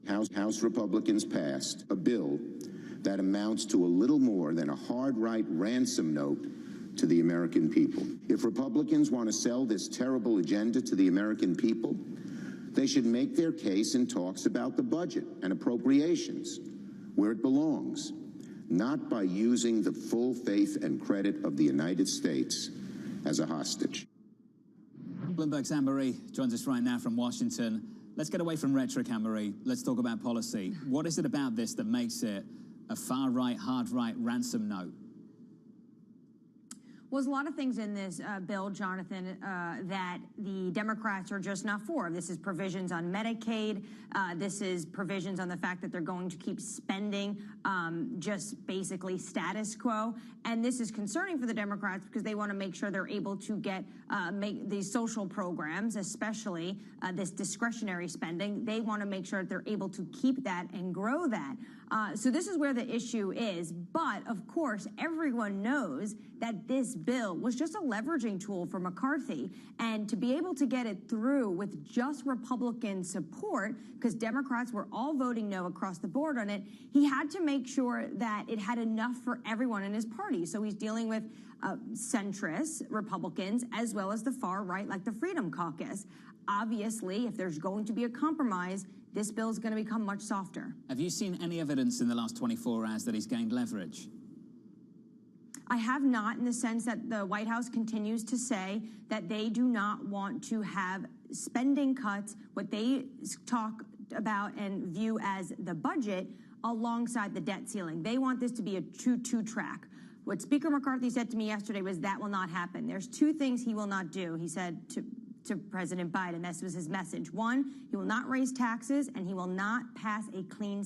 House Republicans passed a bill that amounts to a little more than a hard-right ransom note to the American people. If Republicans want to sell this terrible agenda to the American people, they should make their case in talks about the budget and appropriations, where it belongs, not by using the full faith and credit of the United States as a hostage. Bloomberg's Anne-Marie joins us right now from Washington. Let's get away from rhetoric, Anne-Marie. Let's talk about policy. What is it about this that makes it a far-right, hard-right ransom note? Well, there's a lot of things in this bill, Jonathan, that the Democrats are just not for. This is provisions on Medicaid. This is provisions on the fact that they're going to keep spending just basically status quo. And this is concerning for the Democrats because they want to make sure they're able to get make these social programs, especially this discretionary spending. They want to make sure that they're able to keep that and grow that. So this is where the issue is. But, of course, everyone knows that this bill was just a leveraging tool for McCarthy. And to be able to get it through with just Republican support, because Democrats were all voting no across the board on it, he had to make sure that it had enough for everyone in his party. So he's dealing with centrist Republicans as well as the far right, like the Freedom Caucus. Obviously, if there's going to be a compromise, this bill is going to become much softer. Have you seen any evidence in the last 24 hours that he's gained leverage? I have not, in the sense that the White House continues to say that they do not want to have spending cuts, what they talk about and view as the budget, alongside the debt ceiling. They want this to be a two track. What Speaker McCarthy said to me yesterday was that will not happen. There's two things he will not do, he said to President Biden. This was his message. One, he will not raise taxes, and he will not pass a clean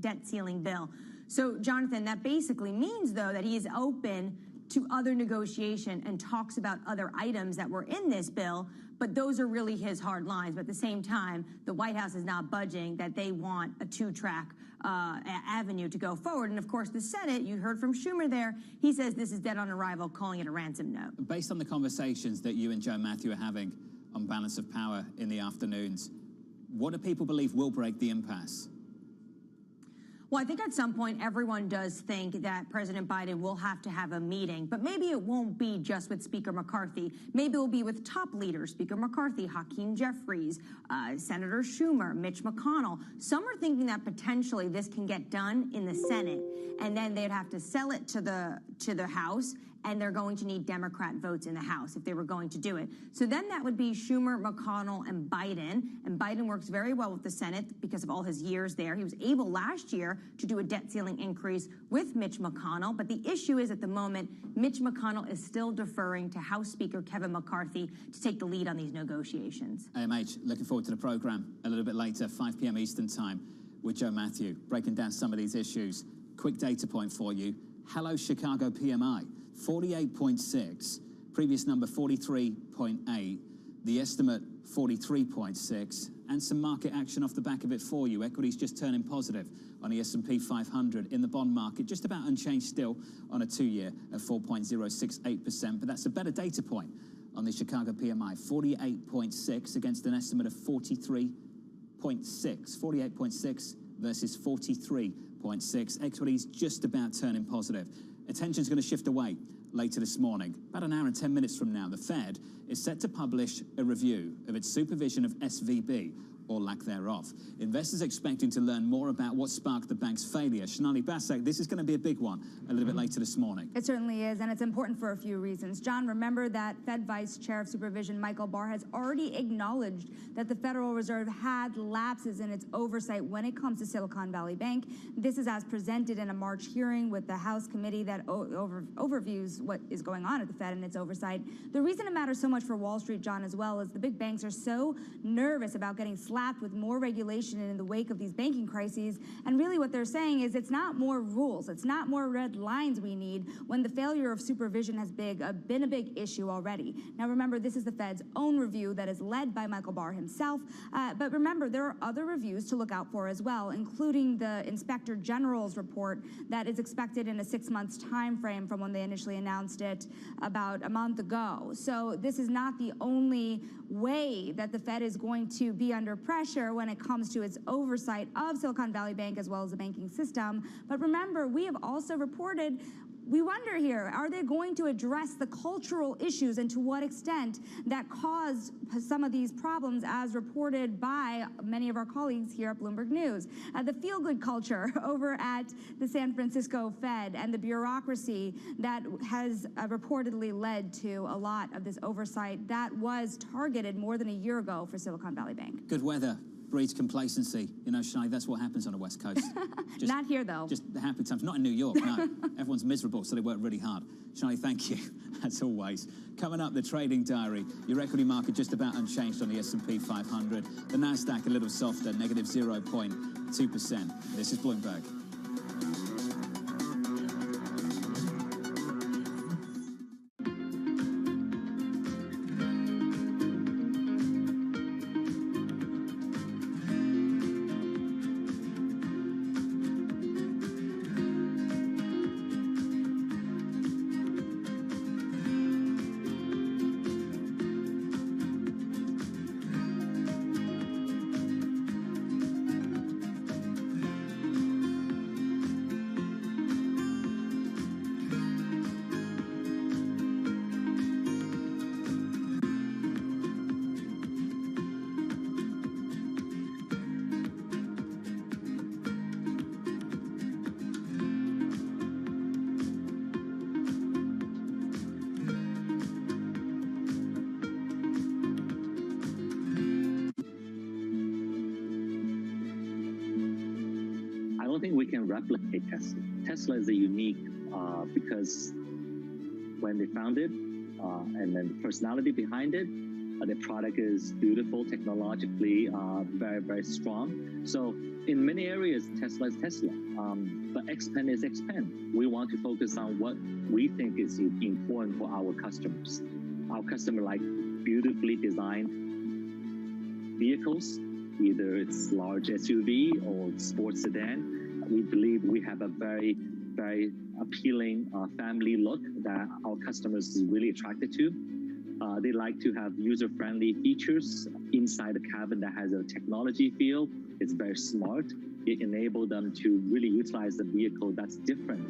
debt ceiling bill. So, Jonathan, that basically means, though, that he is open to other negotiation and talks about other items that were in this bill, but those are really his hard lines. But at the same time, the White House is not budging that they want a two-track avenue to go forward. And of course, the Senate, you heard from Schumer there, he says this is dead on arrival, calling it a ransom note. Based on the conversations that you and Joe Matthew are having on balance of power in the afternoons, what do people believe will break the impasse? Well, I think at some point everyone does think that President Biden will have to have a meeting, but maybe it won't be just with Speaker McCarthy. Maybe it will be with top leaders, Speaker McCarthy, Hakeem Jeffries, Senator Schumer, Mitch McConnell. Some are thinking that potentially this can get done in the Senate, and then they'd have to sell it to the House, and they're going to need Democrat votes in the House if they were going to do it. So then that would be Schumer, McConnell, and Biden works very well with the Senate because of all his years there. He was able last year to do a debt ceiling increase with Mitch McConnell, but the issue is at the moment, Mitch McConnell is still deferring to House Speaker Kevin McCarthy to take the lead on these negotiations. AMH, looking forward to the program a little bit later, 5 p.m. Eastern time with Joe Matthew, breaking down some of these issues. Quick data point for you. Hello, Chicago PMI. 48.6, previous number 43.8, the estimate 43.6, and some market action off the back of it for you. Equities just turning positive on the S&P 500. In the bond market, just about unchanged still on a 2-year at 4.068%, but that's a better data point on the Chicago PMI, 48.6 against an estimate of 43.6. 48.6 versus 43.6. Equities just about turning positive. Attention's going to shift away later this morning. About an hour and 10 minutes from now, the Fed is set to publish a review of its supervision of SVB, or lack thereof. Investors expecting to learn more about what sparked the bank's failure. Shanali Basak, this is going to be a big one a little bit later this morning. It certainly is, and it's important for a few reasons. John, remember that Fed Vice Chair of Supervision Michael Barr has already acknowledged that the Federal Reserve had lapses in its oversight when it comes to Silicon Valley Bank. This is as presented in a March hearing with the House committee that overviews what is going on at the Fed and its oversight. The reason it matters so much for Wall Street, John, as well, is the big banks are so nervous about getting slapped with more regulation in the wake of these banking crises. And really what they're saying is it's not more rules, it's not more red lines we need when the failure of supervision has been a big issue already. Now remember, this is the Fed's own review that is led by Michael Barr himself. But remember, there are other reviews to look out for as well, including the Inspector General's report that is expected in a 6-month time frame from when they initially announced it about a month ago. So this is not the only way that the Fed is going to be under pressure when it comes to its oversight of Silicon Valley Bank as well as the banking system. But remember, we have also reported, we wonder here, are they going to address the cultural issues and to what extent that caused some of these problems as reported by many of our colleagues here at Bloomberg News? The feel-good culture over at the San Francisco Fed and the bureaucracy that has reportedly led to a lot of this oversight that was targeted more than a year ago for Silicon Valley Bank. Good weather breeds complacency. You know, Shai, that's what happens on the West Coast. Not here, though. Just the happy times. Not in New York, no. Everyone's miserable, so they work really hard. Shai, thank you, as always. Coming up, the trading diary. Your equity market just about unchanged on the S&P 500. The NASDAQ a little softer, negative 0.2%. This is Bloomberg. We can replicate Tesla. Tesla is a unique because when they founded and then the personality behind it, The product is beautiful, technologically very, very strong. So in many areas, Tesla is Tesla, but Xpeng is Xpeng. We want to focus on what we think is important for our customers. Our customer like beautifully designed vehicles, either it's large SUV or sports sedan. We believe we have a very, very appealing family look that our customers is really attracted to. They like to have user-friendly features inside the cabin that has a technology feel. It's very smart. It enables them to really utilize the vehicle that's different.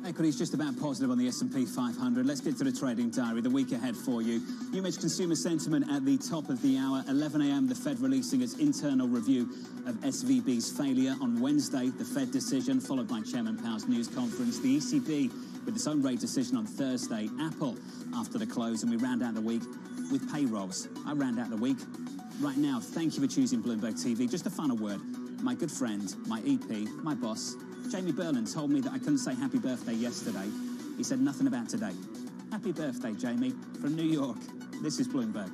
Equities just about positive on the S&P 500. Let's get to the trading diary, the week ahead for you. UMH consumer sentiment at the top of the hour. 11 a.m. the Fed releasing its internal review of SVB's failure. On Wednesday, the Fed decision, followed by Chairman Powell's news conference. The ECB with its own rate decision on Thursday. Apple after the close, and we round out the week with payrolls. I round out the week right now. Thank you for choosing Bloomberg TV. Just a final word. My good friend, my EP, my boss, Jamie Berlin, told me that I couldn't say happy birthday yesterday. He said nothing about today. Happy birthday, Jamie, from New York. This is Bloomberg.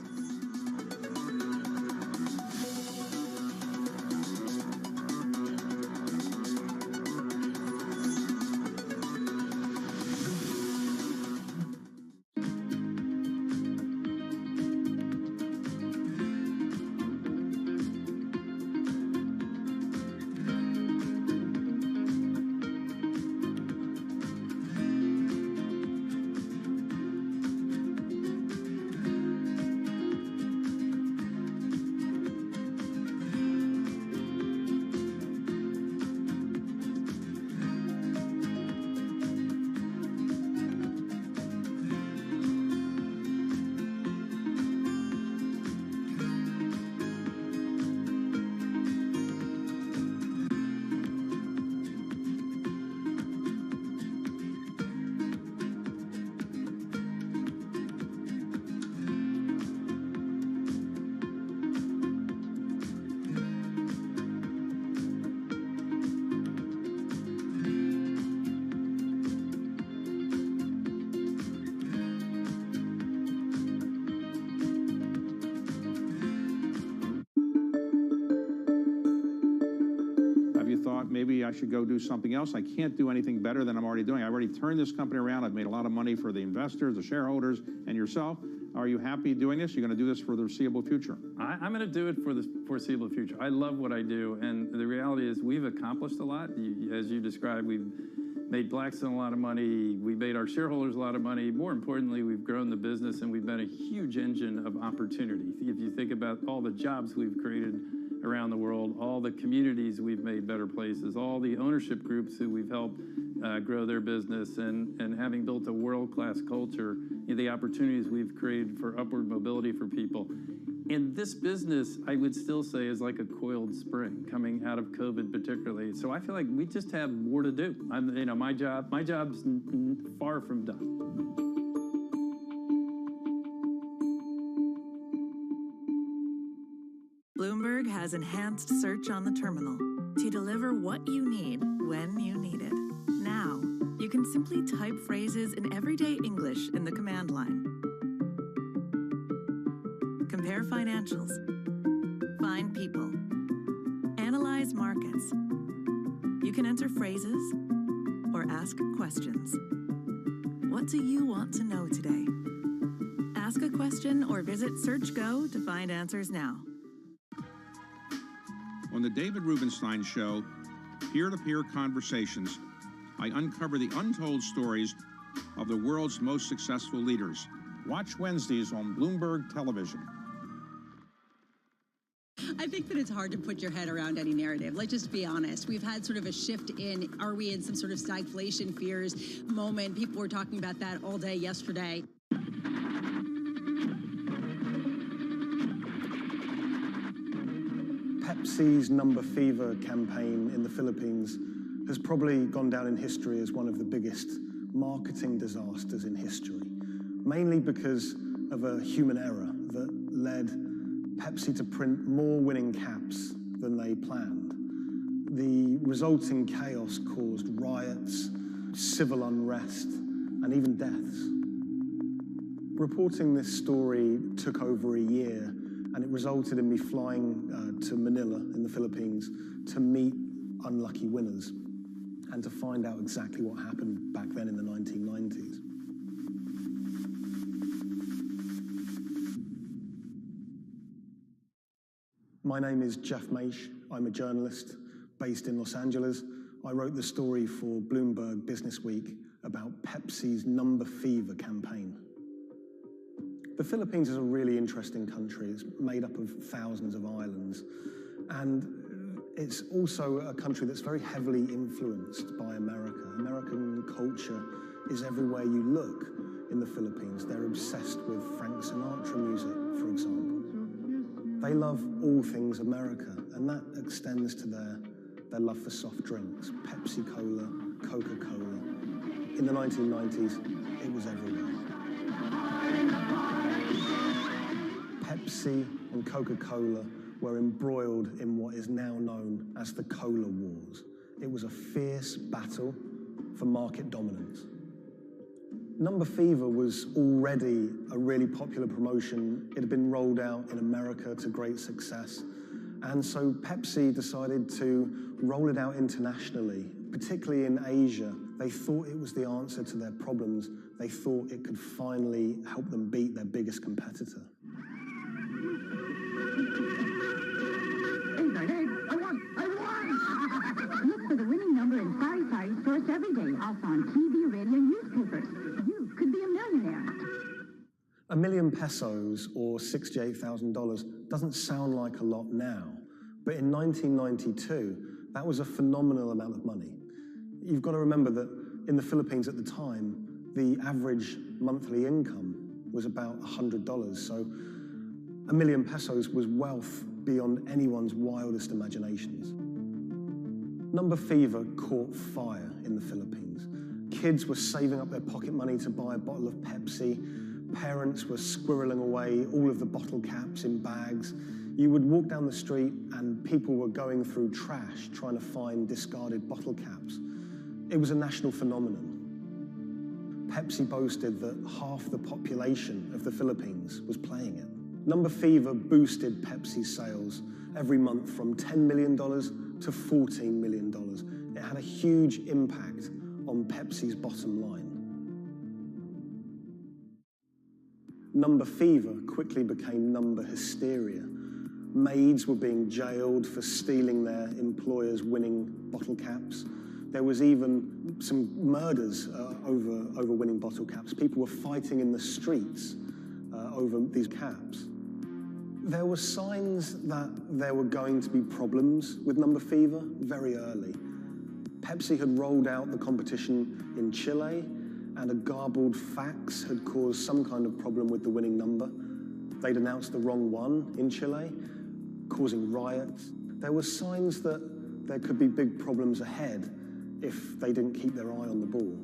Maybe I should go do something else. I can't do anything better than I'm already doing. I already turned this company around. I've made a lot of money for the investors, the shareholders, and yourself. Are you happy doing this? You're going to do this for the foreseeable future? I'm going to do it for the foreseeable future. I love what I do, and the reality is we've accomplished a lot. As you described, we've made Blackstone a lot of money. We made our shareholders a lot of money. More importantly, we've grown the business, and we've been a huge engine of opportunity. If you think about all the jobs we've created around the world, all the communities we've made better places, all the ownership groups who we've helped grow their business, and having built a world-class culture, the opportunities we've created for upward mobility for people. And this business, I would still say, is like a coiled spring coming out of COVID particularly. So I feel like we just have more to do. My job's far from done. Bloomberg has enhanced search on the terminal to deliver what you need when you need it. Now, you can simply type phrases in everyday English in the command line. Compare financials. Find people. Analyze markets. You can enter phrases or ask questions. What do you want to know today? Ask a question or visit SearchGo to find answers now. On the David Rubenstein Show, peer-to-peer conversations, I uncover the untold stories of the world's most successful leaders. Watch Wednesdays on Bloomberg Television. I think that it's hard to put your head around any narrative. Let's just be honest. We've had sort of a shift in, are we in some sort of stagflation fears moment? People were talking about that all day yesterday. Pepsi Pepsi's Number Fever campaign in the Philippines has probably gone down in history as one of the biggest marketing disasters in history, mainly because of a human error that led Pepsi to print more winning caps than they planned. The resulting chaos caused riots, civil unrest, and even deaths. Reporting this story took over a year, and it resulted in me flying to Manila in the Philippines to meet unlucky winners and to find out exactly what happened back then in the 1990s. My name is Jeff Maish. I'm a journalist based in Los Angeles. I wrote the story for Bloomberg Businessweek about Pepsi's Number Fever campaign. The Philippines is a really interesting country. It's made up of thousands of islands, and it's also a country that's very heavily influenced by America. American culture is everywhere you look in the Philippines. They're obsessed with Frank Sinatra music, for example. They love all things America, and that extends to their love for soft drinks, Pepsi Cola, Coca-Cola. In the 1990s, it was everywhere. Pepsi and Coca-Cola were embroiled in what is now known as the Cola Wars. It was a fierce battle for market dominance. Number Fever was already a really popular promotion. It had been rolled out in America to great success. And so Pepsi decided to roll it out internationally, particularly in Asia. They thought it was the answer to their problems. They thought it could finally help them beat their biggest competitor. Look for the winning number in sari stores every day, also on TV, radio, newspapers. You could be a millionaire. $1 million pesos, or $68,000, doesn't sound like a lot now, but in 1992, that was a phenomenal amount of money. You've got to remember that in the Philippines at the time, the average monthly income was about $100, so $1 million pesos was wealth beyond anyone's wildest imaginations. Number Fever caught fire in the Philippines. Kids were saving up their pocket money to buy a bottle of Pepsi. Parents were squirreling away all of the bottle caps in bags. You would walk down the street and people were going through trash trying to find discarded bottle caps. It was a national phenomenon. Pepsi boasted that half the population of the Philippines was playing it. Number Fever boosted Pepsi's sales every month from $10 million to $14 million. It had a huge impact on Pepsi's bottom line. Number Fever quickly became number hysteria. Maids were being jailed for stealing their employers' winning bottle caps. There was even some murders over winning bottle caps. People were fighting in the streets over these caps. There were signs that there were going to be problems with Number Fever very early. Pepsi had rolled out the competition in Chile, and a garbled fax had caused some kind of problem with the winning number. They'd announced the wrong one in Chile, causing riots. There were signs that there could be big problems ahead if they didn't keep their eye on the ball.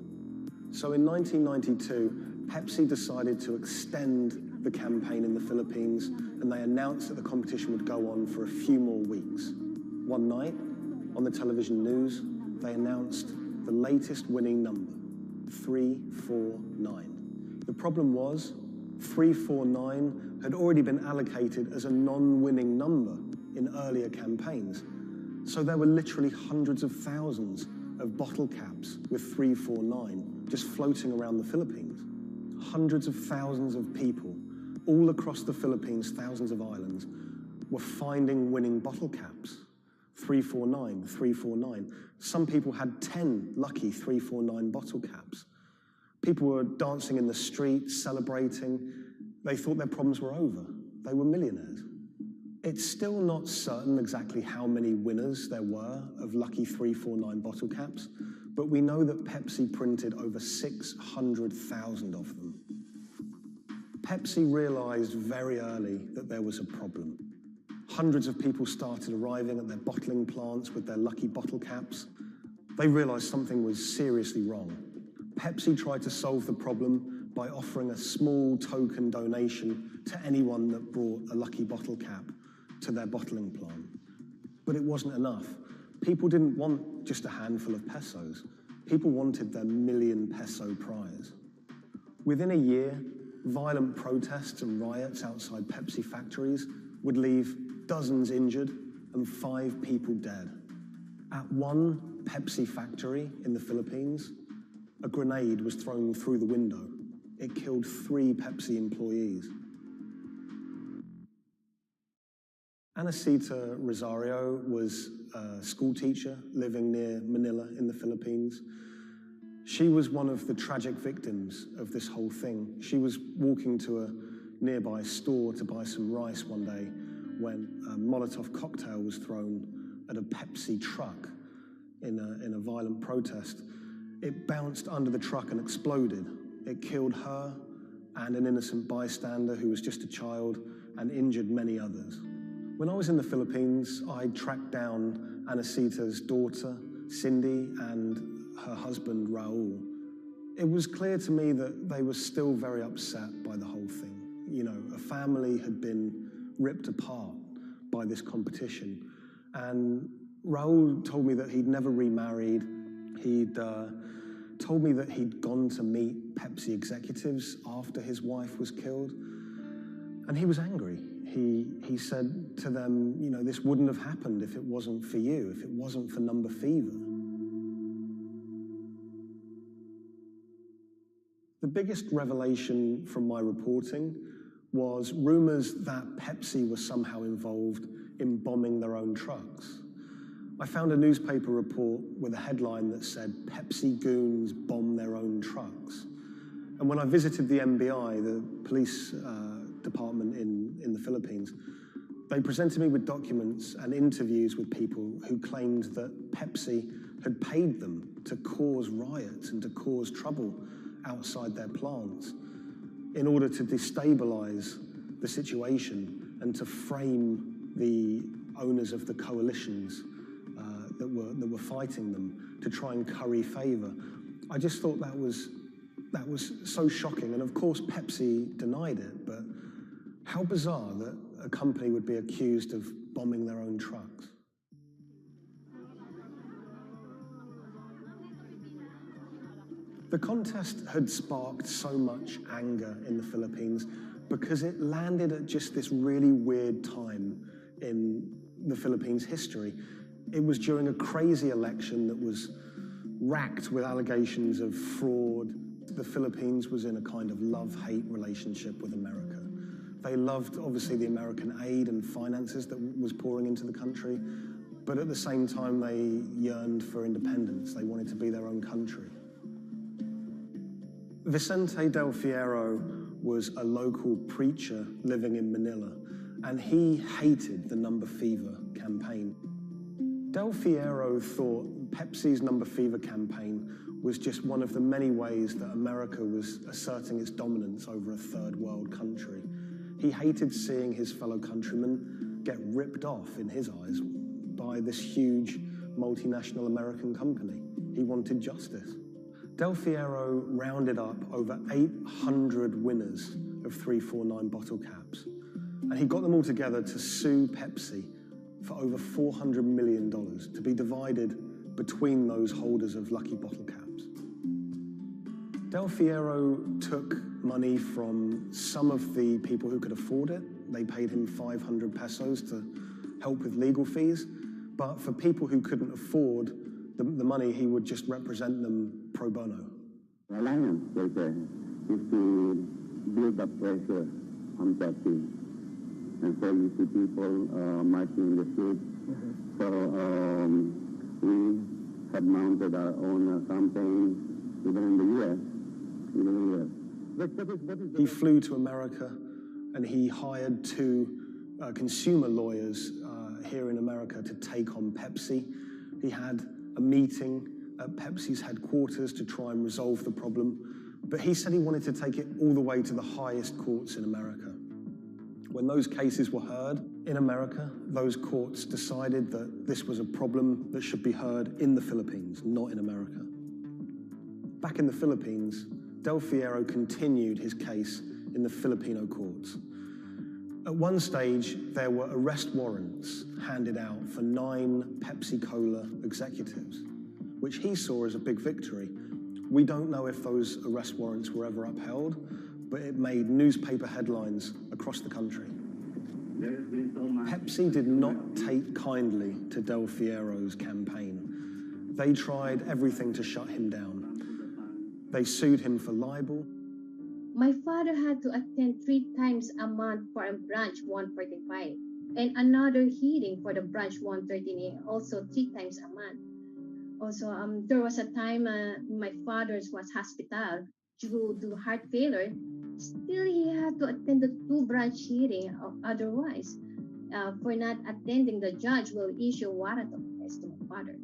So in 1992, Pepsi decided to extend the campaign in the Philippines, and they announced that the competition would go on for a few more weeks. One night, on the television news, they announced the latest winning number, 349. The problem was, 349 had already been allocated as a non-winning number in earlier campaigns. So there were literally hundreds of thousands of bottle caps with 349 just floating around the Philippines. Hundreds of thousands of people all across the Philippines, thousands of islands, were finding winning bottle caps. 349, 349. Some people had 10 lucky 349 bottle caps. People were dancing in the street, celebrating. They thought their problems were over. They were millionaires. It's still not certain exactly how many winners there were of lucky 349 bottle caps, but we know that Pepsi printed over 600,000 of them. Pepsi realized very early that there was a problem. Hundreds of people started arriving at their bottling plants with their lucky bottle caps. They realized something was seriously wrong. Pepsi tried to solve the problem by offering a small token donation to anyone that brought a lucky bottle cap to their bottling plant. But it wasn't enough. People didn't want just a handful of pesos. People wanted their million-peso prize. Within a year, violent protests and riots outside Pepsi factories would leave dozens injured and 5 people dead. At one Pepsi factory in the Philippines, a grenade was thrown through the window. It killed 3 Pepsi employees. Anacita Rosario was a school teacher living near Manila in the Philippines. She was one of the tragic victims of this whole thing. She was walking to a nearby store to buy some rice one day when a Molotov cocktail was thrown at a Pepsi truck in a violent protest. It bounced under the truck and exploded. It killed her and an innocent bystander who was just a child and injured many others. When I was in the Philippines, I tracked down Anacita's daughter, Cindy, and her husband, Raul. It was clear to me that they were still very upset by the whole thing. You know, a family had been ripped apart by this competition. And Raul told me that he'd never remarried. He'd told me that he'd gone to meet Pepsi executives after his wife was killed. And he was angry. He said to them, you know, this wouldn't have happened if it wasn't for you, if it wasn't for Number Fever. The biggest revelation from my reporting was rumors that Pepsi was somehow involved in bombing their own trucks. I found a newspaper report with a headline that said, "Pepsi goons bomb their own trucks." And when I visited the NBI, the police department in the Philippines, they presented me with documents and interviews with people who claimed that Pepsi had paid them to cause riots and to cause trouble outside their plants in order to destabilize the situation and to frame the owners of the coalitions that were fighting them to try and curry favor. I just thought that was so shocking. And of course, Pepsi denied it, but how bizarre that a company would be accused of bombing their own trucks. The contest had sparked so much anger in the Philippines because it landed at just this really weird time in the Philippines' history. It was during a crazy election that was racked with allegations of fraud. The Philippines was in a kind of love-hate relationship with America. They loved, obviously, the American aid and finances that was pouring into the country, but at the same time, they yearned for independence. They wanted to be their own country. Vicente Del Fierro was a local preacher living in Manila, and he hated the Number Fever campaign. Del Fierro thought Pepsi's Number Fever campaign was just one of the many ways that America was asserting its dominance over a third world country. He hated seeing his fellow countrymen get ripped off, in his eyes, by this huge multinational American company. He wanted justice. Del Fierro rounded up over 800 winners of 349 bottle caps, and he got them all together to sue Pepsi for over $400 million to be divided between those holders of lucky bottle caps. Del Fierro took money from some of the people who could afford it. They paid him 500 pesos to help with legal fees, but for people who couldn't afford the money, he would just represent them pro bono. The alliance is to build up pressure on Pepsi. And so you see people marching in the streets. So we have mounted our own campaign, even in the U.S. He flew to America and he hired 2 consumer lawyers here in America to take on Pepsi. He had a meeting at Pepsi's headquarters to try and resolve the problem, but he said he wanted to take it all the way to the highest courts in America. When those cases were heard In America, those courts decided that this was a problem that should be heard in the Philippines, not in America. Back in the Philippines, Del Fierro continued his case in the Filipino courts. At one stage, there were arrest warrants handed out for 9 Pepsi-Cola executives, which he saw as a big victory. We don't know if those arrest warrants were ever upheld, but it made newspaper headlines across the country. Pepsi did not take kindly to Del Fierro's campaign. They tried everything to shut him down. They sued him for libel. My father had to attend 3 times a month for a branch 145 and another hearing for the branch 113A, also 3 times a month. Also, there was a time my father was hospital due to heart failure. Still, he had to attend the 2 branch hearing. Otherwise, for not attending, the judge will issue warrant of arrest to my father.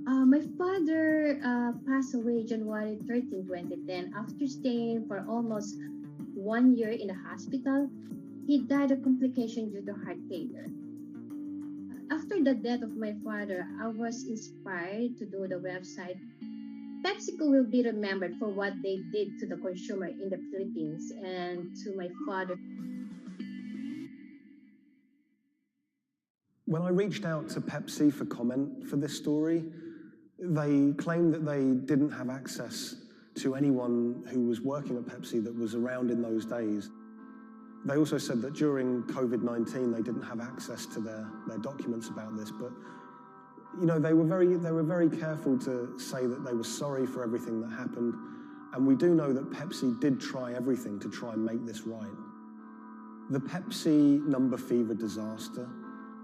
My father passed away January 13, 2010. After staying for almost 1 year in the hospital, he died of complication due to heart failure. After the death of my father, I was inspired to do the website. PepsiCo will be remembered for what they did to the consumer in the Philippines and to my father. When I reached out to Pepsi for comment for this story, they claimed that they didn't have access to anyone who was working at Pepsi that was around in those days. They also said that during COVID-19, they didn't have access to their documents about this, but you know, they were very careful to say that they were sorry for everything that happened, and we do know that Pepsi did try everything to try and make this right. The Pepsi number fever disaster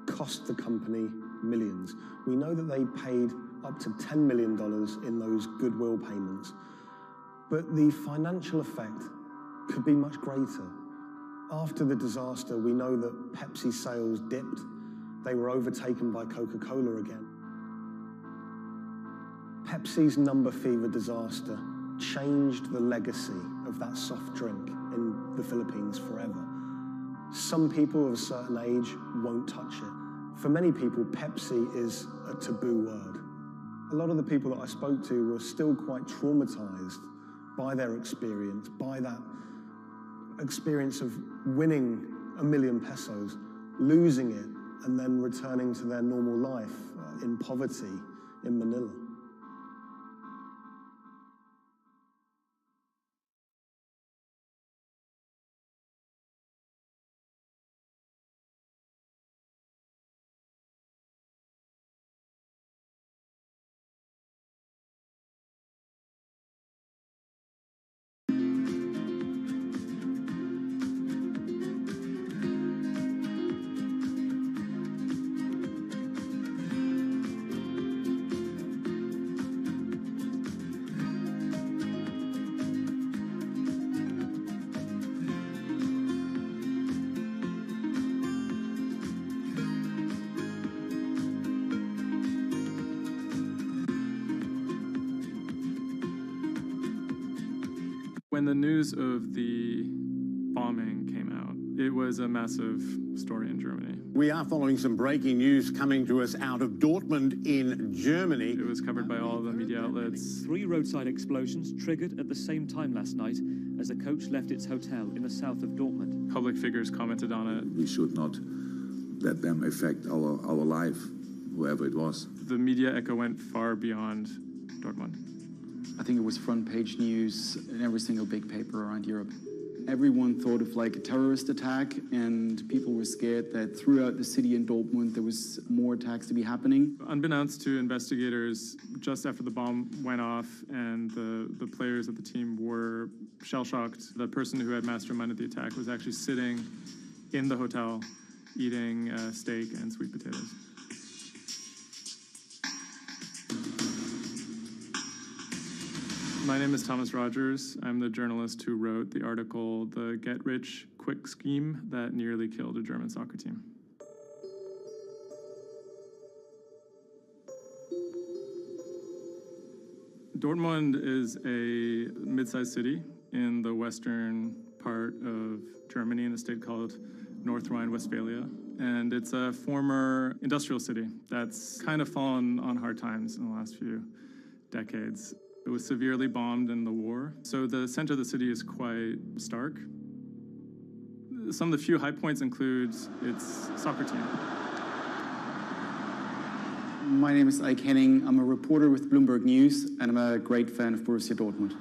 cost the company millions. We know that they paid up to $10 million in those goodwill payments, but the financial effect could be much greater. After the disaster, we know that Pepsi sales dipped. They were overtaken by Coca-Cola again. Pepsi's number fever disaster changed the legacy of that soft drink in the Philippines forever. Some people of a certain age won't touch it. For many people, Pepsi is a taboo word. A lot of the people that I spoke to were still quite traumatized by their experience, by that experience of winning $1 million pesos, losing it, and then returning to their normal life in poverty in Manila. When the news of the bombing came out, it was a massive story in Germany. We are following some breaking news coming to us out of Dortmund in Germany. It was covered by all the media outlets. 3 roadside explosions triggered at the same time last night as the coach left its hotel in the south of Dortmund. Public figures commented on it. We should not let them affect our life, whoever it was. The media echo went far beyond Dortmund. I think it was front page news in every single big paper around Europe. Everyone thought of like a terrorist attack, and people were scared that throughout the city in Dortmund there was more attacks to be happening. Unbeknownst to investigators, just after the bomb went off and the players of the team were shell-shocked, the person who had masterminded the attack was actually sitting in the hotel eating steak and sweet potatoes. My name is Thomas Rogers. I'm the journalist who wrote the article, The Get-Rich-Quick Scheme That Nearly Killed a German Soccer Team. Dortmund is a mid-sized city in the western part of Germany in a state called North Rhine-Westphalia. and it's a former industrial city that's kind of fallen on hard times in the last few decades. It was severely bombed in the war, so the center of the city is quite stark. Some of the few high points include its soccer team. My name is Ike Henning. I'm a reporter with Bloomberg News, and I'm a great fan of Borussia Dortmund.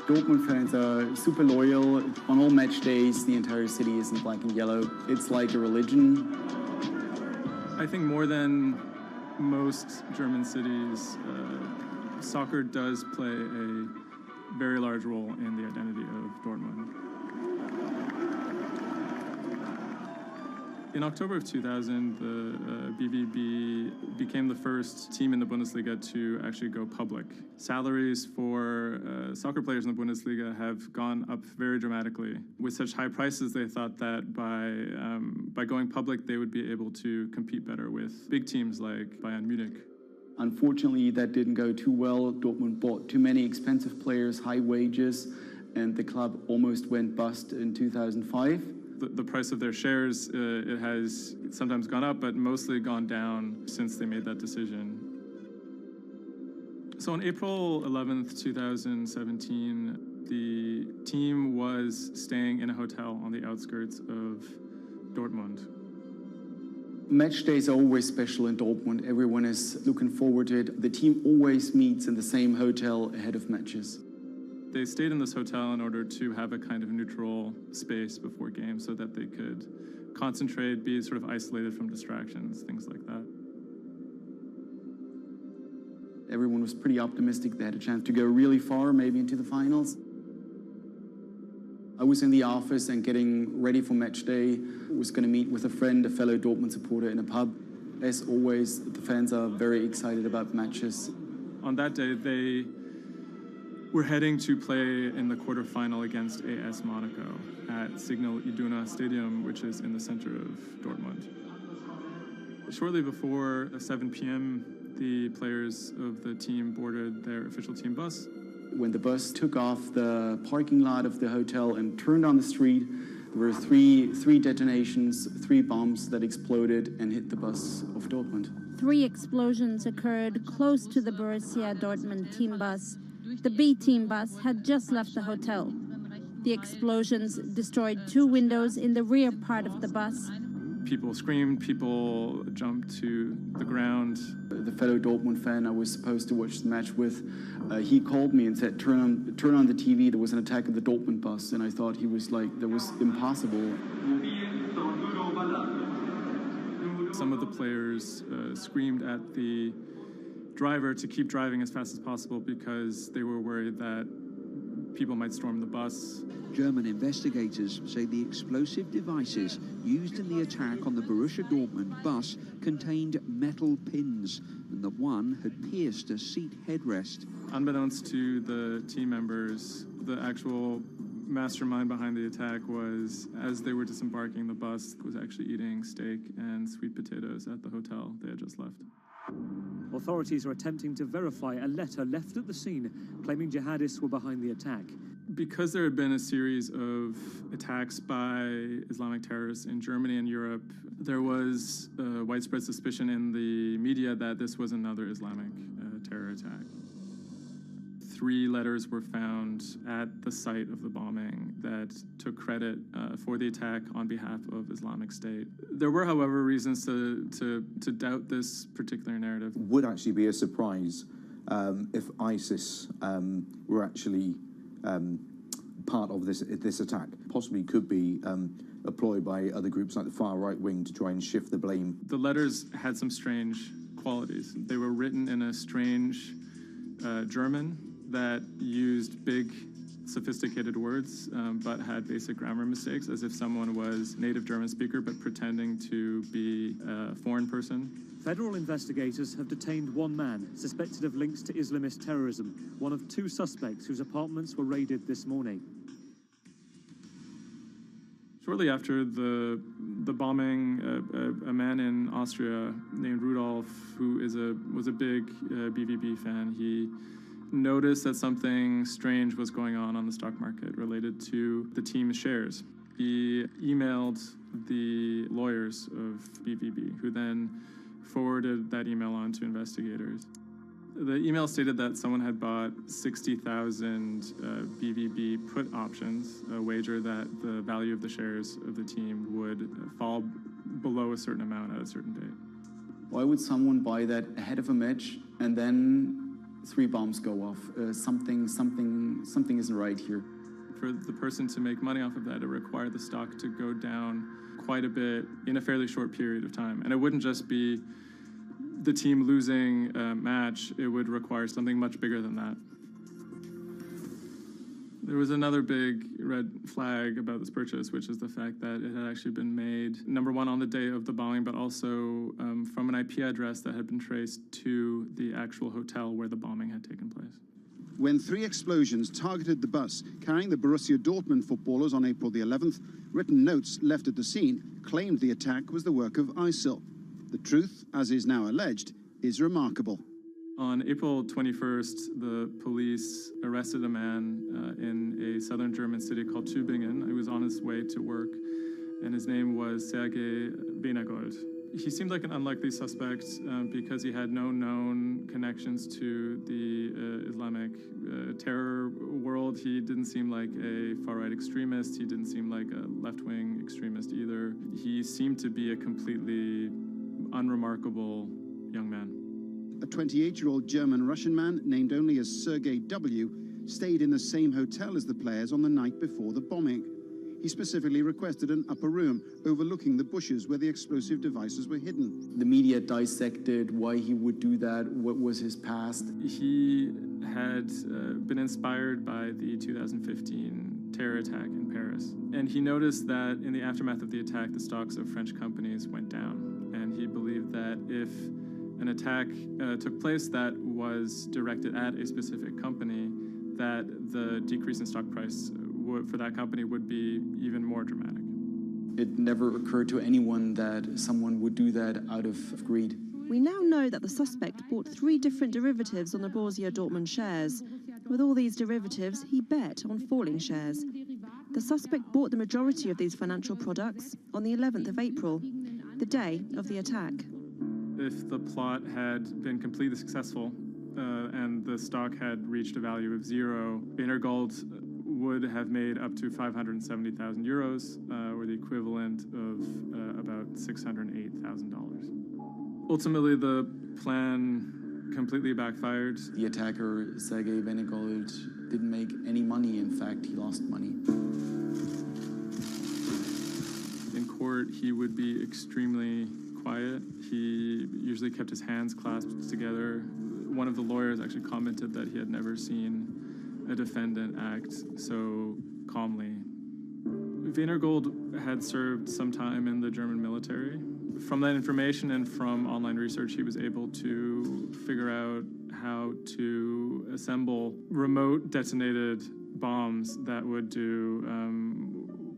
Dortmund fans are super loyal. On all match days, the entire city is in black and yellow. It's like a religion. I think more than most German cities, soccer does play a very large role in the identity of Dortmund. In October of 2000, the BVB became the first team in the Bundesliga to actually go public. Salaries for soccer players in the Bundesliga have gone up very dramatically. With such high prices, they thought that by going public, they would be able to compete better with big teams like Bayern Munich. Unfortunately, that didn't go too well. Dortmund bought too many expensive players, high wages, and the club almost went bust in 2005. The price of their shares, it has sometimes gone up, but mostly gone down since they made that decision. So on April 11th, 2017, the team was staying in a hotel on the outskirts of Dortmund. Match days are always special in Dortmund. Everyone is looking forward to it. The team always meets in the same hotel ahead of matches. They stayed in this hotel in order to have a kind of neutral space before games so that they could concentrate, be sort of isolated from distractions, things like that. Everyone was pretty optimistic. They had a chance to go really far, maybe into the finals. I was in the office and getting ready for match day. I was going to meet with a friend, a fellow Dortmund supporter, in a pub. As always, the fans are very excited about matches. On that day, they were heading to play in the quarterfinal against AS Monaco at Signal Iduna Stadium, which is in the center of Dortmund. Shortly before 7 p.m., the players of the team boarded their official team bus. When the bus took off the parking lot of the hotel and turned on the street, there were three detonations, 3 bombs that exploded and hit the bus of Dortmund. 3 explosions occurred close to the Borussia Dortmund team bus. The B team bus had just left the hotel. The explosions destroyed 2 windows in the rear part of the bus. People screamed, people jumped to the ground. The fellow Dortmund fan I was supposed to watch the match with, he called me and said, turn on the TV, there was an attack on the Dortmund bus. And I thought he was like, that was impossible. Some of the players screamed at the driver to keep driving as fast as possible because they were worried that people might storm the bus. German investigators say the explosive devices used in the attack on the Borussia Dortmund bus contained metal pins, and the one had pierced a seat headrest. Unbeknownst to the team members, the actual mastermind behind the attack was, as they were disembarking the bus, was actually eating steak and sweet potatoes at the hotel they had just left. Authorities are attempting to verify a letter left at the scene claiming jihadists were behind the attack. Because there had been a series of attacks by Islamic terrorists in Germany and Europe, there was widespread suspicion in the media that this was another Islamic terror attack. 3 letters were found at the site of the bombing that took credit for the attack on behalf of Islamic State. There were, however, reasons to doubt this particular narrative. Would actually be a surprise if ISIS were actually part of this attack. Possibly could be a ploy by other groups like the far right wing to try and shift the blame. The letters had some strange qualities. They were written in a strange German that used big, sophisticated words, but had basic grammar mistakes, as if someone was native German speaker, but pretending to be a foreign person. Federal investigators have detained 1 man suspected of links to Islamist terrorism, one of 2 suspects whose apartments were raided this morning. Shortly after the bombing, a man in Austria named Rudolf, who was a big BVB fan, he noticed that something strange was going on the stock market related to the team's shares. He emailed the lawyers of BVB, who then forwarded that email on to investigators. The email stated that someone had bought 60,000 BVB put options, a wager that the value of the shares of the team would fall below a certain amount at a certain date. Why would someone buy that ahead of a match and then 3 bombs go off? Something isn't right here. For the person to make money off of that, it required the stock to go down quite a bit in a fairly short period of time. And it wouldn't just be the team losing a match, it would require something much bigger than that. There was another big red flag about this purchase, which is the fact that it had actually been made, number one, on the day of the bombing, but also from an IP address that had been traced to the actual hotel where the bombing had taken place. When 3 explosions targeted the bus carrying the Borussia Dortmund footballers on April the 11th, written notes left at the scene claimed the attack was the work of ISIL. The truth, as is now alleged, is remarkable. On April 21st, the police arrested a man in a southern German city called Tübingen. He was on his way to work, and his name was Sergei Venergold. He seemed like an unlikely suspect because he had no known connections to the Islamic terror world. He didn't seem like a far-right extremist. He didn't seem like a left-wing extremist either. He seemed to be a completely unremarkable young man. A 28-year-old German-Russian man, named only as Sergei W., stayed in the same hotel as the players on the night before the bombing. He specifically requested an upper room overlooking the bushes where the explosive devices were hidden. The media dissected why he would do that, what was his past. He had been inspired by the 2015 terror attack in Paris. And he noticed that in the aftermath of the attack, the stocks of French companies went down. And he believed that if an attack took place that was directed at a specific company, that the decrease in stock price for that company would be even more dramatic. It never occurred to anyone that someone would do that out of greed. We now know that the suspect bought 3 different derivatives on the Borussia Dortmund shares. With all these derivatives, he bet on falling shares. The suspect bought the majority of these financial products on the 11th of April, the day of the attack. If the plot had been completely successful and the stock had reached a value of 0, Venergold would have made up to 570,000 euros, or the equivalent of about $608,000. Ultimately, the plan completely backfired. The attacker, Sergei Venergold, didn't make any money. In fact, he lost money. In court, he would be extremely quiet. He usually kept his hands clasped together. One of the lawyers actually commented that he had never seen a defendant act so calmly. Venergold had served some time in the German military. From that information and from online research, he was able to figure out how to assemble remote detonated bombs that would do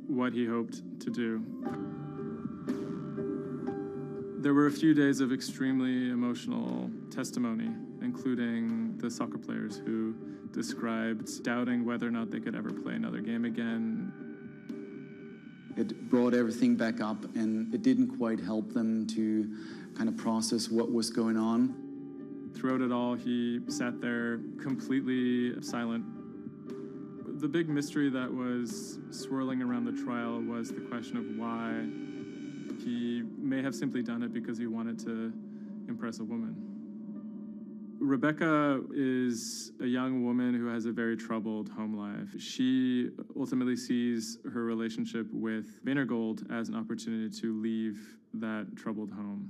what he hoped to do. There were a few days of extremely emotional testimony, including the soccer players who described doubting whether or not they could ever play another game again. It brought everything back up, and it didn't quite help them to kind of process what was going on. Throughout it all, he sat there completely silent. The big mystery that was swirling around the trial was the question of why he may have simply done it because he wanted to impress a woman. Rebecca is a young woman who has a very troubled home life. She ultimately sees her relationship with Venergold as an opportunity to leave that troubled home.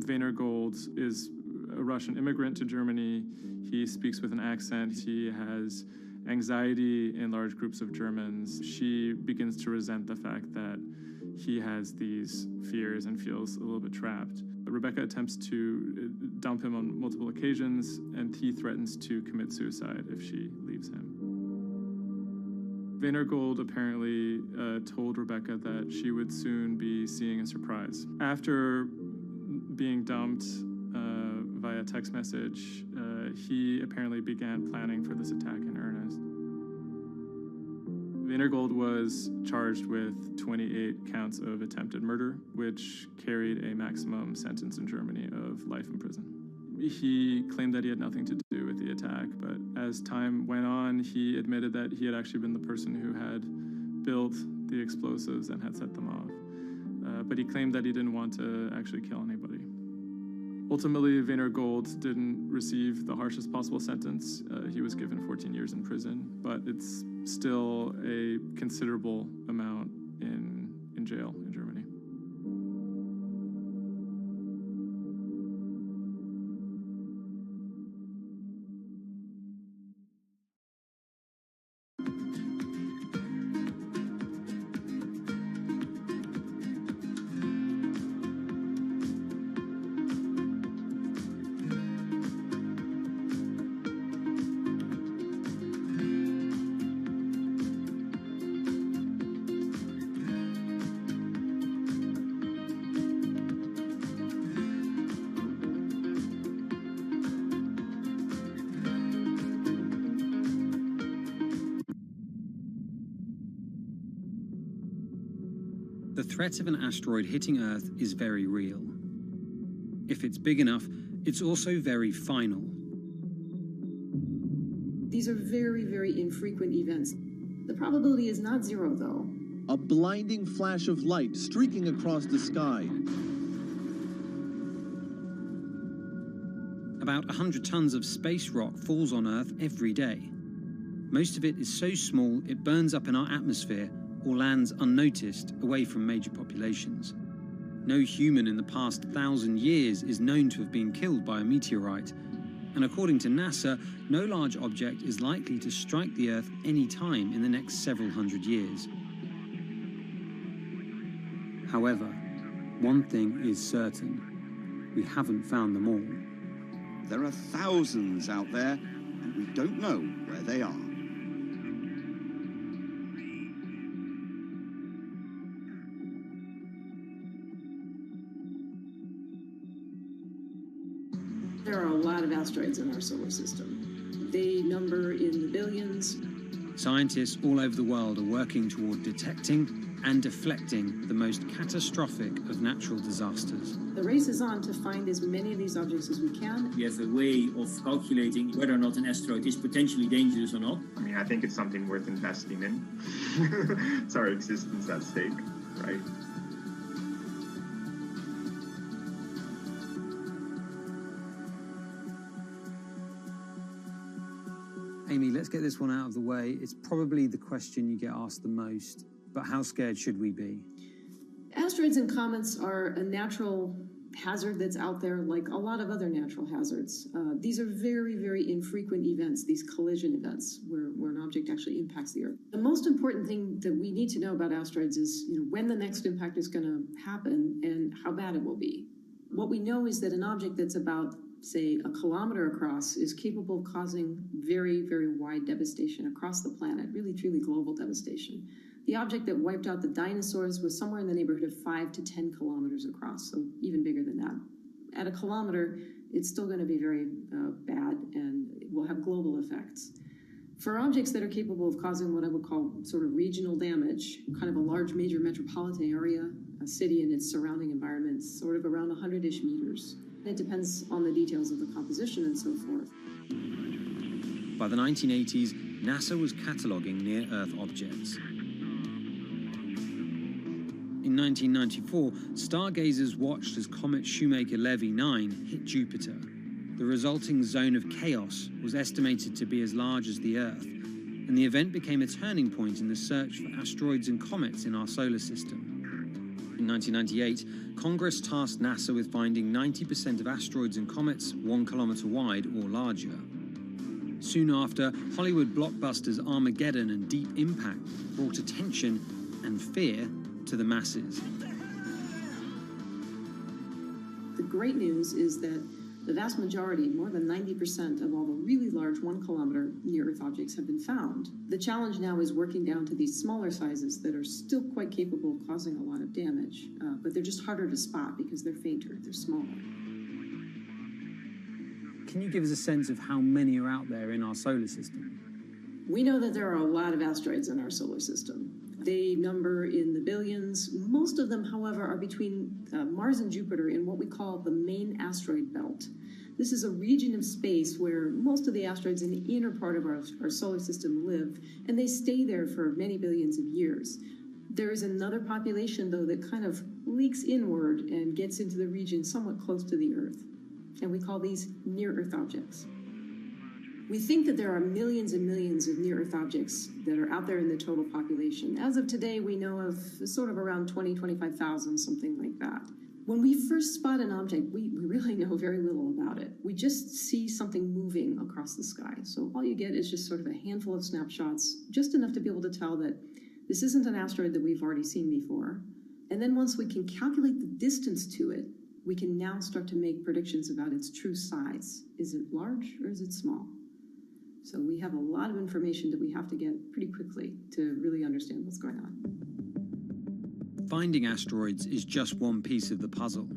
Venergold is a Russian immigrant to Germany. He speaks with an accent. He has anxiety in large groups of Germans. She begins to resent the fact that he has these fears and feels a little bit trapped. Rebecca attempts to dump him on multiple occasions, and he threatens to commit suicide if she leaves him. Venergold apparently told Rebecca that she would soon be seeing a surprise. After being dumped via text message, he apparently began planning for this attack in earnest. Wiener Gold was charged with 28 counts of attempted murder, which carried a maximum sentence in Germany of life in prison. He claimed that he had nothing to do with the attack, but as time went on, he admitted that he had actually been the person who had built the explosives and had set them off. But he claimed that he didn't want to actually kill anybody. Ultimately, Wiener Gold didn't receive the harshest possible sentence. He was given 14 years in prison, but it's still a considerable amount in jail in Germany. The threat of an asteroid hitting Earth is very real. If it's big enough, it's also very final. These are very, very infrequent events. The probability is not zero, though. A blinding flash of light streaking across the sky. About 100 tons of space rock falls on Earth every day. Most of it is so small it burns up in our atmosphere or lands unnoticed away from major populations. No human in the past 1,000 years is known to have been killed by a meteorite, and according to NASA, no large object is likely to strike the Earth any time in the next several hundred years. However, one thing is certain: we haven't found them all. There are thousands out there, and we don't know where they are. There are a lot of asteroids in our solar system. They number in the billions. Scientists all over the world are working toward detecting and deflecting the most catastrophic of natural disasters. The race is on to find as many of these objects as we can. We have a way of calculating whether or not an asteroid is potentially dangerous or not. I mean, I think it's something worth investing in. It's our existence at stake, right? Amy, let's get this one out of the way. It's probably the question you get asked the most, but how scared should we be? Asteroids and comets are a natural hazard that's out there like a lot of other natural hazards. These are very, very infrequent events, these collision events, where an object actually impacts the Earth. The most important thing that we need to know about asteroids is when the next impact is going to happen and how bad it will be. What we know is that an object that's about, say, a kilometer across is capable of causing very, very wide devastation across the planet, really, truly global devastation. The object that wiped out the dinosaurs was somewhere in the neighborhood of 5 to 10 kilometers across, so even bigger than that. At a kilometer, it's still going to be very bad and will have global effects. For objects that are capable of causing what I would call sort of regional damage, kind of a large major metropolitan area, a city and its surrounding environments, sort of around 100-ish meters. It depends on the details of the composition and so forth. By the 1980s, NASA was cataloguing near-Earth objects. In 1994, stargazers watched as comet Shoemaker-Levy 9 hit Jupiter. The resulting zone of chaos was estimated to be as large as the Earth, and the event became a turning point in the search for asteroids and comets in our solar system. In 1998, Congress tasked NASA with finding 90% of asteroids and comets 1 kilometer wide or larger. Soon after, Hollywood blockbusters Armageddon and Deep Impact brought attention and fear to the masses. The great news is that the vast majority, more than 90% of all the really large 1 kilometer near-Earth objects have been found. The challenge now is working down to these smaller sizes that are still quite capable of causing a lot of damage, but they're just harder to spot because they're fainter, they're smaller. Can you give us a sense of how many are out there in our solar system? We know that there are a lot of asteroids in our solar system. They number in the billions. Most of them, however, are between Mars and Jupiter in what we call the main asteroid belt. This is a region of space where most of the asteroids in the inner part of our solar system live, and they stay there for many billions of years. There is another population, though, that kind of leaks inward and gets into the region somewhat close to the Earth, and we call these near-Earth objects. We think that there are millions and millions of near-Earth objects that are out there in the total population. As of today, we know of sort of around 20, 25,000, something like that. When we first spot an object, we really know very little about it. We just see something moving across the sky. So all you get is just sort of a handful of snapshots, just enough to be able to tell that this isn't an asteroid that we've already seen before. And then once we can calculate the distance to it, we can now start to make predictions about its true size. Is it large or is it small? So we have a lot of information that we have to get pretty quickly to really understand what's going on. Finding asteroids is just one piece of the puzzle.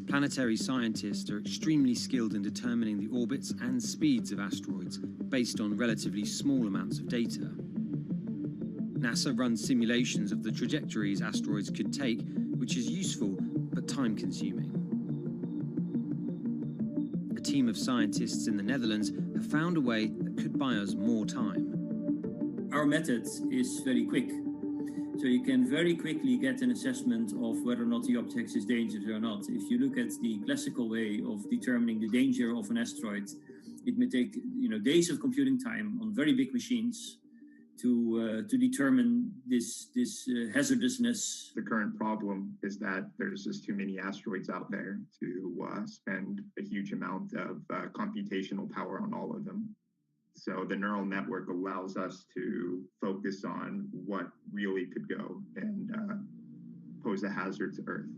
Planetary scientists are extremely skilled in determining the orbits and speeds of asteroids based on relatively small amounts of data. NASA runs simulations of the trajectories asteroids could take, which is useful but time-consuming. A team of scientists in the Netherlands have found a way that could buy us more time. Our method is very quick. So you can very quickly get an assessment of whether or not the object is dangerous or not. If you look at the classical way of determining the danger of an asteroid, it may take days of computing time on very big machines to determine this hazardousness. The current problem is that there's just too many asteroids out there to spend a huge amount of computational power on all of them. So the neural network allows us to focus on what really could go and pose a hazard to Earth.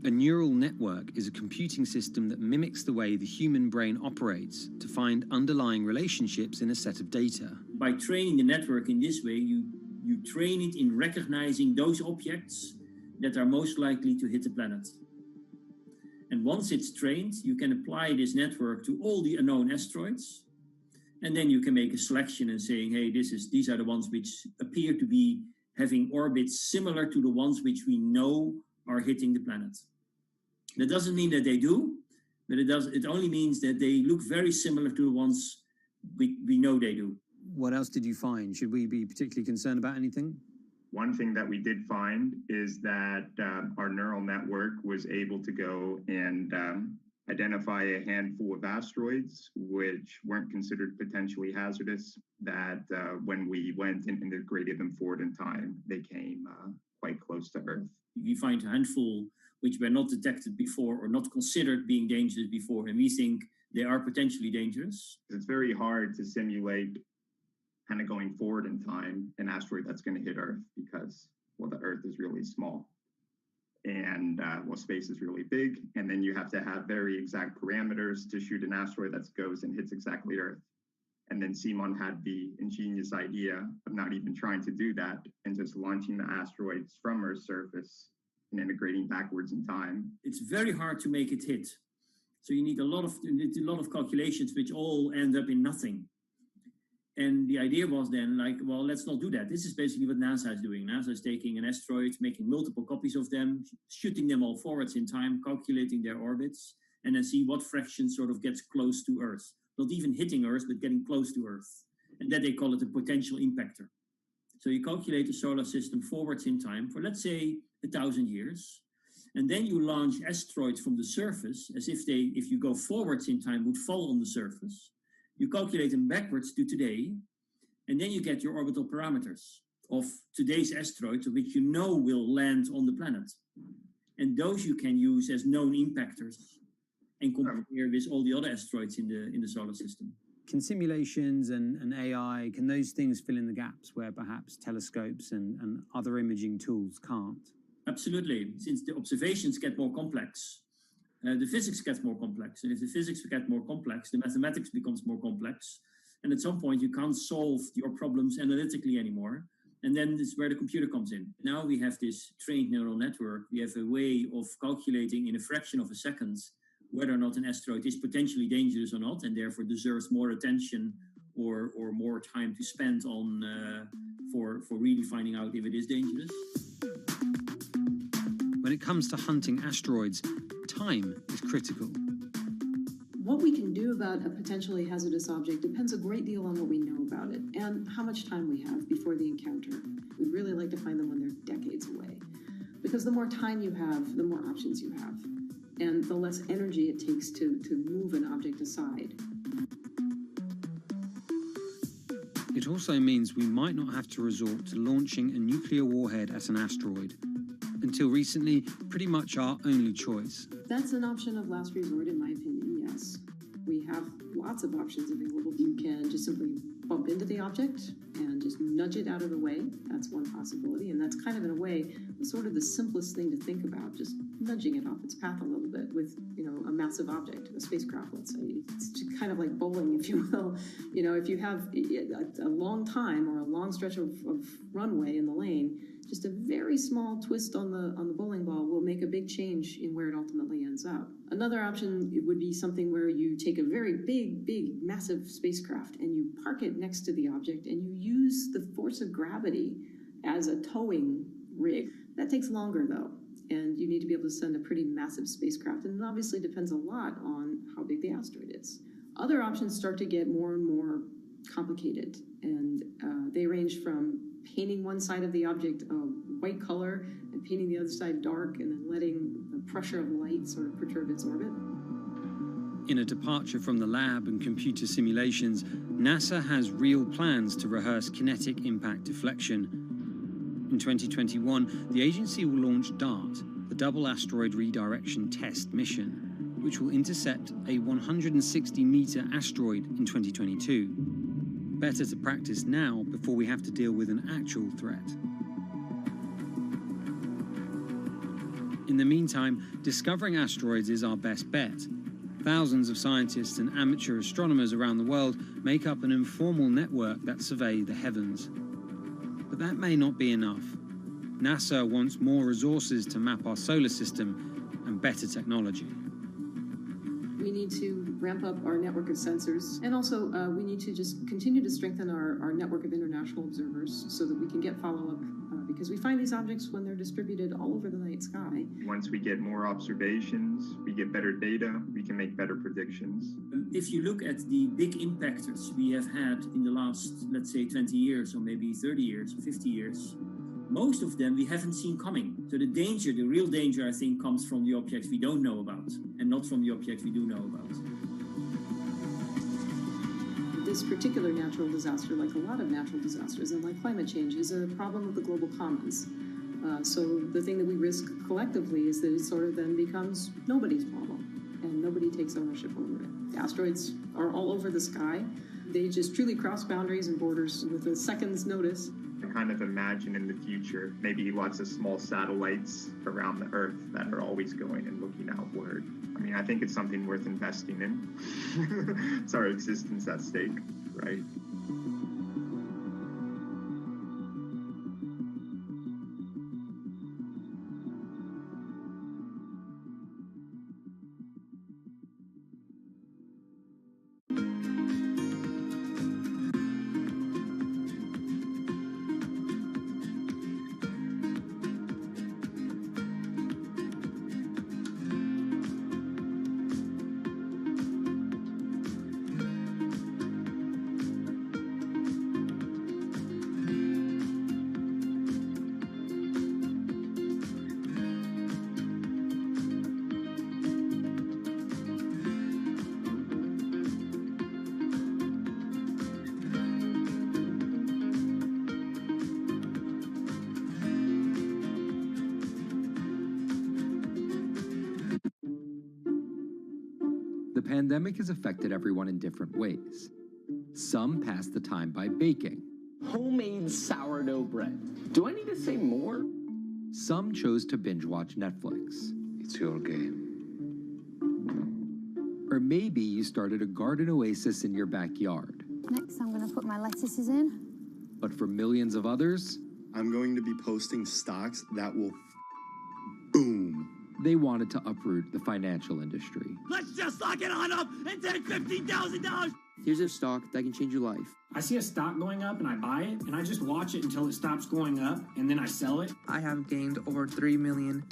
A neural network is a computing system that mimics the way the human brain operates to find underlying relationships in a set of data. By training the network in this way, you train it in recognizing those objects that are most likely to hit the planet. And once it's trained, you can apply this network to all the unknown asteroids. And then you can make a selection and saying, hey, these are the ones which appear to be having orbits similar to the ones which we know are hitting the planet. That doesn't mean that they do, but it only means that they look very similar to the ones we know they do. What else did you find? Should we be particularly concerned about anything? One thing that we did find is that our neural network was able to go and identify a handful of asteroids which weren't considered potentially hazardous, that when we went and integrated them forward in time, they came quite close to Earth. We find a handful which were not detected before or not considered being dangerous before, and we think they are potentially dangerous. It's very hard to simulate kind of going forward in time an asteroid that's going to hit Earth because, well, the Earth is really small. And space is really big, and then you have to have very exact parameters to shoot an asteroid that goes and hits exactly Earth. And then Simon had the ingenious idea of not even trying to do that and just launching the asteroids from Earth's surface and integrating backwards in time. It's very hard to make it hit. So you need a lot of calculations which all end up in nothing. And the idea was then well, let's not do that. This is basically what NASA is doing. NASA is taking an asteroid, making multiple copies of them, shooting them all forwards in time, calculating their orbits, and then see what fraction sort of gets close to Earth. Not even hitting Earth, but getting close to Earth. And that they call it a potential impactor. So you calculate the solar system forwards in time for, let's say, 1,000 years. And then you launch asteroids from the surface as if you go forwards in time, would fall on the surface. You calculate them backwards to today, and then you get your orbital parameters of today's asteroids, which you know will land on the planet. And those you can use as known impactors and compare with all the other asteroids in the solar system. Can simulations and AI, can those things fill in the gaps where perhaps telescopes and other imaging tools can't? Absolutely. Since the observations get more complex, the physics gets more complex. And if the physics get more complex, the mathematics becomes more complex. And at some point, you can't solve your problems analytically anymore. And then this is where the computer comes in. Now we have this trained neural network. We have a way of calculating in a fraction of a second whether or not an asteroid is potentially dangerous or not, and therefore deserves more attention or more time to spend on for really finding out if it is dangerous. When it comes to hunting asteroids, time is critical. What we can do about a potentially hazardous object depends a great deal on what we know about it and how much time we have before the encounter. We'd really like to find them when they're decades away, because the more time you have, the more options you have, and the less energy it takes to move an object aside. It also means we might not have to resort to launching a nuclear warhead at an asteroid. Until recently, pretty much our only choice. That's an option of last resort, in my opinion, yes. We have lots of options available. You can just simply bump into the object and just nudge it out of the way. That's one possibility, and that's kind of, in a way, sort of the simplest thing to think about, just nudging it off its path a little bit with, a massive object, a spacecraft, let's say. It's just kind of like bowling, if you will. If you have a long time or a long stretch of runway in the lane, just a very small twist on the bowling ball will make a big change in where it ultimately ends up. Another option would be something where you take a very big, massive spacecraft and you park it next to the object and you use the force of gravity as a towing rig. That takes longer, though, and you need to be able to send a pretty massive spacecraft, and it obviously depends a lot on how big the asteroid is. Other options start to get more and more complicated, and they range from painting one side of the object a white color and painting the other side dark, and then letting the pressure of light sort of perturb its orbit. In a departure from the lab and computer simulations, NASA has real plans to rehearse kinetic impact deflection. In 2021, the agency will launch DART, the Double Asteroid Redirection Test mission, which will intercept a 160-meter asteroid in 2022. Better to practice now before we have to deal with an actual threat. In the meantime, discovering asteroids is our best bet. Thousands of scientists and amateur astronomers around the world make up an informal network that survey the heavens. But that may not be enough. NASA wants more resources to map our solar system and better technology. We need to ramp up our network of sensors, and also we need to just continue to strengthen our network of international observers so that we can get follow-up, because we find these objects when they're distributed all over the night sky. Once we get more observations, we get better data, we can make better predictions. If you look at the big impactors we have had in the last, let's say, 20 years, or maybe 30 years, or 50 years, most of them we haven't seen coming. So the real danger, I think, comes from the objects we don't know about, and not from the objects we do know about. This particular natural disaster, like a lot of natural disasters and like climate change, is a problem of the global commons. So the thing that we risk collectively is that it sort of then becomes nobody's problem, and nobody takes ownership over it. The asteroids are all over the sky. They just truly cross boundaries and borders with a second's notice. I kind of imagine in the future, maybe lots of small satellites around the Earth that are always going and looking outward. I mean, I think it's something worth investing in. It's our existence at stake, right? The pandemic has affected everyone in different ways. Some pass the time by baking. Homemade sourdough bread. Do I need to say more? Some chose to binge watch Netflix. It's your game. Or maybe you started a garden oasis in your backyard. Next, I'm going to put my lettuces in. But for millions of others, I'm going to be posting stocks that will boom. They wanted to uproot the financial industry. Let's just lock it on up and take $15,000. Here's a stock that can change your life. I see a stock going up and I buy it, and I just watch it until it stops going up, and then I sell it. I have gained over $3 million.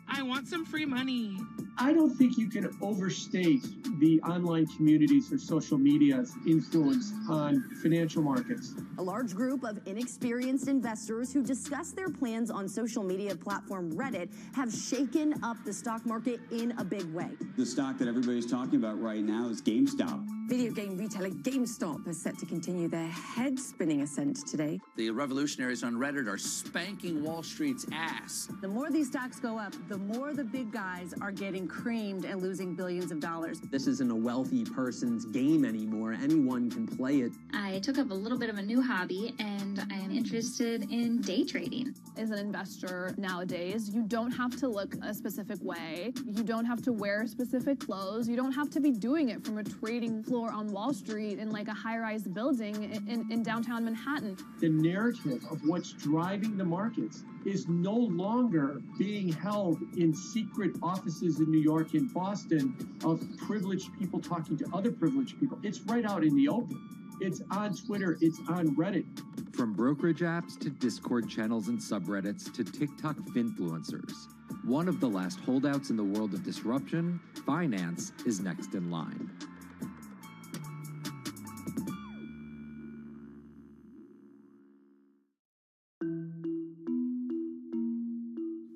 I want some free money. I don't think you can overstate the online communities or social media's influence on financial markets. A large group of inexperienced investors who discuss their plans on social media platform Reddit have shaken up the stock market in a big way. The stock that everybody's talking about right now is GameStop. Video game retailer GameStop is set to continue their head-spinning ascent today. The revolutionaries on Reddit are spanking Wall Street's ass. The more these stocks go up, the more the big guys are getting creamed and losing billions of dollars. This isn't a wealthy person's game anymore. Anyone can play it. I took up a little bit of a new hobby, and I am interested in day trading. As an investor nowadays, you don't have to look a specific way. You don't have to wear specific clothes. You don't have to be doing it from a trading floor on Wall Street in like a high-rise building in downtown Manhattan. The narrative of what's driving the markets is no longer being held in secret offices in New York and Boston of privileged people talking to other privileged people. It's right out in the open. It's on Twitter, it's on Reddit. From brokerage apps to Discord channels and subreddits to TikTok finfluencers, one of the last holdouts in the world of disruption, finance, is next in line.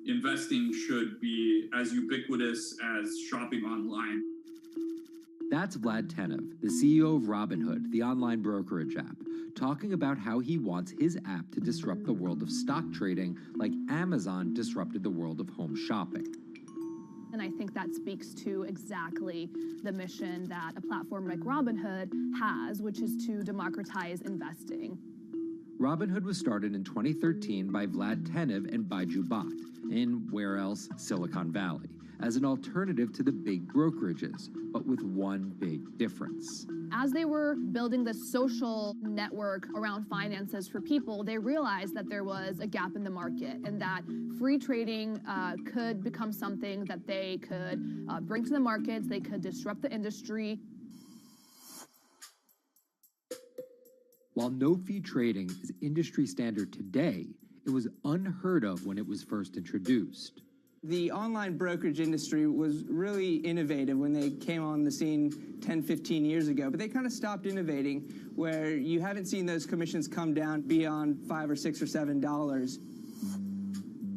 Investing should be as ubiquitous as shopping online. That's Vlad Tenev, the CEO of Robinhood, the online brokerage app, talking about how he wants his app to disrupt the world of stock trading like Amazon disrupted the world of home shopping. And I think that speaks to exactly the mission that a platform like Robinhood has, which is to democratize investing. Robinhood was started in 2013 by Vlad Tenev and Baiju Bhatt in, where else, Silicon Valley, as an alternative to the big brokerages, but with one big difference. As they were building the social network around finances for people, they realized that there was a gap in the market and that free trading could become something that they could bring to the markets, they could disrupt the industry. While no-fee trading is industry standard today, it was unheard of when it was first introduced. The online brokerage industry was really innovative when they came on the scene 10, 15 years ago, but they kind of stopped innovating where you haven't seen those commissions come down beyond $5 or $6 or $7.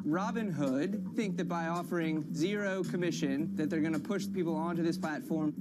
Robinhood think that by offering zero commission that they're going to push people onto this platform.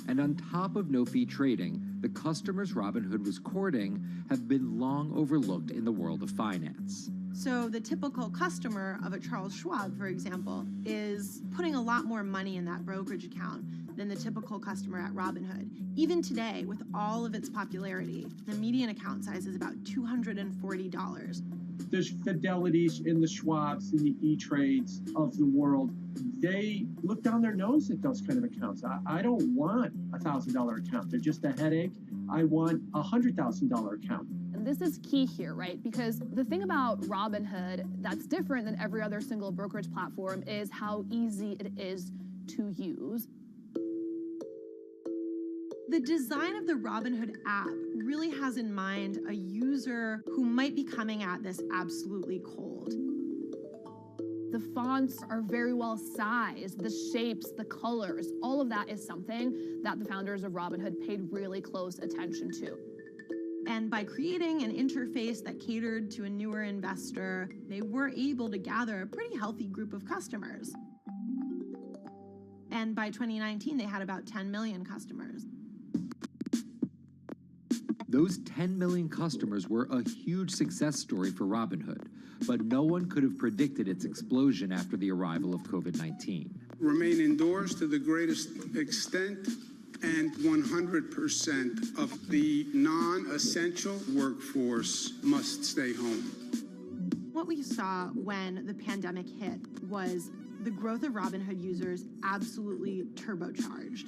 And on top of no-fee trading, the customers Robinhood was courting have been long overlooked in the world of finance. So the typical customer of a Charles Schwab, for example, is putting a lot more money in that brokerage account than the typical customer at Robinhood. Even today, with all of its popularity, the median account size is about $240. There's Fidelities and the Schwabs and the E-Trades of the world. They look down their nose at those kind of accounts. I don't want a $1,000 account. They're just a headache. I want a $100,000 account. And this is key here, right? Because the thing about Robinhood that's different than every other single brokerage platform is how easy it is to use. The design of the Robinhood app really has in mind a user who might be coming at this absolutely cold. The fonts are very well sized, the shapes, the colors, all of that is something that the founders of Robinhood paid really close attention to. And by creating an interface that catered to a newer investor, they were able to gather a pretty healthy group of customers. And by 2019, they had about 10 million customers. Those 10 million customers were a huge success story for Robinhood, but no one could have predicted its explosion after the arrival of COVID-19. Remain indoors to the greatest extent, and 100% of the non-essential workforce must stay home. What we saw when the pandemic hit was the growth of Robinhood users absolutely turbocharged.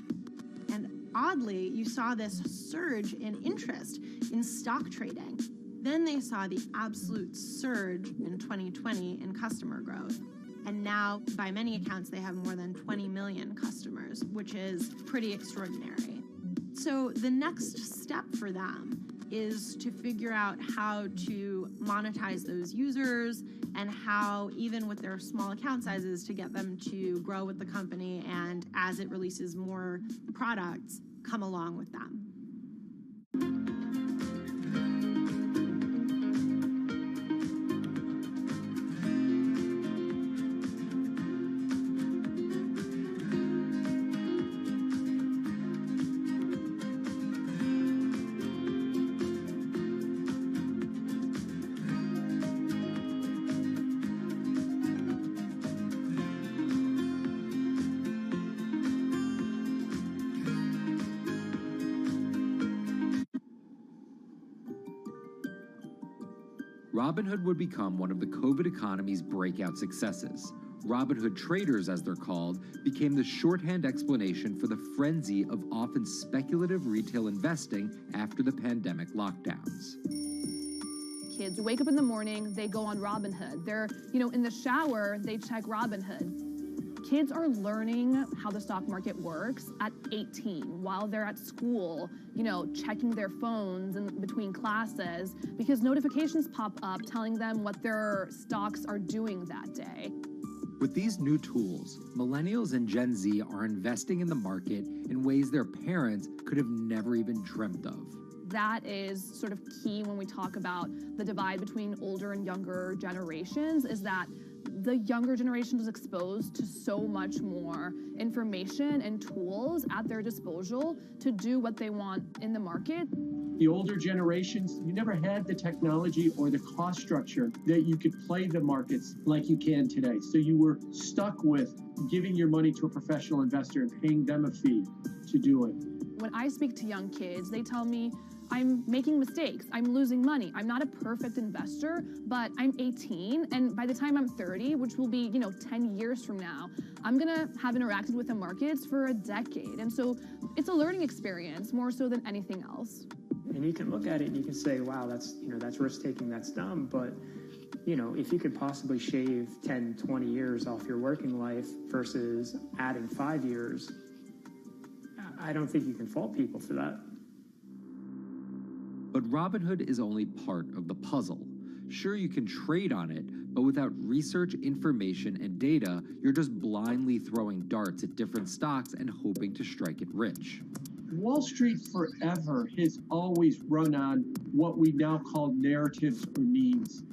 And oddly, you saw this surge in interest in stock trading. Then they saw the absolute surge in 2020 in customer growth. And now, by many accounts, they have more than 20 million customers, which is pretty extraordinary. So the next step for them is to figure out how to monetize those users and how, even with their small account sizes, to get them to grow with the company and, as it releases more products, come along with them. Robinhood would become one of the COVID economy's breakout successes. Robinhood traders, as they're called, became the shorthand explanation for the frenzy of often speculative retail investing after the pandemic lockdowns. Kids wake up in the morning, they go on Robinhood. They're, in the shower, they check Robinhood. Kids are learning how the stock market works at 18 while they're at school, checking their phones in between classes because notifications pop up telling them what their stocks are doing that day. With these new tools, millennials and Gen Z are investing in the market in ways their parents could have never even dreamt of. That is sort of key when we talk about the divide between older and younger generations, is that the younger generation is exposed to so much more information and tools at their disposal to do what they want in the market. The older generations, you never had the technology or the cost structure that you could play the markets like you can today. So you were stuck with giving your money to a professional investor and paying them a fee to do it. When I speak to young kids, they tell me, I'm making mistakes, I'm losing money. I'm not a perfect investor, but I'm 18, and by the time I'm 30, which will be, 10 years from now, I'm gonna have interacted with the markets for a decade. And so it's a learning experience more so than anything else. And you can look at it and you can say, wow, that's risk-taking, that's dumb, but if you could possibly shave 10, 20 years off your working life versus adding 5 years, I don't think you can fault people for that. But Robinhood is only part of the puzzle. Sure, you can trade on it, but without research, information, and data, you're just blindly throwing darts at different stocks and hoping to strike it rich. Wall Street forever has always run on what we now call narratives or memes.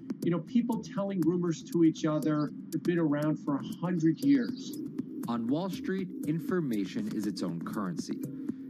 People telling rumors to each other have been around for 100 years. On Wall Street, information is its own currency.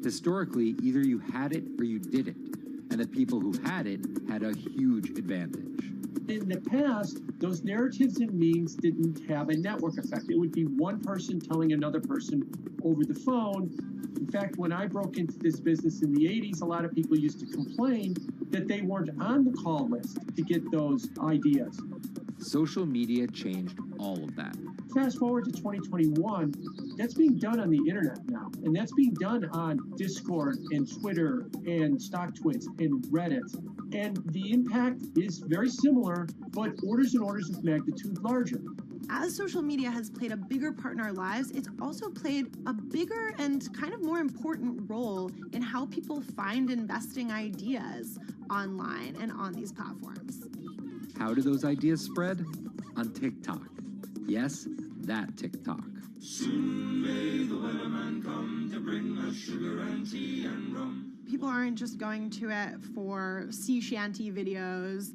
Historically, either you had it or you didn't, and the people who had it had a huge advantage. In the past, those narratives and memes didn't have a network effect. It would be one person telling another person over the phone. In fact, when I broke into this business in the 80s, a lot of people used to complain that they weren't on the call list to get those ideas. Social media changed all of that. Fast forward to 2021, that's being done on the internet now. And that's being done on Discord and Twitter and StockTwits and Reddit. And the impact is very similar, but orders and orders of magnitude larger. As social media has played a bigger part in our lives, it's also played a bigger and kind of more important role in how people find investing ideas online and on these platforms. How do those ideas spread? On TikTok. Yes, that TikTok. Soon may the weatherman come to bring us sugar and tea and rum. People aren't just going to it for sea shanty videos.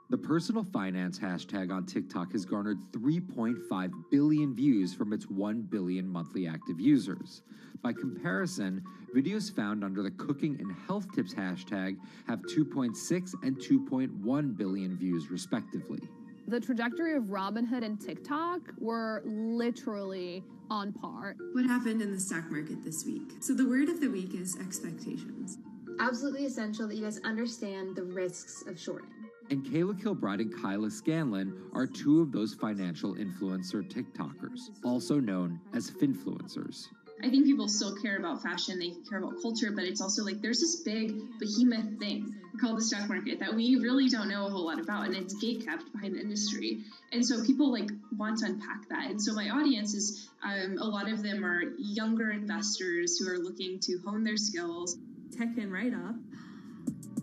The personal finance hashtag on TikTok has garnered 3.5 billion views from its 1 billion monthly active users. By comparison, videos found under the cooking and health tips hashtag have 2.6 and 2.1 billion views respectively. The trajectory of Robinhood and TikTok were literally on par. What happened in the stock market this week? So the word of the week is expectations. Absolutely essential that you guys understand the risks of shorting. And Kayla Kilbride and Kyla Scanlon are two of those financial influencer TikTokers, also known as finfluencers. I think people still care about fashion, they care about culture, but it's also like there's this big behemoth thing called the stock market that we really don't know a whole lot about, and it's gatekept behind the industry. And so people like want to unpack that. And so my audience is a lot of them are younger investors who are looking to hone their skills. Tech and right up.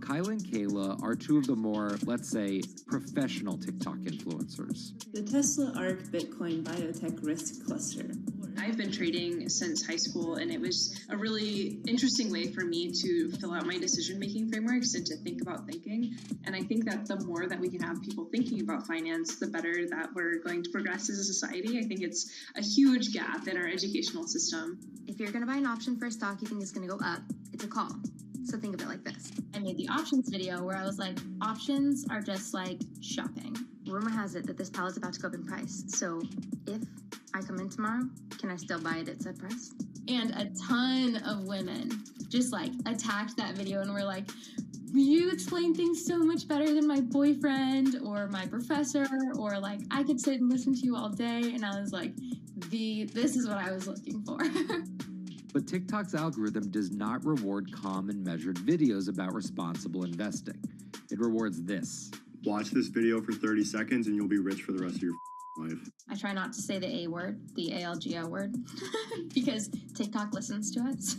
Kyla and Kayla are two of the more, let's say, professional TikTok influencers. The Tesla ARK Bitcoin Biotech Risk Cluster. I've been trading since high school, and it was a really interesting way for me to fill out my decision-making frameworks and to think about thinking. And I think that the more that we can have people thinking about finance, the better that we're going to progress as a society. I think it's a huge gap in our educational system. If you're going to buy an option for a stock you think is going to go up, it's a call. So think of it like this. I made the options video where I was like, options are just like shopping. Rumor has it that this pallet's about to go up in price. So if I come in tomorrow, can I still buy it at said price? And a ton of women just like attacked that video and were like, you explain things so much better than my boyfriend or my professor, or like I could sit and listen to you all day. And I was like, this is what I was looking for. But TikTok's algorithm does not reward calm and measured videos about responsible investing. It rewards this. Watch this video for 30 seconds and you'll be rich for the rest of your life. I try not to say the A word, the ALGO word, because TikTok listens to us.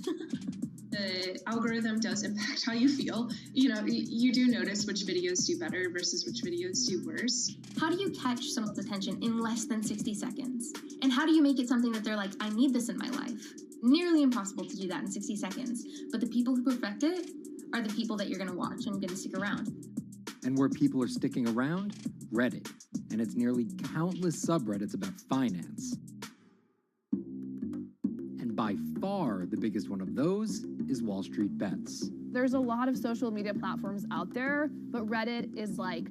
The algorithm does impact how you feel. You know, you do notice which videos do better versus which videos do worse. How do you catch someone's attention in less than 60 seconds? And how do you make it something that they're like, I need this in my life? Nearly impossible to do that in 60 seconds. But the people who perfect it are the people that you're going to watch and going to stick around. And where people are sticking around? Reddit. And its nearly countless subreddits about finance. And by far the biggest one of those is Wall Street Bets. There's a lot of social media platforms out there, but Reddit is like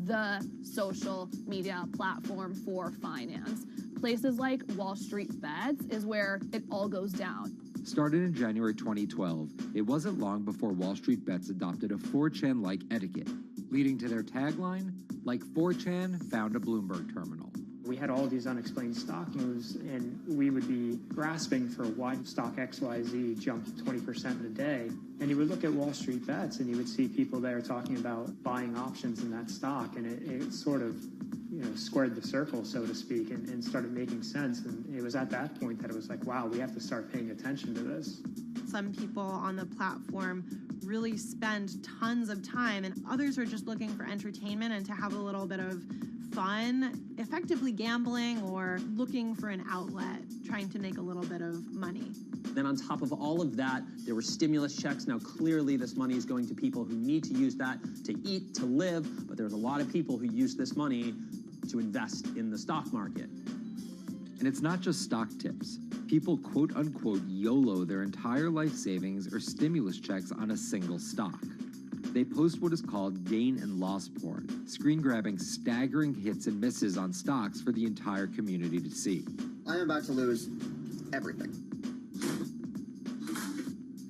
the social media platform for finance. Places like Wall Street Bets is where it all goes down. Started in January 2012, it wasn't long before Wall Street Bets adopted a 4chan-like etiquette, leading to their tagline, like 4chan found a Bloomberg terminal. We had all these unexplained stock moves, and we would be grasping for why stock XYZ jumped 20% in a day. And you would look at Wall Street Bets, and you would see people there talking about buying options in that stock, and it sort of squared the circle, so to speak, and started making sense. And it was at that point that it was like, wow, we have to start paying attention to this. Some people on the platform really spend tons of time, and others are just looking for entertainment and to have a little bit of fun, effectively gambling or looking for an outlet, trying to make a little bit of money. Then on top of all of that, there were stimulus checks. Now, clearly, this money is going to people who need to use that to eat, to live, but there's a lot of people who use this money to invest in the stock market. And it's not just stock tips. People quote-unquote YOLO their entire life savings or stimulus checks on a single stock. They post what is called gain and loss porn, screen-grabbing staggering hits and misses on stocks for the entire community to see. I'm about to lose everything.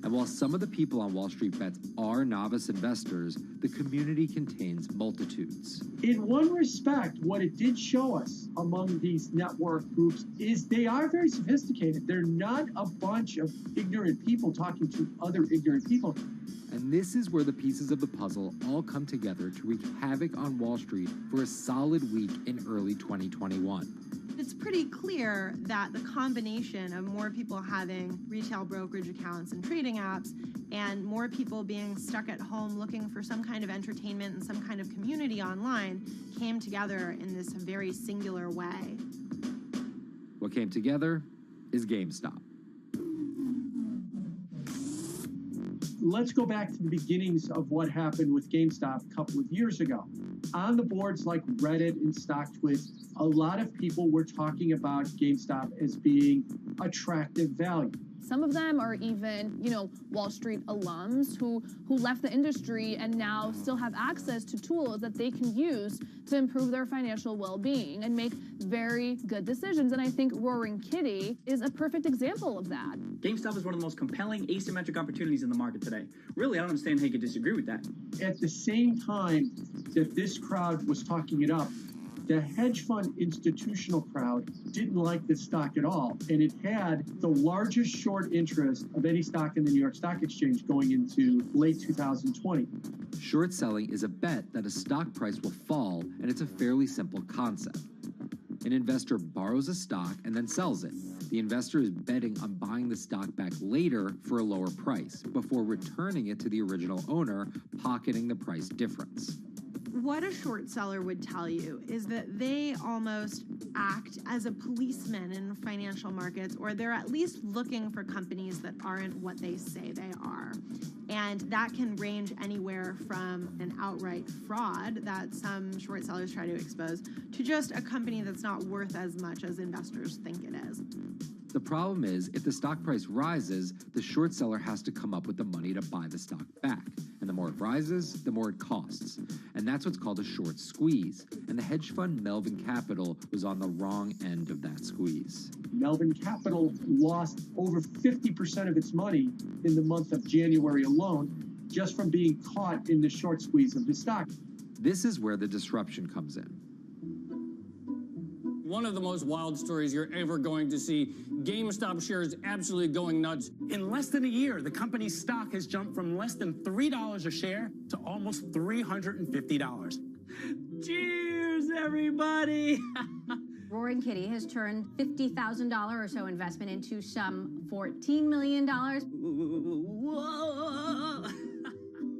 And while some of the people on Wall Street Bets are novice investors, the community contains multitudes. In one respect, what it did show us among these network groups is they are very sophisticated. They're not a bunch of ignorant people talking to other ignorant people. And this is where the pieces of the puzzle all come together to wreak havoc on Wall Street for a solid week in early 2021. It's pretty clear that the combination of more people having retail brokerage accounts and trading apps and more people being stuck at home looking for some kind of entertainment and some kind of community online came together in this very singular way. What came together is GameStop. Let's go back to the beginnings of what happened with GameStop a couple of years ago. On the boards like Reddit and StockTwist, a lot of people were talking about GameStop as being attractive value. Some of them are even, Wall Street alums who left the industry and now still have access to tools that they can use to improve their financial well-being and make very good decisions. And I think Roaring Kitty is a perfect example of that. GameStop is one of the most compelling asymmetric opportunities in the market today. Really, I don't understand how you could disagree with that. At the same time that this crowd was talking it up, The hedge fund institutional crowd didn't like this stock at all, and it had the largest short interest of any stock in the New York Stock Exchange going into late 2020. Short selling is a bet that a stock price will fall, and it's a fairly simple concept. An investor borrows a stock and then sells it. The investor is betting on buying the stock back later for a lower price, before returning it to the original owner, pocketing the price difference. What a short seller would tell you is that they almost act as a policeman in financial markets, or they're at least looking for companies that aren't what they say they are. And that can range anywhere from an outright fraud that some short sellers try to expose to just a company that's not worth as much as investors think it is. The problem is, if the stock price rises, the short seller has to come up with the money to buy the stock back. And the more it rises, the more it costs. And that's what's called a short squeeze. And the hedge fund Melvin Capital was on the wrong end of that squeeze. Melvin Capital lost over 50% of its money in the month of January alone, just from being caught in the short squeeze of the stock. This is where the disruption comes in. One of the most wild stories you're ever going to see. GameStop shares absolutely going nuts. In less than a year, the company's stock has jumped from less than $3 a share to almost $350. Cheers, everybody! Roaring Kitty has turned $50,000 or so investment into some $14 million. Whoa!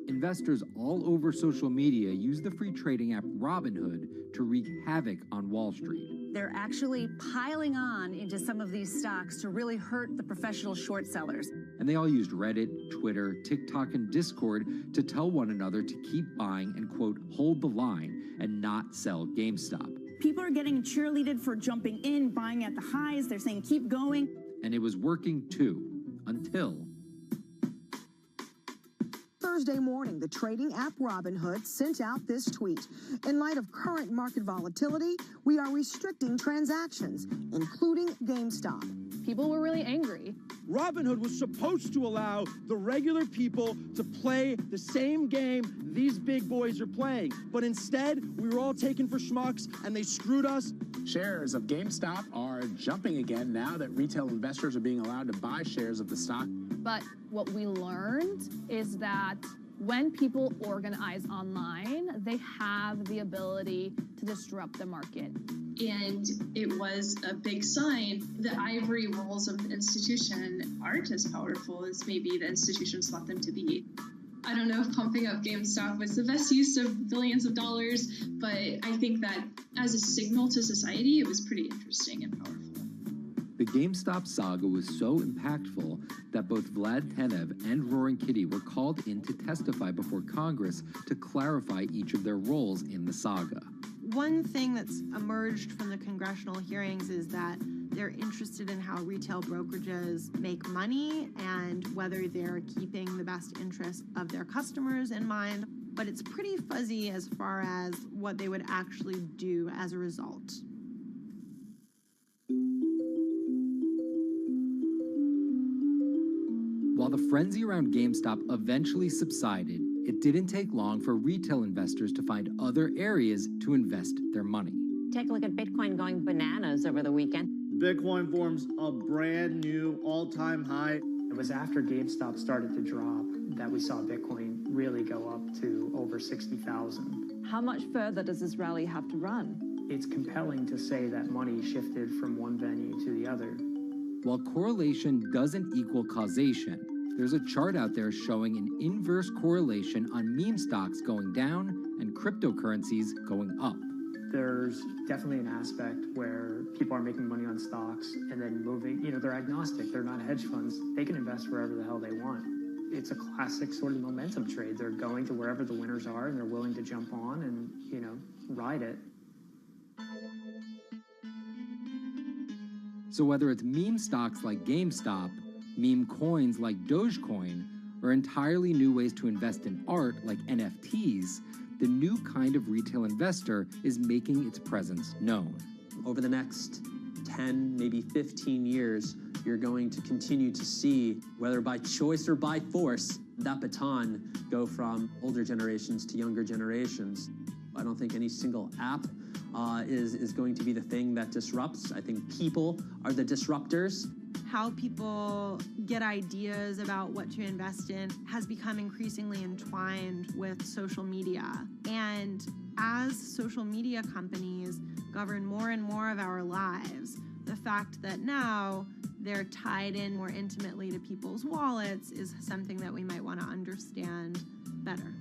Investors all over social media use the free trading app Robinhood to wreak havoc on Wall Street. They're actually piling on into some of these stocks to really hurt the professional short sellers. And they all used Reddit, Twitter, TikTok, and Discord to tell one another to keep buying and, quote, hold the line and not sell GameStop. People are getting cheerleaded for jumping in, buying at the highs. They're saying, keep going. And it was working too, until Thursday morning, the trading app Robinhood sent out this tweet. In light of current market volatility, we are restricting transactions, including GameStop. People were really angry. Robinhood was supposed to allow the regular people to play the same game these big boys are playing. But instead, we were all taken for schmucks, and they screwed us. Shares of GameStop are jumping again now that retail investors are being allowed to buy shares of the stock. But what we learned is that when people organize online, they have the ability to disrupt the market. And it was a big sign the ivory walls of the institution aren't as powerful as maybe the institutions thought them to be. I don't know if pumping up GameStop was the best use of billions of dollars, but I think that as a signal to society, it was pretty interesting and powerful. The GameStop saga was so impactful that both Vlad Tenev and Roaring Kitty were called in to testify before Congress to clarify each of their roles in the saga. One thing that's emerged from the congressional hearings is that they're interested in how retail brokerages make money and whether they're keeping the best interest of their customers in mind, but it's pretty fuzzy as far as what they would actually do as a result. While the frenzy around GameStop eventually subsided, it didn't take long for retail investors to find other areas to invest their money. Take a look at Bitcoin going bananas over the weekend. Bitcoin forms a brand new all-time high. It was after GameStop started to drop that we saw Bitcoin really go up to over 60,000. How much further does this rally have to run? It's compelling to say that money shifted from one venue to the other. While correlation doesn't equal causation, there's a chart out there showing an inverse correlation on meme stocks going down and cryptocurrencies going up. There's definitely an aspect where people are making money on stocks and then moving, they're agnostic, they're not hedge funds. They can invest wherever the hell they want. It's a classic sort of momentum trade. They're going to wherever the winners are and they're willing to jump on and, ride it. So whether it's meme stocks like GameStop, meme coins like Dogecoin, or entirely new ways to invest in art like NFTs, the new kind of retail investor is making its presence known. Over the next 10, maybe 15 years, you're going to continue to see, whether by choice or by force, that baton go from older generations to younger generations. I don't think any single app is going to be the thing that disrupts. I think people are the disruptors. How people get ideas about what to invest in has become increasingly entwined with social media. And as social media companies govern more and more of our lives, the fact that now they're tied in more intimately to people's wallets is something that we might want to understand better.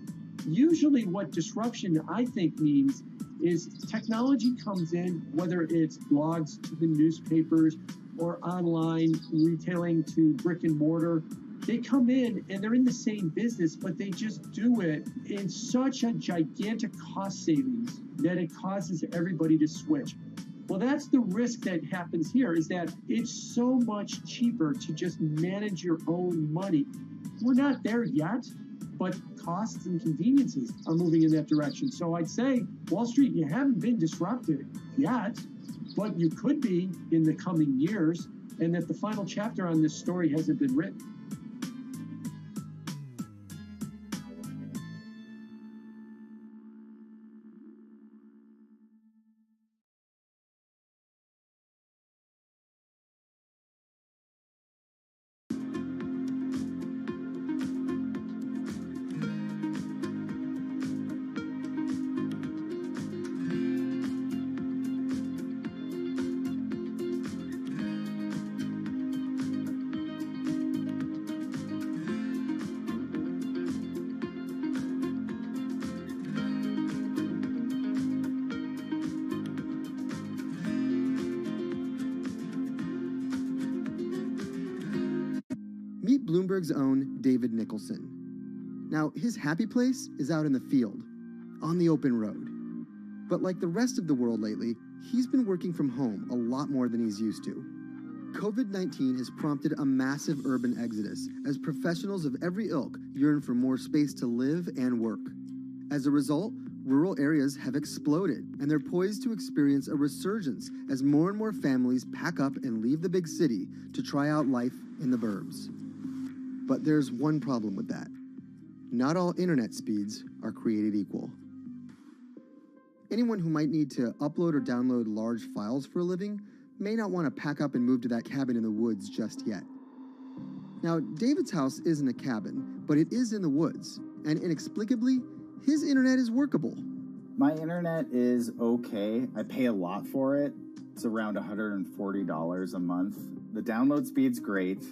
Usually what disruption, I think, means is technology comes in, whether it's blogs to the newspapers or online retailing to brick and mortar. They come in and they're in the same business, but they just do it in such a gigantic cost savings that it causes everybody to switch. Well, that's the risk that happens here, is that it's so much cheaper to just manage your own money. We're not there yet, but costs and conveniences are moving in that direction. So I'd say, Wall Street, you haven't been disrupted yet, but you could be in the coming years, and that the final chapter on this story hasn't been written. Meet Bloomberg's own David Nicholson. Now, his happy place is out in the field, on the open road. But like the rest of the world lately, he's been working from home a lot more than he's used to. COVID-19 has prompted a massive urban exodus as professionals of every ilk yearn for more space to live and work. As a result, rural areas have exploded, and they're poised to experience a resurgence as more and more families pack up and leave the big city to try out life in the burbs. But there's one problem with that. Not all internet speeds are created equal. Anyone who might need to upload or download large files for a living may not want to pack up and move to that cabin in the woods just yet. Now, David's house isn't a cabin, but it is in the woods, and inexplicably, his internet is workable. My internet is okay. I pay a lot for it. It's around $140 a month. The download speed's great,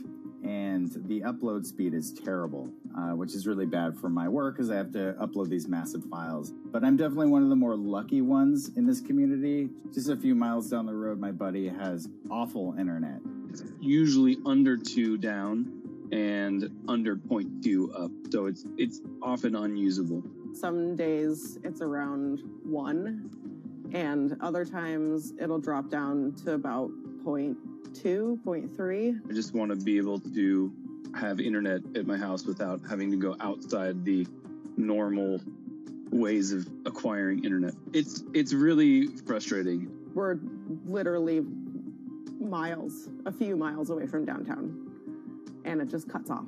and the upload speed is terrible, which is really bad for my work because I have to upload these massive files. But I'm definitely one of the more lucky ones in this community. Just a few miles down the road, my buddy has awful internet. It's usually under 2 down and under 0.2 up, so it's often unusable. Some days it's around 1, and other times it'll drop down to about 0.2, 0.3. I just want to be able to have internet at my house without having to go outside the normal ways of acquiring internet. It's really frustrating. We're literally a few miles away from downtown, and it just cuts off.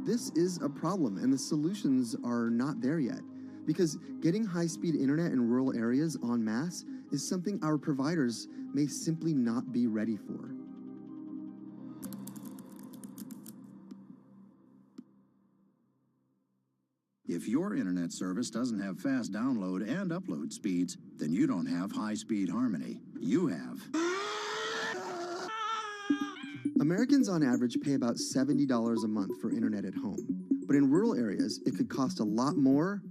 This is a problem, and the solutions are not there yet, because getting high-speed internet in rural areas en masse is something our providers may simply not be ready for. If your internet service doesn't have fast download and upload speeds, then you don't have high-speed harmony. You have. Americans on average pay about $70 a month for internet at home. But in rural areas, it could cost a lot more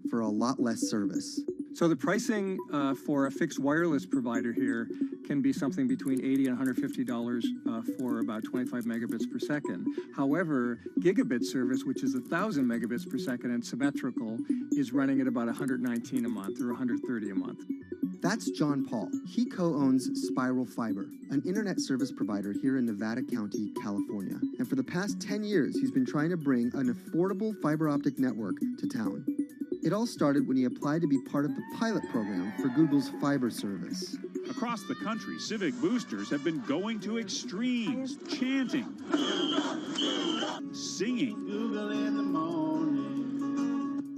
for a lot less service. So the pricing for a fixed wireless provider here can be something between $80 and $150 for about 25 megabits per second. However, gigabit service, which is 1,000 megabits per second and symmetrical, is running at about $119 a month or $130 a month. That's John Paul. He co-owns Spiral Fiber, an internet service provider here in Nevada County, California. And for the past 10 years, he's been trying to bring an affordable fiber optic network to town. It all started when he applied to be part of the pilot program for Google's fiber service. Across the country, civic boosters have been going to extremes, chanting, singing,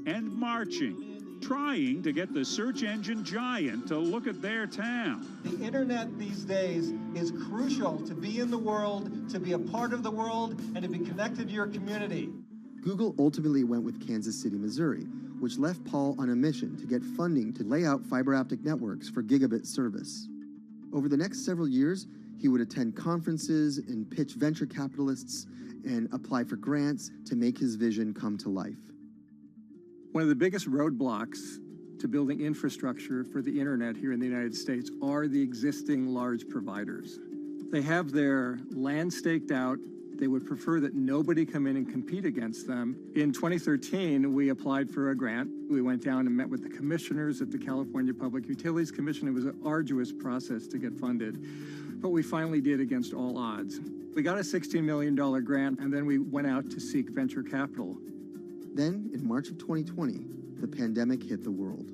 and marching trying to get the search engine giant to look at their town. The internet these days is crucial to be in the world, to be a part of the world, and to be connected to your community. Google ultimately went with Kansas City, Missouri, which left Paul on a mission to get funding to lay out fiber optic networks for gigabit service. Over the next several years, he would attend conferences and pitch venture capitalists and apply for grants to make his vision come to life. One of the biggest roadblocks to building infrastructure for the internet here in the United States are the existing large providers. They have their land staked out. They would prefer that nobody come in and compete against them. In 2013, we applied for a grant. We went down and met with the commissioners at the California Public Utilities Commission. It was an arduous process to get funded, but we finally did against all odds. We got a $16 million grant, and then we went out to seek venture capital. Then, in March of 2020, the pandemic hit the world.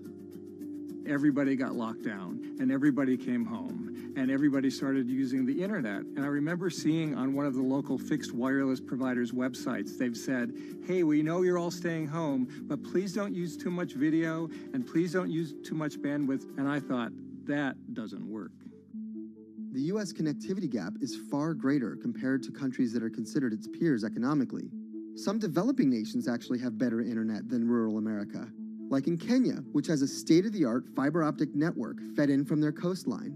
Everybody got locked down, and everybody came home, and everybody started using the internet. And I remember seeing on one of the local fixed wireless providers' websites, they've said, hey, we know you're all staying home, but please don't use too much video, and please don't use too much bandwidth. And I thought, that doesn't work. The U.S. connectivity gap is far greater compared to countries that are considered its peers economically. Some developing nations actually have better internet than rural America, like in Kenya, which has a state-of-the-art fiber optic network fed in from their coastline.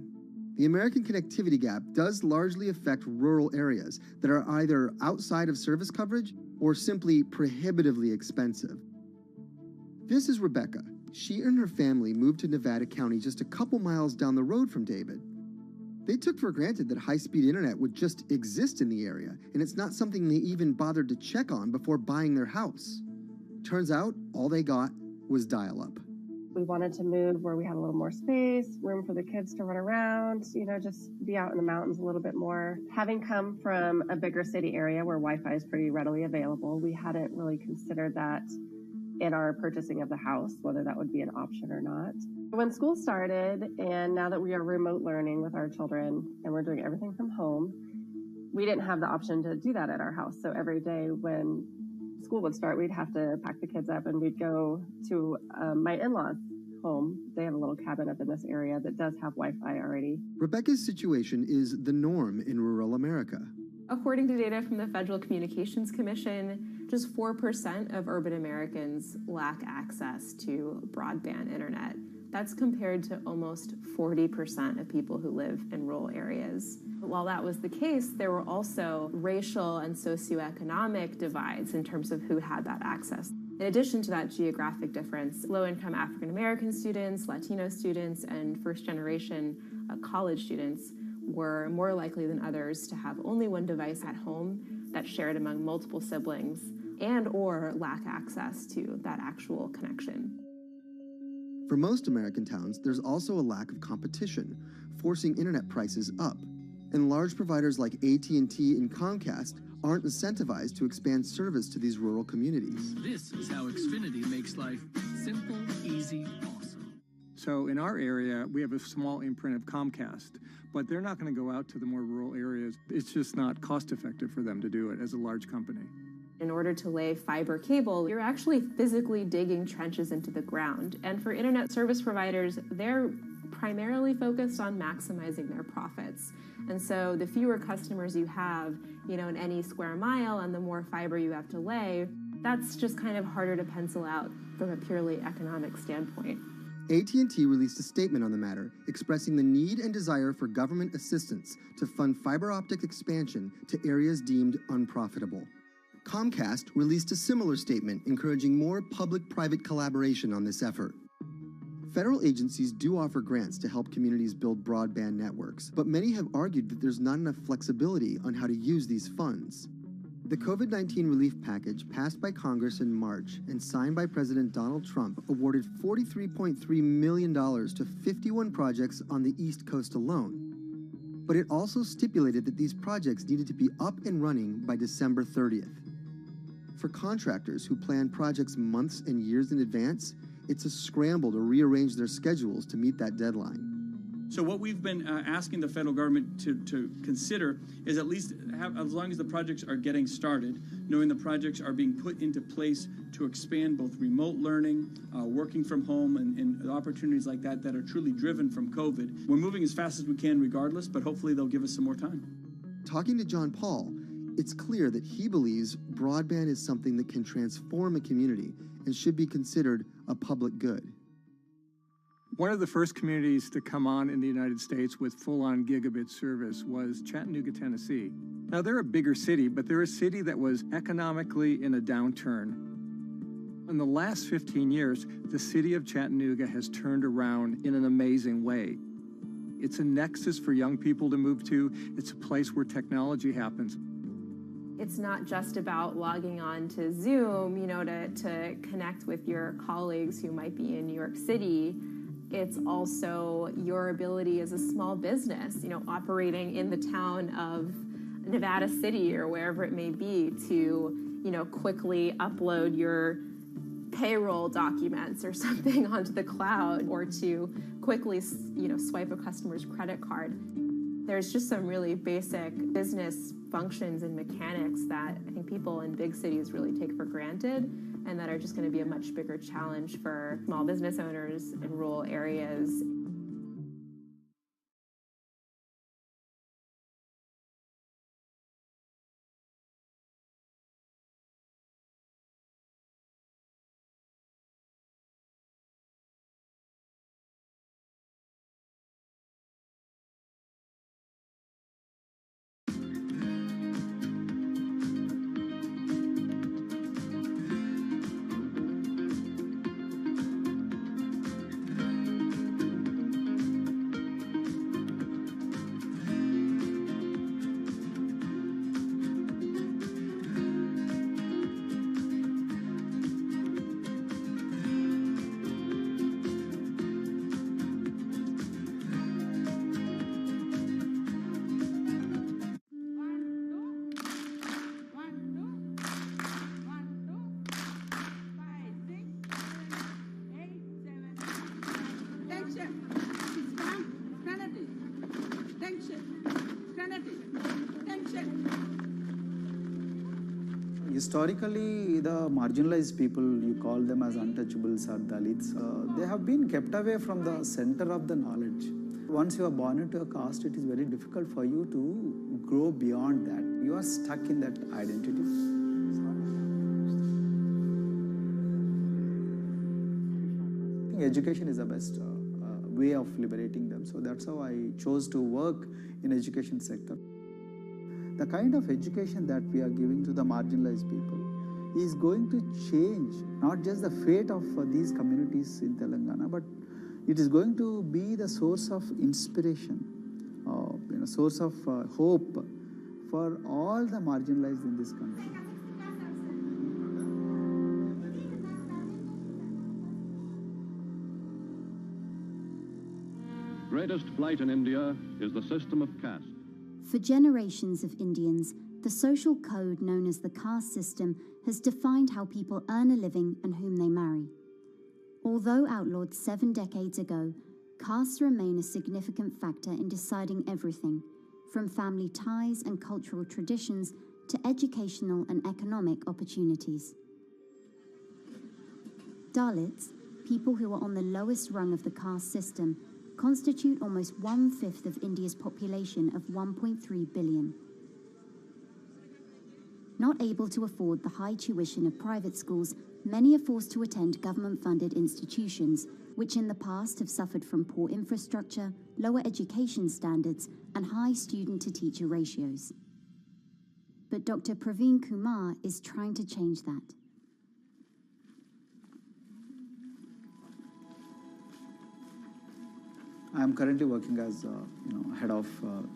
The American connectivity gap does largely affect rural areas that are either outside of service coverage or simply prohibitively expensive. This is Rebecca. She and her family moved to Nevada County just a couple miles down the road from David. They took for granted that high-speed internet would just exist in the area, and it's not something they even bothered to check on before buying their house. Turns out, all they got was dial-up. We wanted to move where we had a little more space, room for the kids to run around, just be out in the mountains a little bit more. Having come from a bigger city area where Wi-Fi is pretty readily available, we hadn't really considered that in our purchasing of the house, whether that would be an option or not. When school started, and now that we are remote learning with our children and we're doing everything from home, we didn't have the option to do that at our house. So every day when school would start, we'd have to pack the kids up and we'd go to my in-laws' home. They have a little cabin up in this area that does have Wi-Fi already. Rebecca's situation is the norm in rural America. According to data from the Federal Communications Commission, just 4% of urban Americans lack access to broadband internet. That's compared to almost 40% of people who live in rural areas. While that was the case, there were also racial and socioeconomic divides in terms of who had that access. In addition to that geographic difference, low-income African American students, Latino students, and first-generation college students were more likely than others to have only one device at home that's shared among multiple siblings and or lack access to that actual connection. For most American towns, there's also a lack of competition, forcing internet prices up. And large providers like AT&T and Comcast aren't incentivized to expand service to these rural communities. This is how Xfinity makes life simple, easy, awesome. So in our area, we have a small imprint of Comcast, but they're not going to go out to the more rural areas. It's just not cost effective for them to do it as a large company. In order to lay fiber cable, you're actually physically digging trenches into the ground. And for internet service providers, they're primarily focused on maximizing their profits. And so the fewer customers you have, in any square mile and the more fiber you have to lay, that's just kind of harder to pencil out from a purely economic standpoint. AT&T released a statement on the matter, expressing the need and desire for government assistance to fund fiber optic expansion to areas deemed unprofitable. Comcast released a similar statement encouraging more public-private collaboration on this effort. Federal agencies do offer grants to help communities build broadband networks, but many have argued that there's not enough flexibility on how to use these funds. The COVID-19 relief package passed by Congress in March and signed by President Donald Trump awarded $43.3 million to 51 projects on the East Coast alone. But it also stipulated that these projects needed to be up and running by December 30th. For contractors who plan projects months and years in advance, it's a scramble to rearrange their schedules to meet that deadline. So what we've been asking the federal government to consider is at least have, as long as the projects are getting started, knowing the projects are being put into place to expand both remote learning, working from home, and opportunities like that are truly driven from COVID. We're moving as fast as we can regardless, but hopefully they'll give us some more time. Talking to John Paul, it's clear that he believes broadband is something that can transform a community and should be considered a public good. One of the first communities to come on in the United States with full-on gigabit service was Chattanooga, Tennessee. Now, they're a bigger city, but they're a city that was economically in a downturn. In the last 15 years, the city of Chattanooga has turned around in an amazing way. It's a nexus for young people to move to. It's a place where technology happens. It's not just about logging on to Zoom, to connect with your colleagues who might be in New York City. It's also your ability as a small business, operating in the town of Nevada City or wherever it may be to, quickly upload your payroll documents or something onto the cloud, or to quickly, swipe a customer's credit card. There's just some really basic business functions and mechanics that I think people in big cities really take for granted, and that are just going to be a much bigger challenge for small business owners in rural areas. Historically, the marginalized people, you call them as untouchables or Dalits, they have been kept away from the center of the knowledge. Once you are born into a caste, it is very difficult for you to grow beyond that. You are stuck in that identity. I think education is the best way of liberating them. So that's how I chose to work in education sector. The kind of education that we are giving to the marginalized people is going to change not just the fate of these communities in Telangana, but it is going to be the source of inspiration, source of hope for all the marginalized in this country. Greatest blight in India is the system of caste. For generations of Indians, the social code known as the caste system has defined how people earn a living and whom they marry. Although outlawed 7 decades ago, castes remain a significant factor in deciding everything, from family ties and cultural traditions to educational and economic opportunities. Dalits, people who are on the lowest rung of the caste system, constitute almost 1/5 of India's population of 1.3 billion. Not able to afford the high tuition of private schools, many are forced to attend government-funded institutions, which in the past have suffered from poor infrastructure, lower education standards, and high student-to-teacher ratios. But Dr. Praveen Kumar is trying to change that. I am currently working as head of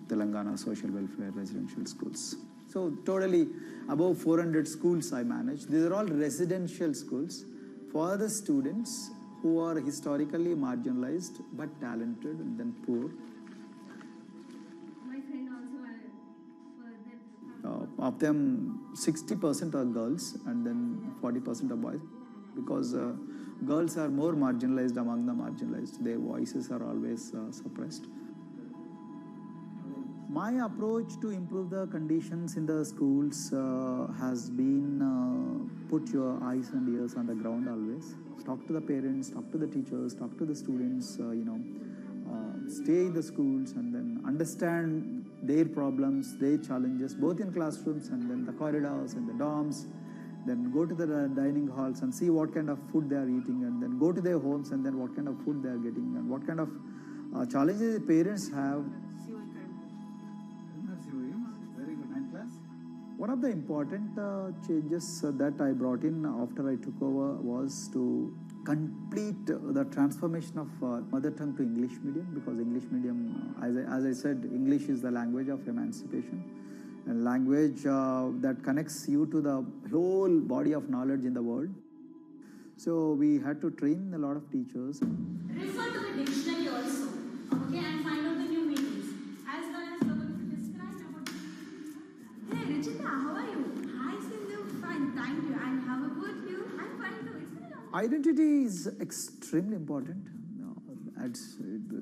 Telangana Social Welfare Residential Schools. So totally above 400 schools I manage. These are all residential schools for the students who are historically marginalized but talented and then poor. My friend also Of them, 60% are girls and then 40% are boys, because girls are more marginalized among the marginalized. Their voices are always suppressed. My approach to improve the conditions in the schools has been put your eyes and ears on the ground always. Talk to the parents, talk to the teachers, talk to the students, stay in the schools and then understand their problems, their challenges, both in classrooms and then the corridors and the dorms. Then go to the dining halls and see what kind of food they are eating, and then go to their homes and then what kind of food they are getting and what kind of challenges the parents have. One of the important changes that I brought in after I took over was to complete the transformation of mother tongue to English medium, because English medium, as I said, English is the language of emancipation, a language that connects you to the whole body of knowledge in the world. So we had to train a lot of teachers. Refer to the dictionary also, okay, and find out the new meanings, as well as describe about. Hey, Richita, how are you? Hi, Sindhu. Fine, thank you. And how about you? I'm fine too. It's been a long time. Identity is extremely important.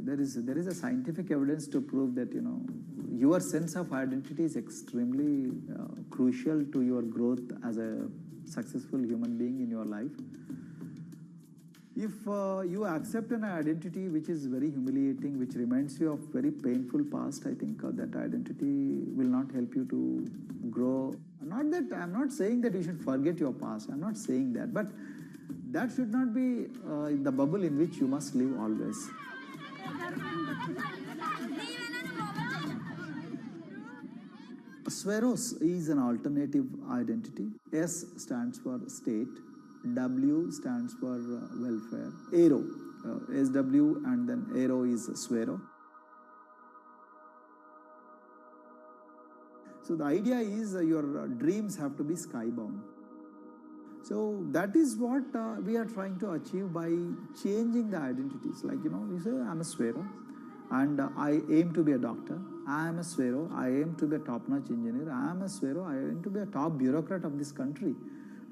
There is a scientific evidence to prove that your sense of identity is extremely crucial to your growth as a successful human being in your life. If you accept an identity which is very humiliating, which reminds you of very painful past, I think that identity will not help you to grow. I'm not saying that you should forget your past. I'm not saying that, but that should not be the bubble in which you must live always. Sweros is an alternative identity. S stands for state, W stands for welfare, Aero, SW, and then Aero is Swero. So the idea is your dreams have to be skybound. So that is what we are trying to achieve by changing the identities. Like, you say, I'm a Swero and I aim to be a doctor. I am a Swero, I aim to be a top-notch engineer. I am a Swero, I aim to be a top bureaucrat of this country.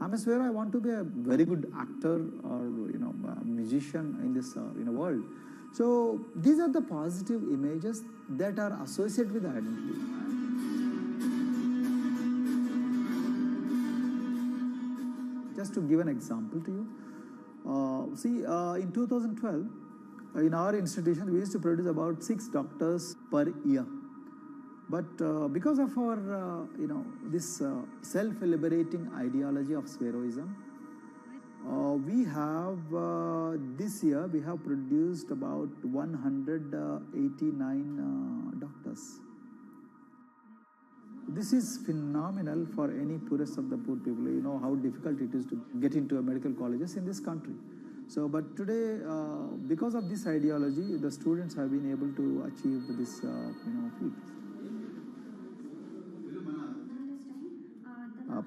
I'm a Swero, I want to be a very good actor or a musician in this world. So these are the positive images that are associated with the identity. Just to give an example to you, in 2012, in our institution, we used to produce about 6 doctors per year. But because of our, this self-liberating ideology of Sveroism, we have, this year, we have produced about 189 doctors. This is phenomenal for any poorest of the poor people. You know how difficult it is to get into medical colleges in this country. So, but today, because of this ideology, the students have been able to achieve this, feat.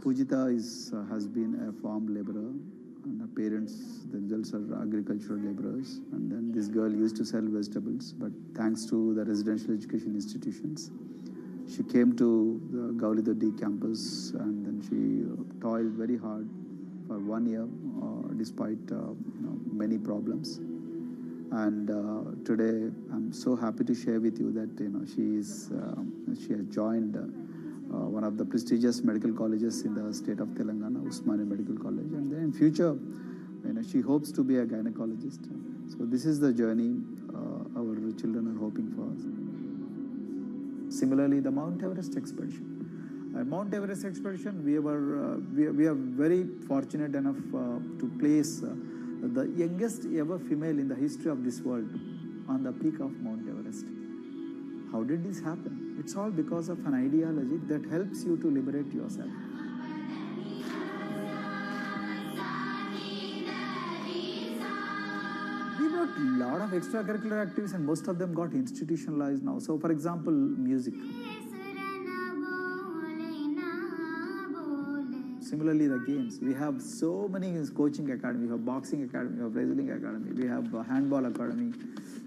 Pujita has been a farm laborer, and her parents themselves are agricultural laborers. And then this girl used to sell vegetables, but thanks to the residential education institutions, she came to the Gaulidoddi campus, and then she toiled very hard for 1 year, despite many problems. And today, I'm so happy to share with you that she has joined one of the prestigious medical colleges in the state of Telangana, Usmania Medical College, and then in future, she hopes to be a gynecologist. So this is the journey our children are hoping for. Similarly, the Mount Everest expedition. Mount Everest expedition, we are very fortunate enough to place the youngest ever female in the history of this world on the peak of Mount Everest. How did this happen? It's all because of an ideology that helps you to liberate yourself. We brought a lot of extracurricular activities, and most of them got institutionalized now. So, for example, music. Similarly, the games. We have so many coaching academy. We have boxing academy, we have wrestling academy, we have handball academy.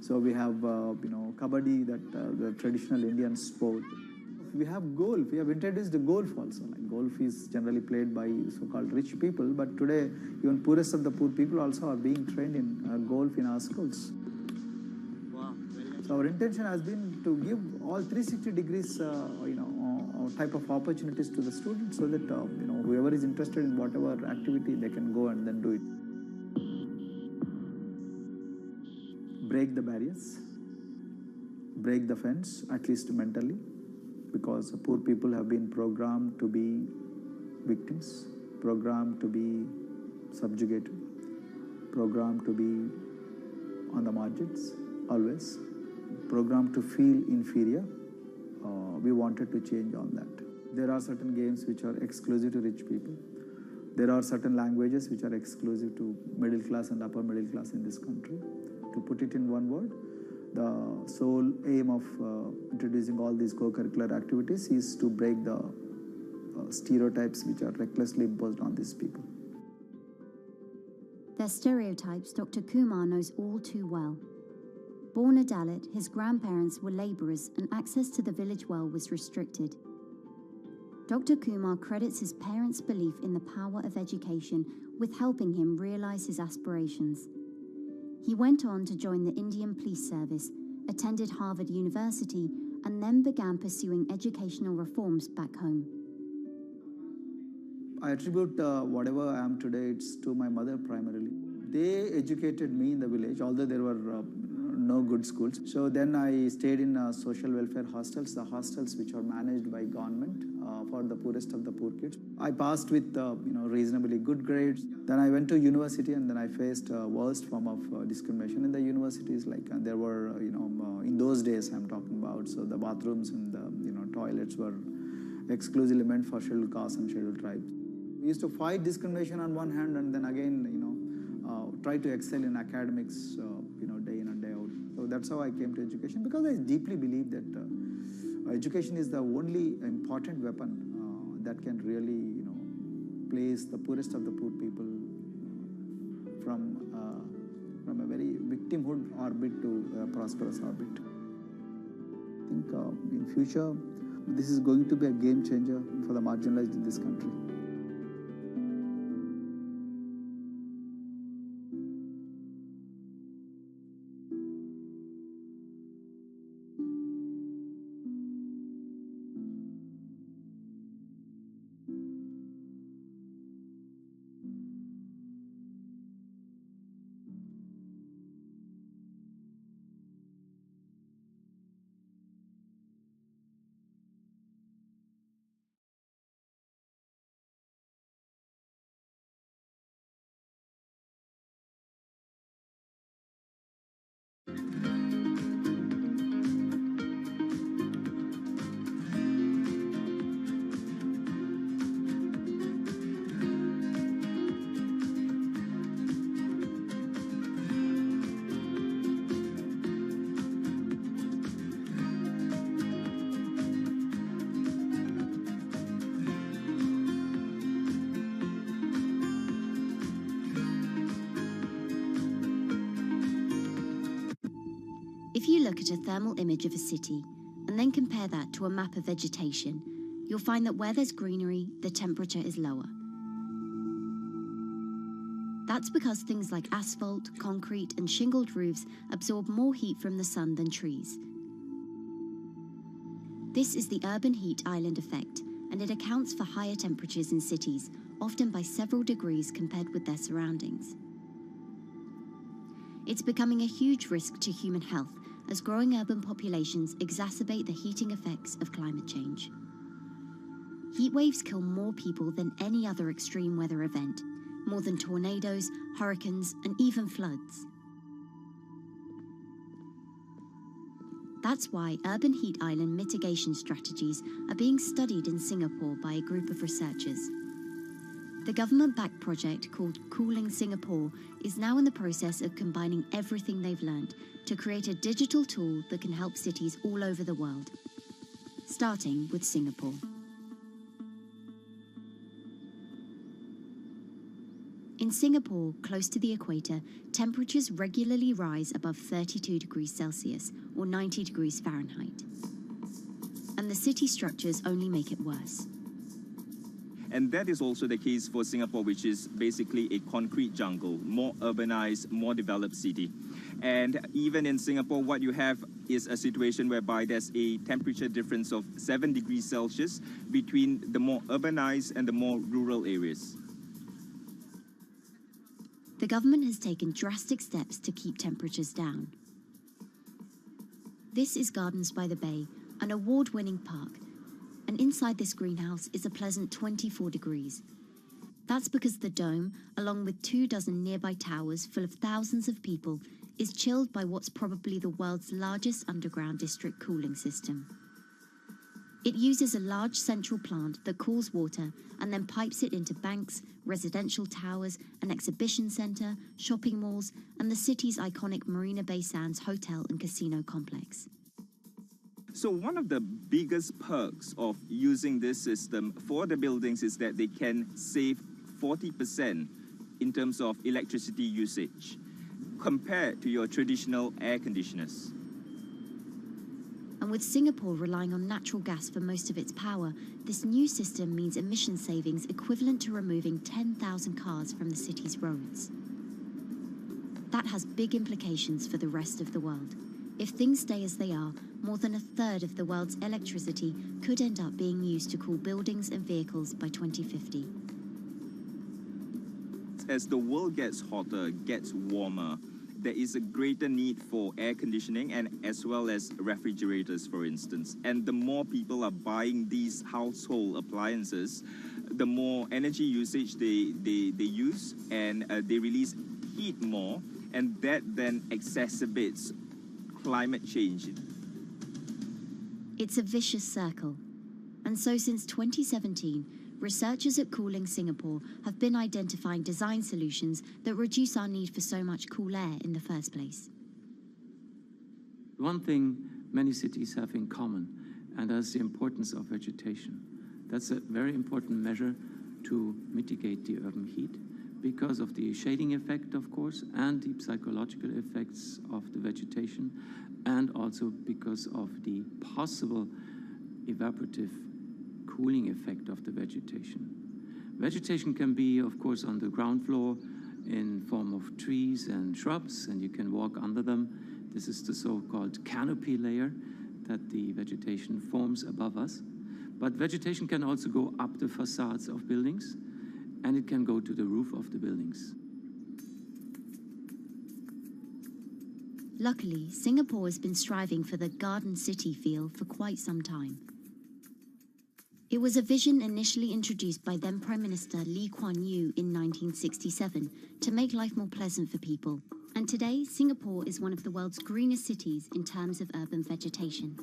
So we have, kabaddi, the traditional Indian sport. We have golf. We have introduced golf also. Like golf is generally played by so-called rich people, but today even poorest of the poor people also are being trained in golf in our schools. Wow. So our intention has been to give all 360 degrees, type of opportunities to the students, so that whoever is interested in whatever activity, they can go and then do it. Break the barriers, break the fence, at least mentally, because poor people have been programmed to be victims, programmed to be subjugated, programmed to be on the margins, always, programmed to feel inferior. We wanted to change on that. There are certain games which are exclusive to rich people. There are certain languages which are exclusive to middle class and upper middle class in this country. To put it in one word, the sole aim of introducing all these co-curricular activities is to break the stereotypes which are recklessly imposed on these people. Their stereotypes Dr. Kumar knows all too well. Born a Dalit, his grandparents were labourers and access to the village well was restricted. Dr. Kumar credits his parents' belief in the power of education with helping him realise his aspirations. He went on to join the Indian Police Service, attended Harvard University, and then began pursuing educational reforms back home. I attribute whatever I am today, it's to my mother primarily. They educated me in the village, although there were no good schools. So then I stayed in social welfare hostels, the hostels which are managed by government for the poorest of the poor kids. I passed with reasonably good grades. Then I went to university, and then I faced worst form of discrimination in the universities. Like there were, in those days I'm talking about, so the bathrooms and the toilets were exclusively meant for scheduled castes and scheduled tribes. We used to fight discrimination on one hand, and then again, try to excel in academics, day in and day out. So that's how I came to education, because I deeply believe that education is the only important weapon that can really, place the poorest of the poor people from a very victimhood orbit to a prosperous orbit. I think in future, this is going to be a game changer for the marginalized in this country. If you look at a thermal image of a city and then compare that to a map of vegetation, you'll find that where there's greenery, the temperature is lower. That's because things like asphalt, concrete, and shingled roofs absorb more heat from the sun than trees. This is the urban heat island effect, and it accounts for higher temperatures in cities, often by several degrees compared with their surroundings. It's becoming a huge risk to human health as growing urban populations exacerbate the heating effects of climate change. Heat waves kill more people than any other extreme weather event, more than tornadoes, hurricanes, and even floods. That's why urban heat island mitigation strategies are being studied in Singapore by a group of researchers. The government-backed project called Cooling Singapore is now in the process of combining everything they've learned to create a digital tool that can help cities all over the world, starting with Singapore. In Singapore, close to the equator, temperatures regularly rise above 32 degrees Celsius or 90 degrees Fahrenheit. And the city structures only make it worse. And that is also the case for Singapore, which is basically a concrete jungle, more urbanized, more developed city. And even in Singapore, what you have is a situation whereby there's a temperature difference of 7 degrees Celsius between the more urbanized and the more rural areas. The government has taken drastic steps to keep temperatures down. This is Gardens by the Bay, an award-winning park, and inside this greenhouse is a pleasant 24 degrees. That's because the dome, along with 24 nearby towers full of thousands of people, is chilled by what's probably the world's largest underground district cooling system. It uses a large central plant that cools water and then pipes it into banks, residential towers, an exhibition centre, shopping malls, and the city's iconic Marina Bay Sands hotel and casino complex. So one of the biggest perks of using this system for the buildings is that they can save 40% in terms of electricity usage compared to your traditional air conditioners. And with Singapore relying on natural gas for most of its power, this new system means emission savings equivalent to removing 10,000 cars from the city's roads. That has big implications for the rest of the world. If things stay as they are, more than a third of the world's electricity could end up being used to cool buildings and vehicles by 2050. As the world gets hotter, gets warmer, there is a greater need for air conditioning and as well as refrigerators, for instance. And the more people are buying these household appliances, the more energy usage they use, and they release heat more, and that then exacerbates climate change. It's a vicious circle. And so since 2017, researchers at Cooling Singapore have been identifying design solutions that reduce our need for so much cool air in the first place. One thing many cities have in common, and that's the importance of vegetation. That's a very important measure to mitigate the urban heat because of the shading effect, of course, and the psychological effects of the vegetation, and also because of the possible evaporative cooling effect of the vegetation. Vegetation can be, of course, on the ground floor in form of trees and shrubs, and you can walk under them. This is the so-called canopy layer that the vegetation forms above us. But vegetation can also go up the facades of buildings, and it can go to the roof of the buildings. Luckily, Singapore has been striving for the garden city feel for quite some time. It was a vision initially introduced by then Prime Minister Lee Kuan Yew in 1967 to make life more pleasant for people. And today, Singapore is one of the world's greenest cities in terms of urban vegetation.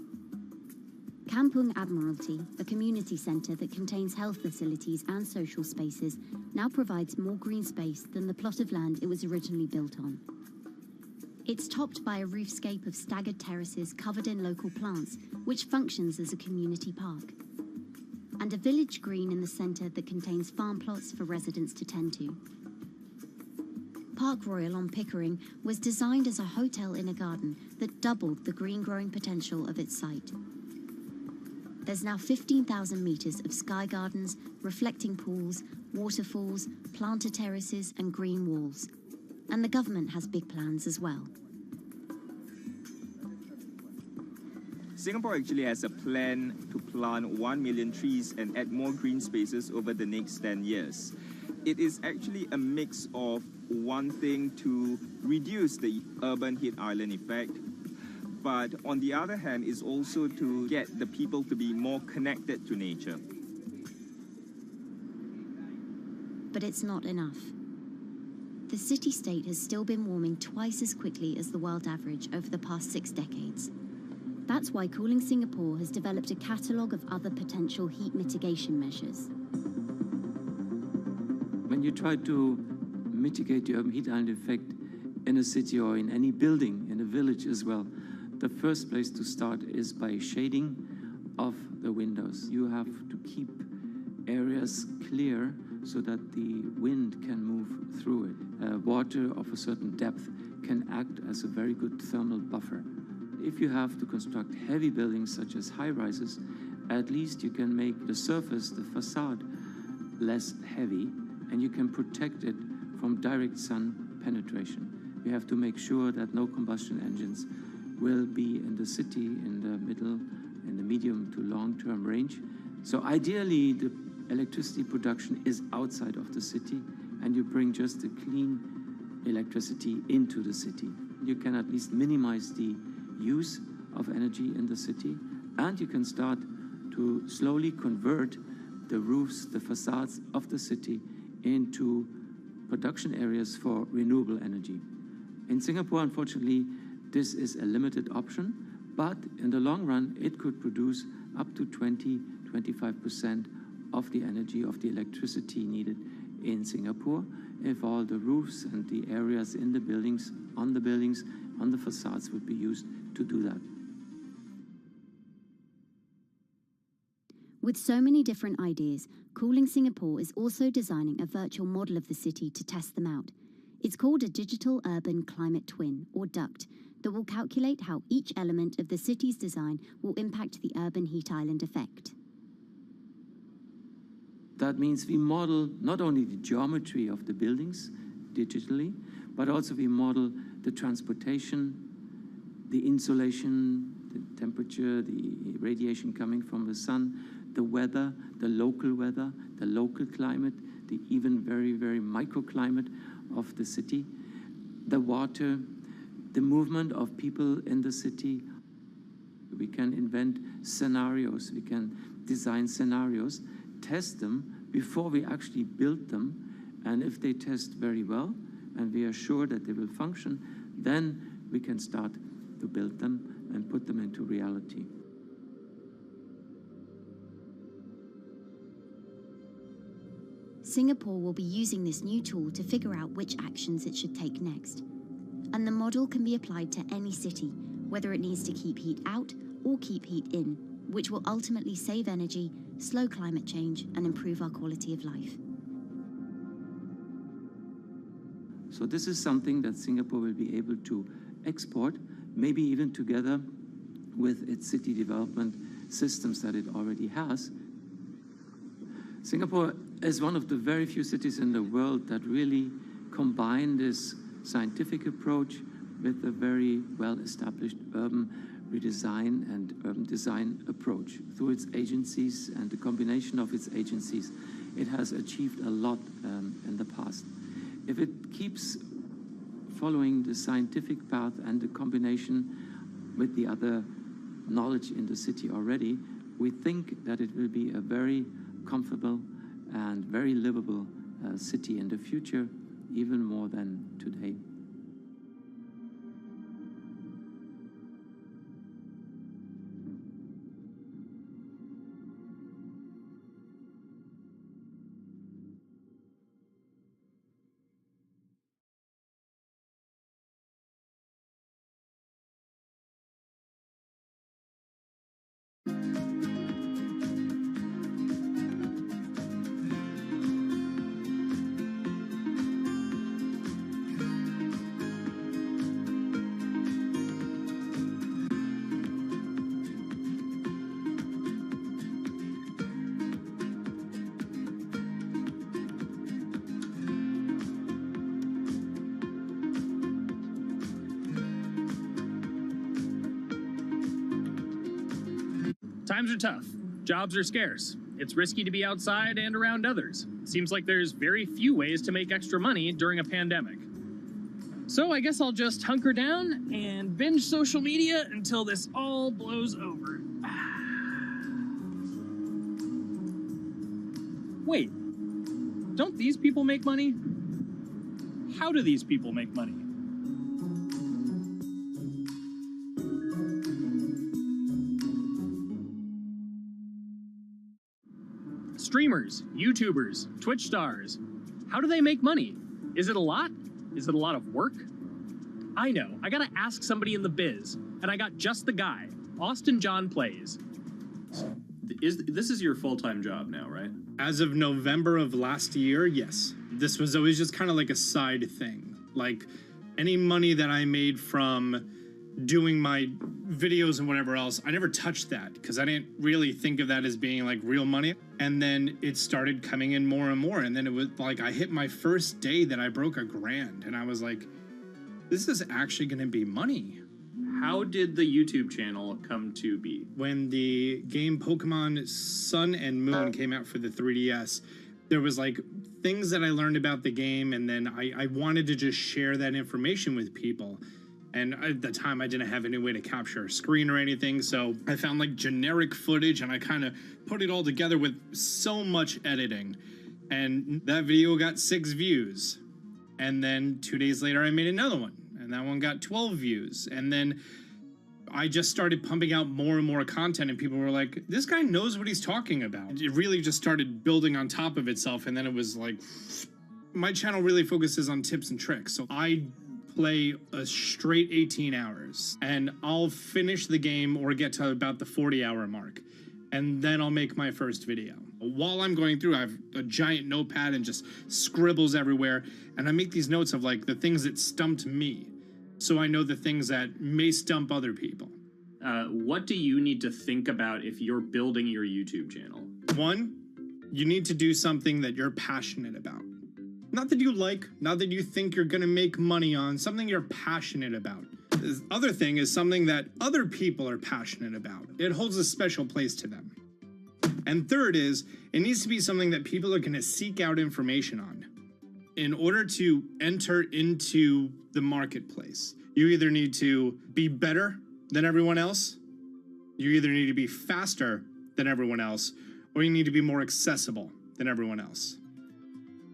Kampung Admiralty, a community centre that contains health facilities and social spaces, now provides more green space than the plot of land it was originally built on. It's topped by a roofscape of staggered terraces covered in local plants, which functions as a community park, and a village green in the centre that contains farm plots for residents to tend to. Park Royal on Pickering was designed as a hotel in a garden that doubled the green growing potential of its site. There's now 15,000 metres of sky gardens, reflecting pools, waterfalls, planter terraces and green walls. And the government has big plans as well. Singapore actually has a plan to plant 1 million trees and add more green spaces over the next 10 years. It is actually a mix of wanting to reduce the urban heat island effect, but on the other hand is also to get the people to be more connected to nature. But it's not enough. The city-state has still been warming twice as quickly as the world average over the past 6 decades. That's why Cooling Singapore has developed a catalogue of other potential heat mitigation measures. When you try to mitigate the urban heat island effect in a city or in any building, in a village as well, the first place to start is by shading of the windows. You have to keep areas clear so that the wind can move through it. Water of a certain depth can act as a very good thermal buffer. If you have to construct heavy buildings such as high-rises, at least you can make the surface, the facade, less heavy, and you can protect it from direct sun penetration. We have to make sure that no combustion engines will be in the city in the middle, in the medium to long-term range. So ideally, the electricity production is outside of the city, and you bring just the clean electricity into the city. You can at least minimize the use of energy in the city, and you can start to slowly convert the roofs, the facades of the city into production areas for renewable energy. In Singapore, unfortunately, this is a limited option, but in the long run, it could produce up to 20-25% of the energy, of the electricity needed in Singapore if all the roofs and the areas in the buildings, on the facades would be used to do that. With so many different ideas, Cooling Singapore is also designing a virtual model of the city to test them out. It's called a Digital Urban Climate Twin, or DUCT, that will calculate how each element of the city's design will impact the urban heat island effect. That means we model not only the geometry of the buildings digitally, but also we model the transportation, the insulation, the temperature, the radiation coming from the sun, the weather, the local climate, the even very, very microclimate of the city, the water, the movement of people in the city. We can invent scenarios, we can design scenarios, test them before we actually build them, and if they test very well and we are sure that they will function, then we can start to build them and put them into reality. Singapore will be using this new tool to figure out which actions it should take next. And the model can be applied to any city, whether it needs to keep heat out or keep heat in, which will ultimately save energy, slow climate change, and improve our quality of life. So this is something that Singapore will be able to export, maybe even together with its city development systems that it already has. Singapore is one of the very few cities in the world that really combine this scientific approach with a very well-established urban redesign and urban design approach. Through its agencies and the combination of its agencies, it has achieved a lot in the past. If it keeps following the scientific path and the combination with the other knowledge in the city already, we think that it will be a very comfortable and very livable city in the future, even more than today. Times are tough. Jobs are scarce. It's risky to be outside and around others. Seems like there's very few ways to make extra money during a pandemic. So I guess I'll just hunker down and binge social media until this all blows over. Wait, don't these people make money? How do these people make money? Streamers, YouTubers, Twitch stars. How do they make money? Is it a lot? Is it a lot of work? I know, I gotta ask somebody in the biz, and I got just the guy, Austin John Plays. This is your full-time job now, right? As of November of last year, yes. This was always just kind of like a side thing. Like any money that I made from doing my videos and whatever else, I never touched that because I didn't really think of that as being like real money. And then it started coming in more and more. And then it was like I hit my first day that I broke $1,000 and I was like, this is actually going to be money. How did the YouTube channel come to be? When the game Pokemon Sun and Moon came out for the 3DS, there was like things that I learned about the game, and then I wanted to just share that information with people. And at the time, I didn't have any way to capture a screen or anything, so I found like generic footage, and I kind of put it all together with so much editing. And that video got 6 views. And then 2 days later, I made another one, and that one got 12 views. And then I just started pumping out more and more content, and people were like, this guy knows what he's talking about. It really just started building on top of itself, and then it was like, my channel really focuses on tips and tricks. So I play a straight 18 hours, and I'll finish the game or get to about the 40-hour mark, and then I'll make my first video. While I'm going through, I have a giant notepad and just scribbles everywhere, and I make these notes of like the things that stumped me, so I know the things that may stump other people. What do you need to think about if you're building your YouTube channel? 1, you need to do something that you're passionate about. Not that you like, not that you think you're gonna make money on, something you're passionate about. The other thing is something that other people are passionate about. It holds a special place to them. And third is, it needs to be something that people are gonna seek out information on. In order to enter into the marketplace, you either need to be better than everyone else, you either need to be faster than everyone else, or you need to be more accessible than everyone else.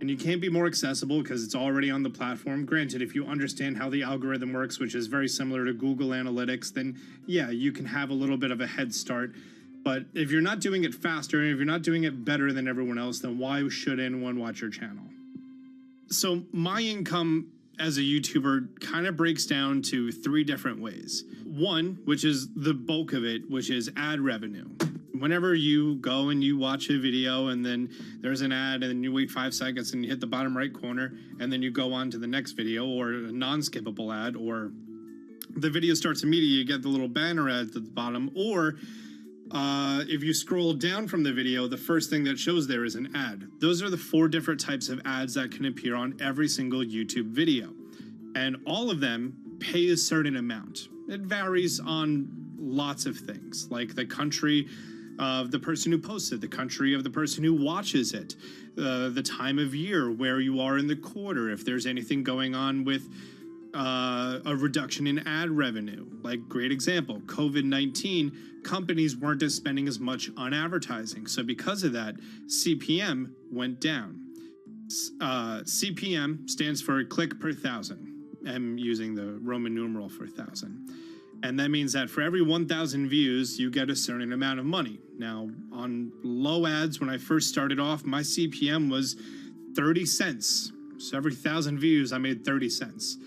And you can't be more accessible because it's already on the platform. Granted, if you understand how the algorithm works, which is very similar to Google Analytics, then yeah, you can have a little bit of a head start. But if you're not doing it faster, and if you're not doing it better than everyone else, then why should anyone watch your channel? So my income as a YouTuber kind of breaks down to 3 different ways. 1, which is the bulk of it, which is ad revenue. Whenever you go and you watch a video and then there's an ad and then you wait 5 seconds and you hit the bottom right corner and then you go on to the next video, or a non-skippable ad, or the video starts immediately, you get the little banner ad at the bottom, or if you scroll down from the video, the first thing that shows there is an ad. Those are the 4 different types of ads that can appear on every single YouTube video. And all of them pay a certain amount. It varies on lots of things, like the country of the person who posts it, the country of the person who watches it, the time of year, where you are in the quarter, if there's anything going on with a reduction in ad revenue. Like, great example, COVID-19, companies weren't spending as much on advertising. So because of that, CPM went down. CPM stands for click per thousand. I'm using the Roman numeral for 1,000. And that means that for every 1,000 views, you get a certain amount of money. Now, on low ads, when I first started off, my CPM was 30 cents. So every 1,000 views, I made 30 cents.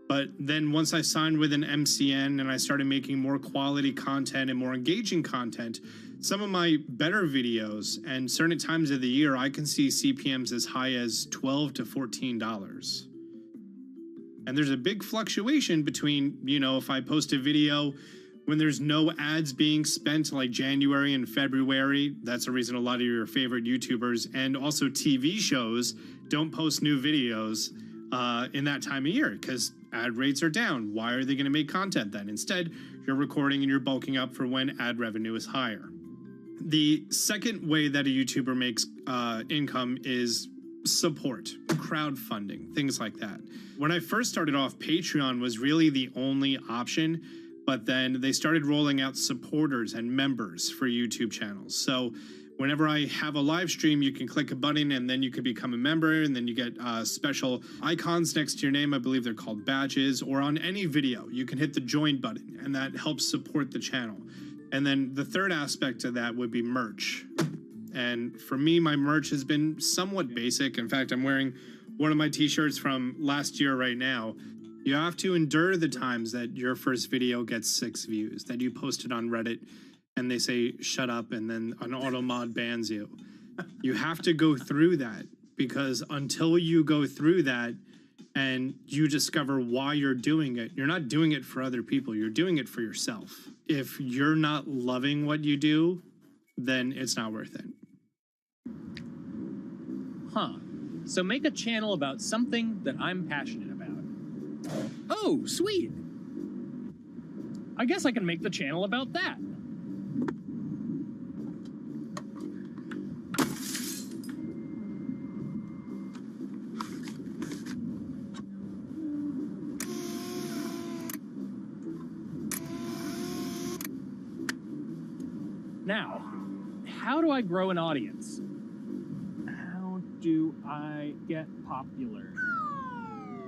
But then once I signed with an MCN and I started making more quality content and more engaging content, some of my better videos and certain times of the year, I can see CPMs as high as $12 to $14. And there's a big fluctuation between, you know, if I post a video when there's no ads being spent, like January and February, that's the reason a lot of your favorite YouTubers and also TV shows don't post new videos in that time of year, because ad rates are down. Why are they going to make content then? Instead, you're recording and you're bulking up for when ad revenue is higher. The second way that a YouTuber makes income is support, crowdfunding, things like that. When I first started off, Patreon was really the only option, but then they started rolling out supporters and members for YouTube channels. So whenever I have a live stream, you can click a button and then you can become a member, and then you get special icons next to your name. I believe they're called badges. Or on any video, you can hit the join button, and that helps support the channel. And then the third aspect of that would be merch. And for me, my merch has been somewhat basic. In fact, I'm wearing one of my t-shirts from last year right now. You have to endure the times that your first video gets 6 views, that you post it on Reddit and they say, shut up, and then an auto mod bans you. You have to go through that, because until you go through that, and you discover why you're doing it, you're not doing it for other people, you're doing it for yourself. If you're not loving what you do, then it's not worth it. Huh. So make a channel about something that I'm passionate about. Oh, sweet. I guess I can make the channel about that. Now, how do I grow an audience? How do I get popular?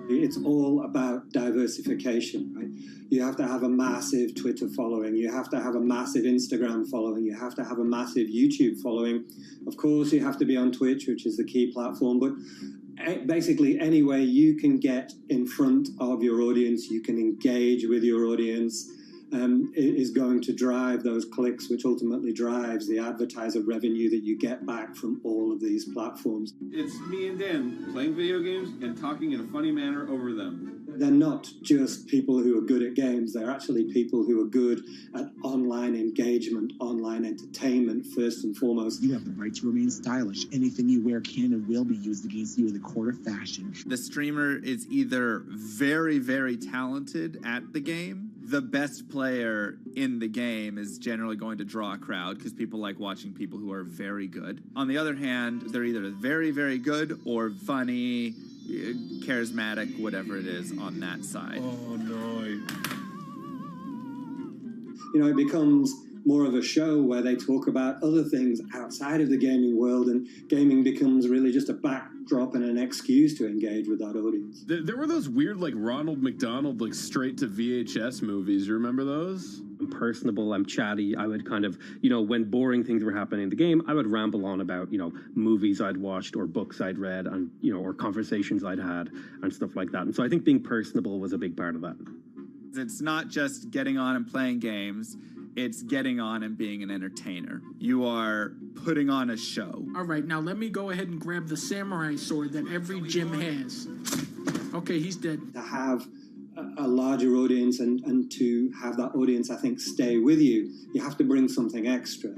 It's all about diversification, right? You have to have a massive Twitter following. You have to have a massive Instagram following. You have to have a massive YouTube following. Of course, you have to be on Twitch, which is the key platform. But basically, any way you can get in front of your audience, you can engage with your audience, is going to drive those clicks, which ultimately drives the advertiser revenue that you get back from all of these platforms. It's me and Dan playing video games and talking in a funny manner over them. They're not just people who are good at games, they're actually people who are good at online engagement, online entertainment, first and foremost. You have the right to remain stylish. Anything you wear can and will be used against you in the court of fashion. The streamer is either very, very talented at the game. The best player in the game is generally going to draw a crowd because people like watching people who are very good. On the other hand, they're either very, very good or funny, charismatic, whatever it is on that side. Oh, no. You know, it becomes more of a show where they talk about other things outside of the gaming world, and gaming becomes really just a backdrop and an excuse to engage with that audience. There were those weird, like, Ronald McDonald, like, straight to VHS movies. You remember those? I'm personable, I'm chatty. I would kind of, when boring things were happening in the game, I would ramble on about, movies I'd watched or books I'd read and, or conversations I'd had and stuff like that. And so I think being personable was a big part of that. It's not just getting on and playing games. It's getting on and being an entertainer. You are putting on a show. All right, now let me go ahead and grab the samurai sword that every gym has. Okay, he's dead. To have a larger audience and to have that audience, I think, stay with you, you have to bring something extra.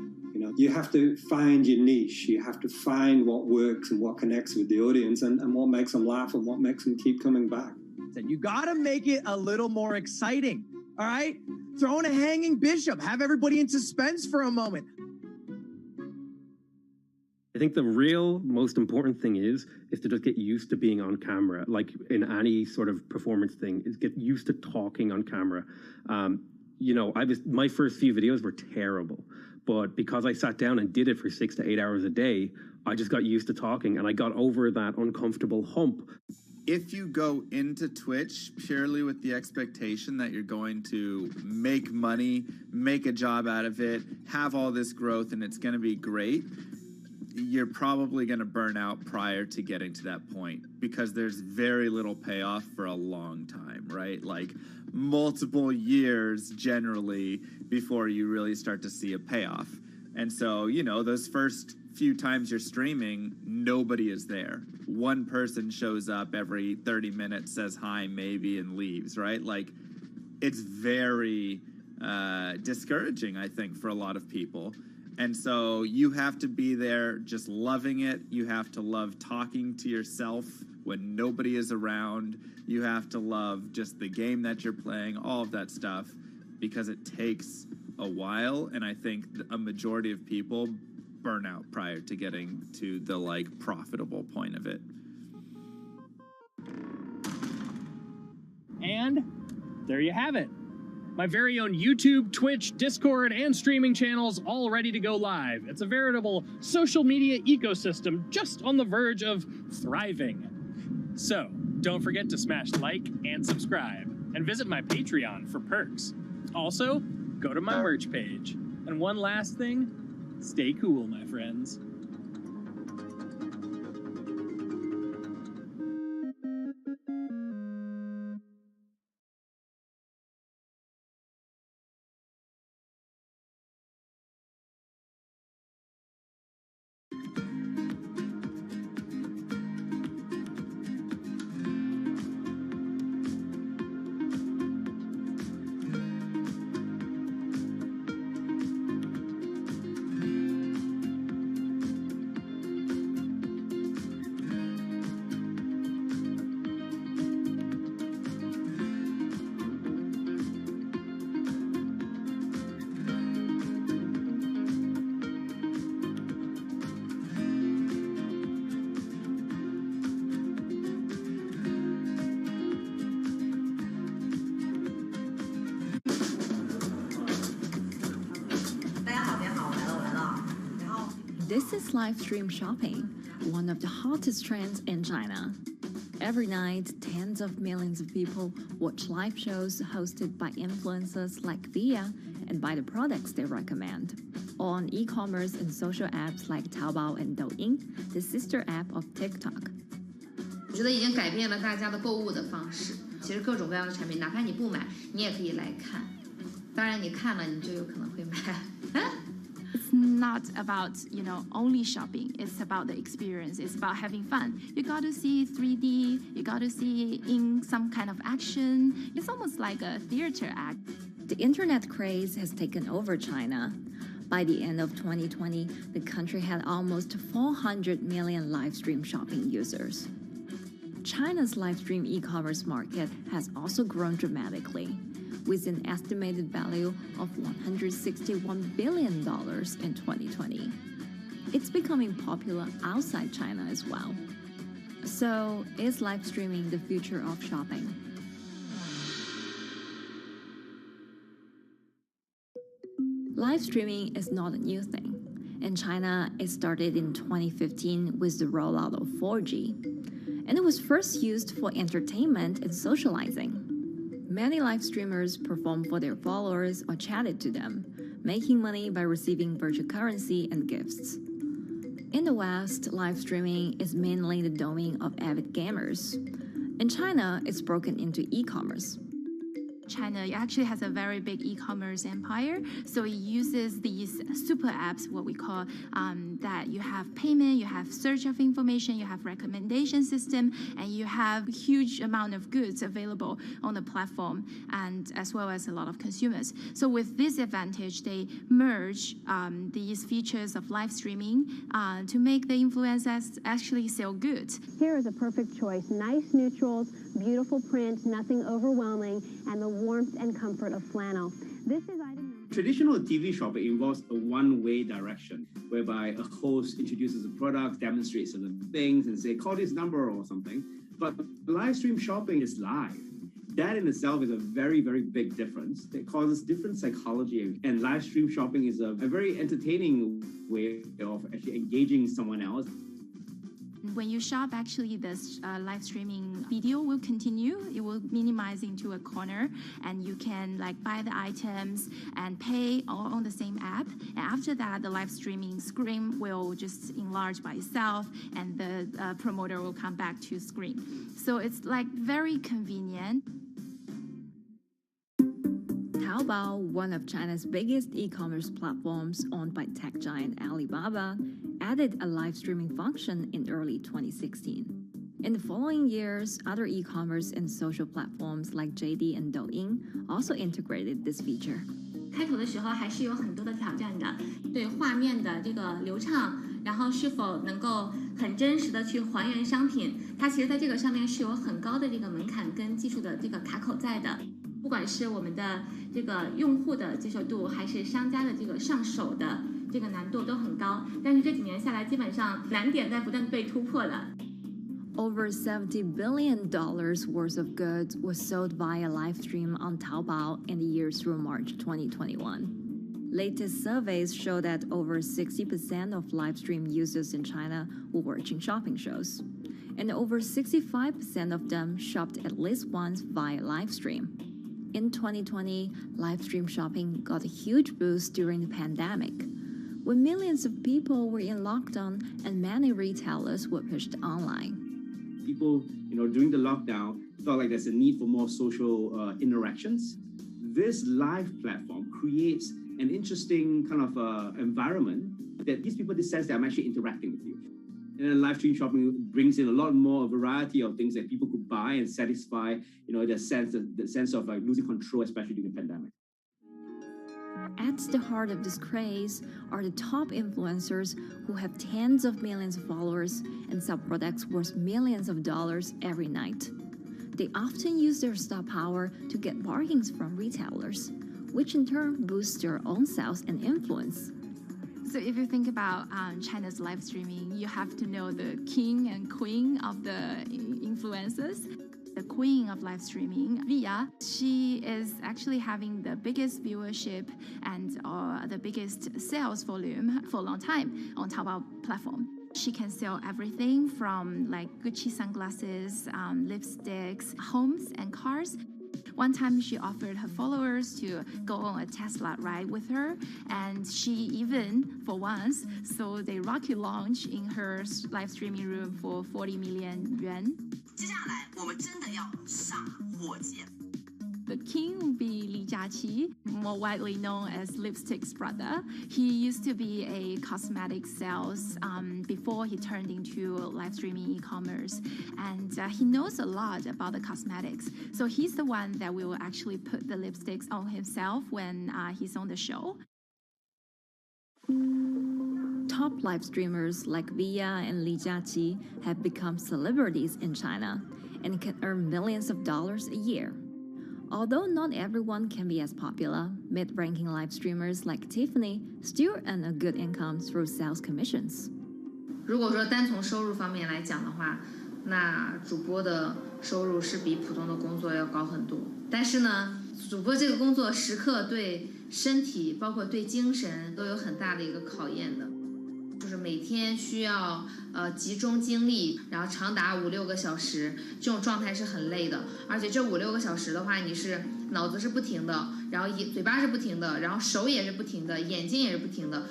You have to find your niche. You have to find what works and what connects with the audience and what makes them laugh and what makes them keep coming back. You gotta make it a little more exciting, all right? Throw in a hanging bishop. Have everybody in suspense for a moment. I think the real most important thing is to just get used to being on camera. Like in any sort of performance thing, is get used to talking on camera. My first few videos were terrible, but because I sat down and did it for 6 to 8 hours a day, I just got used to talking and I got over that uncomfortable hump. If you go into Twitch purely with the expectation that you're going to make money, make a job out of it, have all this growth, and it's going to be great, you're probably going to burn out prior to getting to that point because there's very little payoff for a long time, right? Like multiple years generally before you really start to see a payoff. And so, those first few times you're streaming, nobody is there. One person shows up every 30 minutes, says hi, maybe, and leaves, right? Like, it's very discouraging, I think, for a lot of people. And so you have to be there just loving it. You have to love talking to yourself when nobody is around. You have to love just the game that you're playing, all of that stuff, because it takes a while. And I think a majority of people burn out prior to getting to the profitable point of it. And there you have it. My very own YouTube, Twitch, Discord, and streaming channels all ready to go live. It's a veritable social media ecosystem just on the verge of thriving. So don't forget to smash like and subscribe and visit my Patreon for perks. Also, go to my merch page. And one last thing, stay cool, my friends. This is live stream shopping, one of the hottest trends in China. Every night, tens of millions of people watch live shows hosted by influencers like Via and buy the products they recommend. On e-commerce and social apps like Taobao and Douyin, the sister app of TikTok. 我觉得已经改变了大家的购物的方式。其实各种各样的产品，哪怕你不买，你也可以来看。当然，你看了，你就有可能会买。It's not about, only shopping. It's about the experience. It's about having fun. You got to see 3D. You got to see in some kind of action. It's almost like a theater act. The internet craze has taken over China. By the end of 2020, the country had almost 400 million live stream shopping users. China's live stream e-commerce market has also grown dramatically, with an estimated value of $161 billion in 2020. It's becoming popular outside China as well. So, is live streaming the future of shopping? Live streaming is not a new thing. In China, it started in 2015 with the rollout of 4G, and it was first used for entertainment and socializing. Many live streamers performed for their followers or chatted to them, making money by receiving virtual currency and gifts. In the West, live streaming is mainly the domain of avid gamers. In China, it's broken into e-commerce. China actually has a very big e-commerce empire, so it uses these super apps, what we call that you have payment, you have search of information, you have recommendation system, and you have huge amount of goods available on the platform, and as well as a lot of consumers. So with this advantage, they merge these features of live streaming to make the influencers actually sell goods. Here is a perfect choice: nice neutrals, beautiful print, nothing overwhelming, and the warmth and comfort of flannel. This is item. Traditional TV shopping involves a one-way direction, whereby a host introduces a product, demonstrates certain things, and say, call this number or something. But live stream shopping is live. That in itself is a very, very big difference. It causes different psychology. And live stream shopping is a very entertaining way of actually engaging someone else. When you shop, actually, this live streaming video will continue. It will minimize into a corner, and you can buy the items and pay all on the same app. And after that, the live streaming screen will just enlarge by itself, and the promoter will come back to screen. So it's very convenient. Taobao, one of China's biggest e-commerce platforms owned by tech giant Alibaba, added a live streaming function in early 2016. In the following years, other e-commerce and social platforms like JD and Douyin also integrated this feature. 开头的时候还是有很多的挑战的，对画面的这个流畅，然后是否能够很真实的去还原商品，它其实在这个上面是有很高的这个门槛跟技术的这个卡口在的。不管是我们的这个用户的接受度，还是商家的这个上手的这个难度都很高，但是这几年下来，基本上难点在不断被突破的。Over $70 billion worth of goods was sold via live stream on Taobao in the year through March 2021. Latest surveys show that over 60% of live stream users in China were watching shopping shows, and over 65% of them shopped at least once via live stream. In 2020, live stream shopping got a huge boost during the pandemic, when millions of people were in lockdown and many retailers were pushed online. People, during the lockdown, felt like there's a need for more social interactions. This live platform creates an interesting kind of environment that gives people the sense that I'm actually interacting with you. And then live stream shopping brings in a lot more variety of things that people could buy and satisfy, the sense of losing control, especially during the pandemic. At the heart of this craze are the top influencers who have tens of millions of followers and sell products worth millions of dollars every night. They often use their star power to get bargains from retailers, which in turn boosts their own sales and influence. So if you think about China's live streaming, you have to know the king and queen of the influencers. the queen of live streaming, Via. She is actually having the biggest viewership and the biggest sales volume for a long time on Taobao platform. She can sell everything from like Gucci sunglasses, lipsticks, homes and cars. One time she offered her followers to go on a Tesla ride with her, and she even, for once, sold a rocket launch in her live streaming room for 40 million yuan. The king will be Li Jiaqi, more widely known as Lipstick's brother. He used to be a cosmetic sales before he turned into live streaming e-commerce, and he knows a lot about the cosmetics. So he's the one that will actually put the lipsticks on himself when he's on the show. Top live streamers like Via and Li Jiaqi have become celebrities in China and can earn millions of dollars a year. Although not everyone can be as popular, mid-ranking live streamers like Tiffany still earn a good income through sales commissions. 如果说单从收入方面来讲的话，那主播的收入是比普通的工作要高很多。但是呢，主播这个工作时刻对身体，包括对精神都有很大的一个考验的。就是每天需要集中精力，然后长达5-6个小时，这种状态是很累的。而且这5-6个小时的话，你是脑子是不停的，然后嘴巴是不停的，然后手也是不停的，眼睛也是不停的。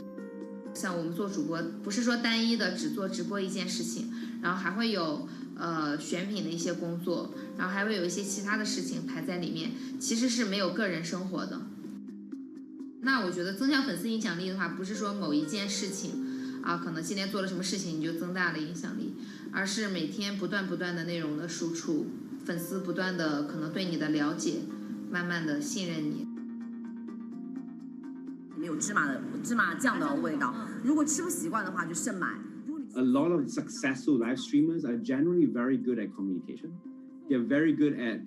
像我们做主播，不是说单一的只做直播一件事情，然后还会有选品的一些工作，然后还会有一些其他的事情排在里面，其实是没有个人生活的。那我觉得增强粉丝影响力的话，不是说某一件事情。可能今天做了什么事情你就增大了影响力，而是每天不断的内容的输出，粉丝不断的可能对你的了解，慢慢的信任你。里面有芝麻酱的味道，如果吃不习惯的话就慎买。A lot of successful live streamers are generally very good at communication. They're very good at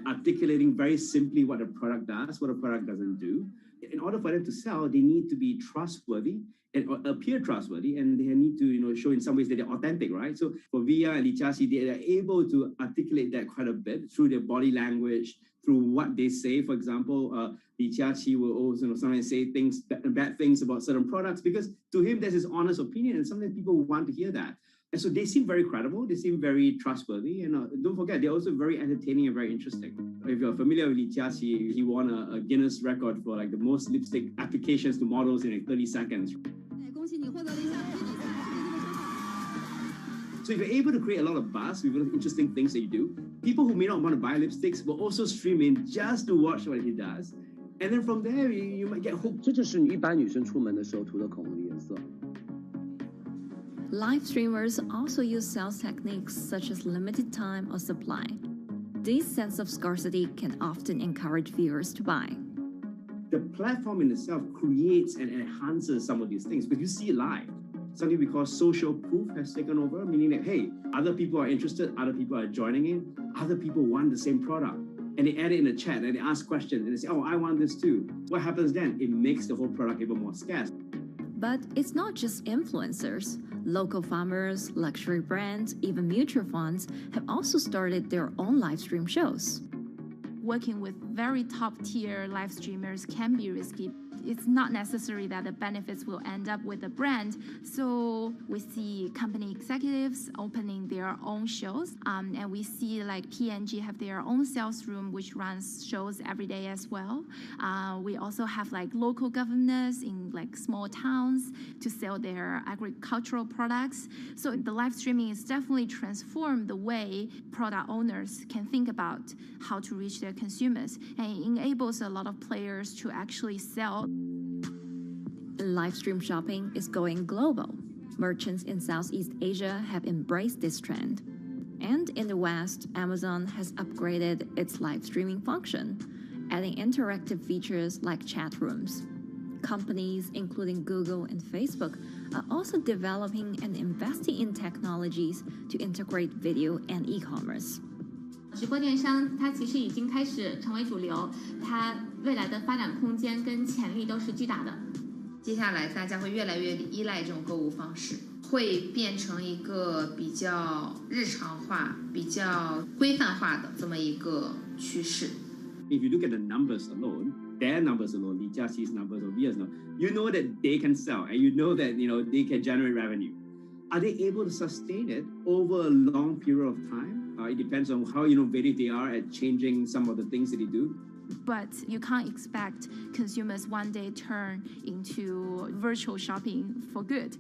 articulating very simply what a product does, what a product doesn't do. In order for them to sell, they need to be trustworthy and appear trustworthy, and they need to, show in some ways that they're authentic, right? So for Via and Li Jiaqi, they are able to articulate that quite a bit through their body language, through what they say. For example, Li Jiaqi will also sometimes say bad things about certain products because to him that's his honest opinion, and sometimes people want to hear that. And so they seem very credible, they seem very trustworthy, and don't forget, they're also very entertaining and very interesting. If you're familiar with Li Jiaqi, he won a Guinness record for like the most lipstick applications to models in like 30 seconds. So if you're able to create a lot of buzz with interesting things that you do, people who may not want to buy lipsticks will also stream in just to watch what he does. And then from there, you might get hooked. 这就是一般女生出门的时候涂的口红的颜色。Live streamers also use sales techniques such as limited time or supply. This sense of scarcity can often encourage viewers to buy. The platform in itself creates and enhances some of these things because you see it live. Something we call social proof has taken over, meaning that, hey, other people are interested, other people are joining in, other people want the same product. And they add it in the chat and they ask questions and they say, oh, I want this too. What happens then? It makes the whole product even more scarce. But it's not just influencers. Local farmers, luxury brands, even mutual funds have also started their own live stream shows. Working with very top-tier live streamers can be risky. It's not necessary that the benefits will end up with the brand. So we see company executives opening their own shows. And we see like P&G have their own sales room, which runs shows every day as well. We also have like local governors in like small towns to sell their agricultural products. So the live streaming is definitely transformed the way product owners can think about how to reach their consumers, and it enables a lot of players to actually sell. Live stream shopping is going global. Merchants in Southeast Asia have embraced this trend. And in the West, Amazon has upgraded its live streaming function, adding interactive features like chat rooms. Companies, including Google and Facebook, are also developing and investing in technologies to integrate video and e-commerce. 直播电商它其实已经开始成为主流，它未来的发展空间跟潜力都是巨大的。接下来大家会越来越依赖这种购物方式，会变成一个比较日常化、比较规范化的这么一个趋势。If you look at the numbers alone, their numbers alone, Li Jiaxi's numbers or Via's numbers, you know that they can sell and you know that they can generate revenue. Are they able to sustain it over a long period of time? It depends on how innovative they are at changing some of the things that they do. But you can't expect consumers one day turn into virtual shopping for good.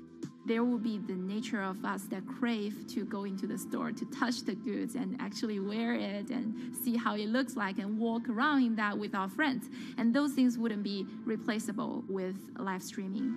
There will be the nature of us that crave to go into the store, to touch the goods and actually wear it and see how it looks like and walk around in that with our friends. And those things wouldn't be replaceable with live streaming.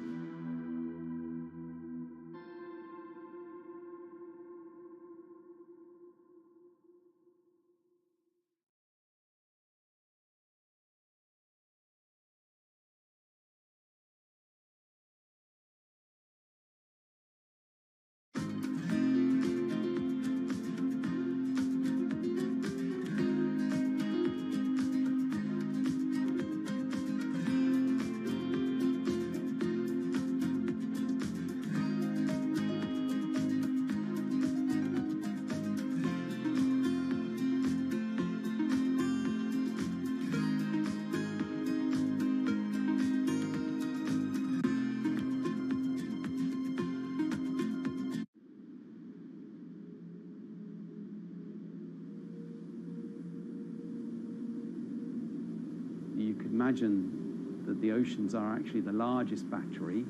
You could imagine that the oceans are actually the largest battery.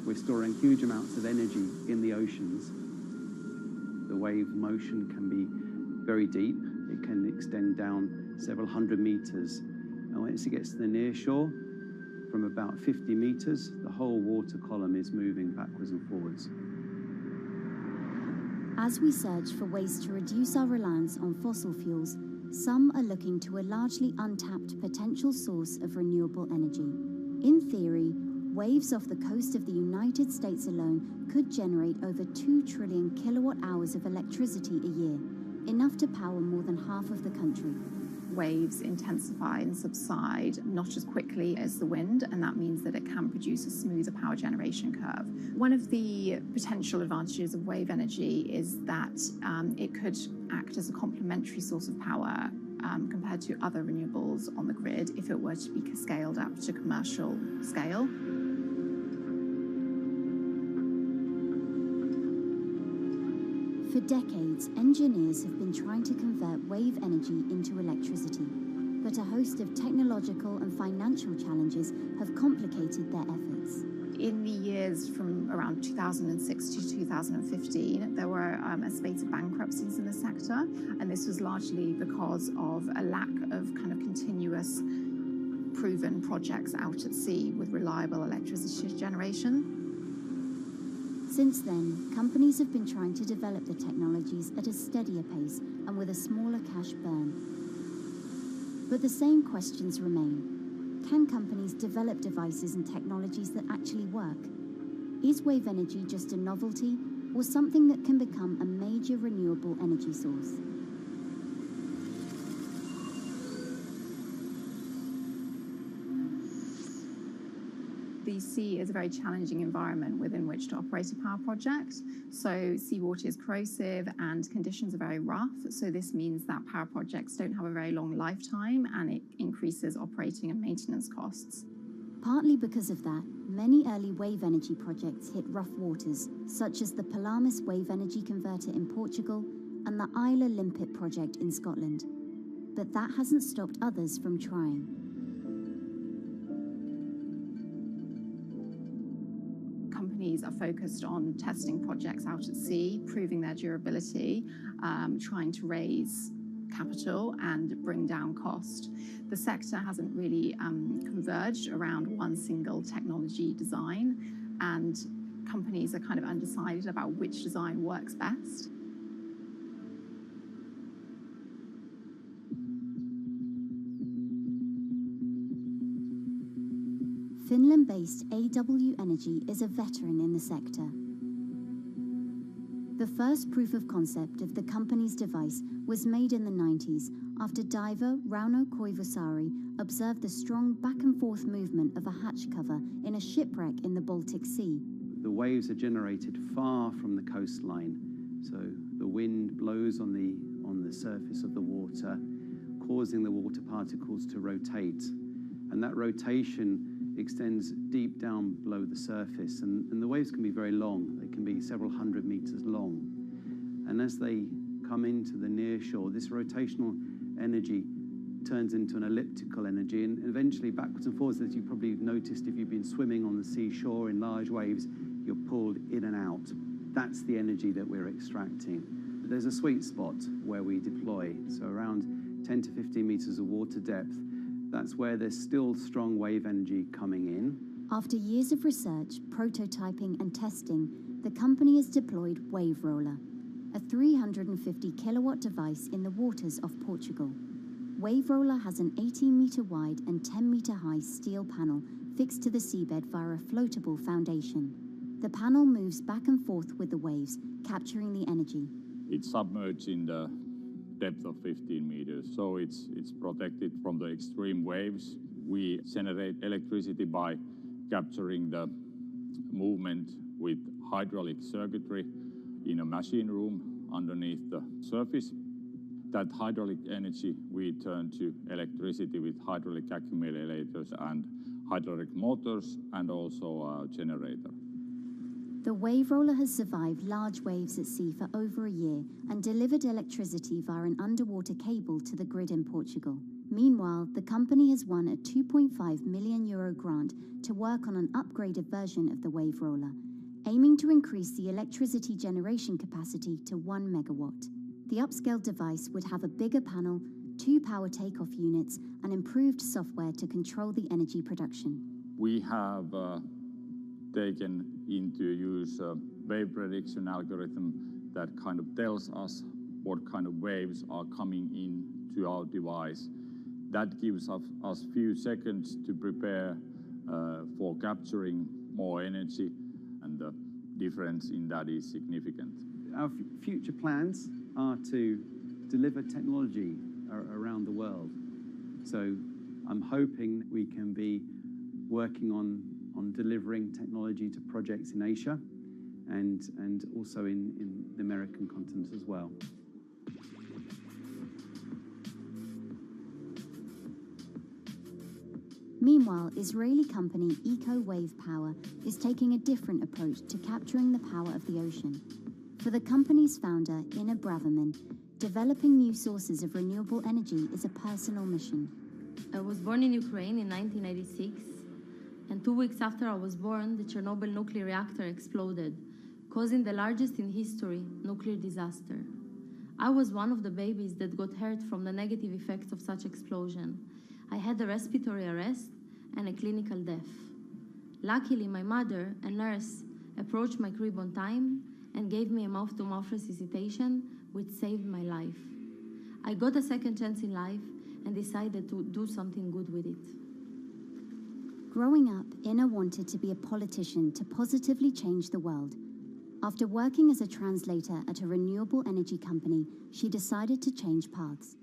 We're storing huge amounts of energy in the oceans. The wave motion can be very deep. It can extend down several hundred meters. And once it gets to the near shore, from about 50 meters, the whole water column is moving backwards and forwards. As we search for ways to reduce our reliance on fossil fuels, some are looking to a largely untapped potential source of renewable energy. In theory, waves off the coast of the United States alone could generate over 2 trillion kilowatt hours of electricity a year, enough to power more than half of the country. Waves intensify and subside not as quickly as the wind, and that means that it can produce a smoother power generation curve. One of the potential advantages of wave energy is that it could act as a complementary source of power compared to other renewables on the grid if it were to be scaled up to commercial scale. For decades, engineers have been trying to convert wave energy into electricity, but a host of technological and financial challenges have complicated their efforts. In the years from around 2006 to 2015, there were a spate of bankruptcies in the sector, and this was largely because of a lack of kind of continuous proven projects out at sea with reliable electricity generation. Since then, companies have been trying to develop the technologies at a steadier pace and with a smaller cash burn. But the same questions remain. Can companies develop devices and technologies that actually work? Is wave energy just a novelty or something that can become a major renewable energy source? The sea is a very challenging environment within which to operate a power project. So seawater is corrosive and conditions are very rough. So this means that power projects don't have a very long lifetime, and it increases operating and maintenance costs. Partly because of that, many early wave energy projects hit rough waters, such as the Palamas Wave Energy Converter in Portugal and the Isla Limpet project in Scotland. But that hasn't stopped others from trying. Companies are focused on testing projects out at sea, proving their durability, trying to raise capital and bring down cost. The sector hasn't really converged around one single technology design, and companies are kind of undecided about which design works best. Finland-based AW Energy is a veteran in the sector. The first proof of concept of the company's device was made in the 90s after diver Rauno Koivusaari observed the strong back-and-forth movement of a hatch cover in a shipwreck in the Baltic Sea. the waves are generated far from the coastline. So the wind blows on the surface of the water, causing the water particles to rotate. And that rotation extends deep down below the surface. And the waves can be very long. They can be several hundred meters long. And as they come into the near shore, this rotational energy turns into an elliptical energy, and eventually backwards and forwards, as you probably noticed if you've been swimming on the seashore in large waves, you're pulled in and out. That's the energy that we're extracting. But there's a sweet spot where we deploy, so around 10 to 15 meters of water depth. That's where there's still strong wave energy coming in. After years of research, prototyping and testing, the company has deployed Wave Roller, a 350 kilowatt device in the waters of Portugal. Wave Roller has an 18-meter wide and 10-meter high steel panel fixed to the seabed via a floatable foundation. The panel moves back and forth with the waves, capturing the energy. It's submerged in the depth of 15 meters, so it's protected from the extreme waves. We generate electricity by capturing the movement with hydraulic circuitry in a machine room underneath the surface. That hydraulic energy we turn to electricity with hydraulic accumulators and hydraulic motors, and also a generator. The Wave Roller has survived large waves at sea for over a year and delivered electricity via an underwater cable to the grid in Portugal. Meanwhile, the company has won a €2.5 million grant to work on an upgraded version of the Wave Roller, aiming to increase the electricity generation capacity to 1 megawatt. The upscaled device would have a bigger panel, 2 power takeoff units, and improved software to control the energy production. We have taken into use a wave prediction algorithm that kind of tells us what kind of waves are coming in to our device. That gives us few seconds to prepare for capturing more energy, and the difference in that is significant. Our future plans are to deliver technology around the world. So I'm hoping we can be working on delivering technology to projects in Asia and also in the American continent as well. Meanwhile, Israeli company Eco Wave Power is taking a different approach to capturing the power of the ocean. For the company's founder, Ina Braverman, developing new sources of renewable energy is a personal mission. I was born in Ukraine in 1986, and 2 weeks after I was born, the Chernobyl nuclear reactor exploded, causing the largest in history nuclear disaster. I was one of the babies that got hurt from the negative effects of such explosion. I had a respiratory arrest and a clinical death. Luckily, my mother, a nurse, approached my crib on time and gave me a mouth-to-mouth resuscitation, which saved my life. I got a second chance in life and decided to do something good with it. Growing up, Ina wanted to be a politician to positively change the world. After working as a translator at a renewable energy company, she decided to change paths.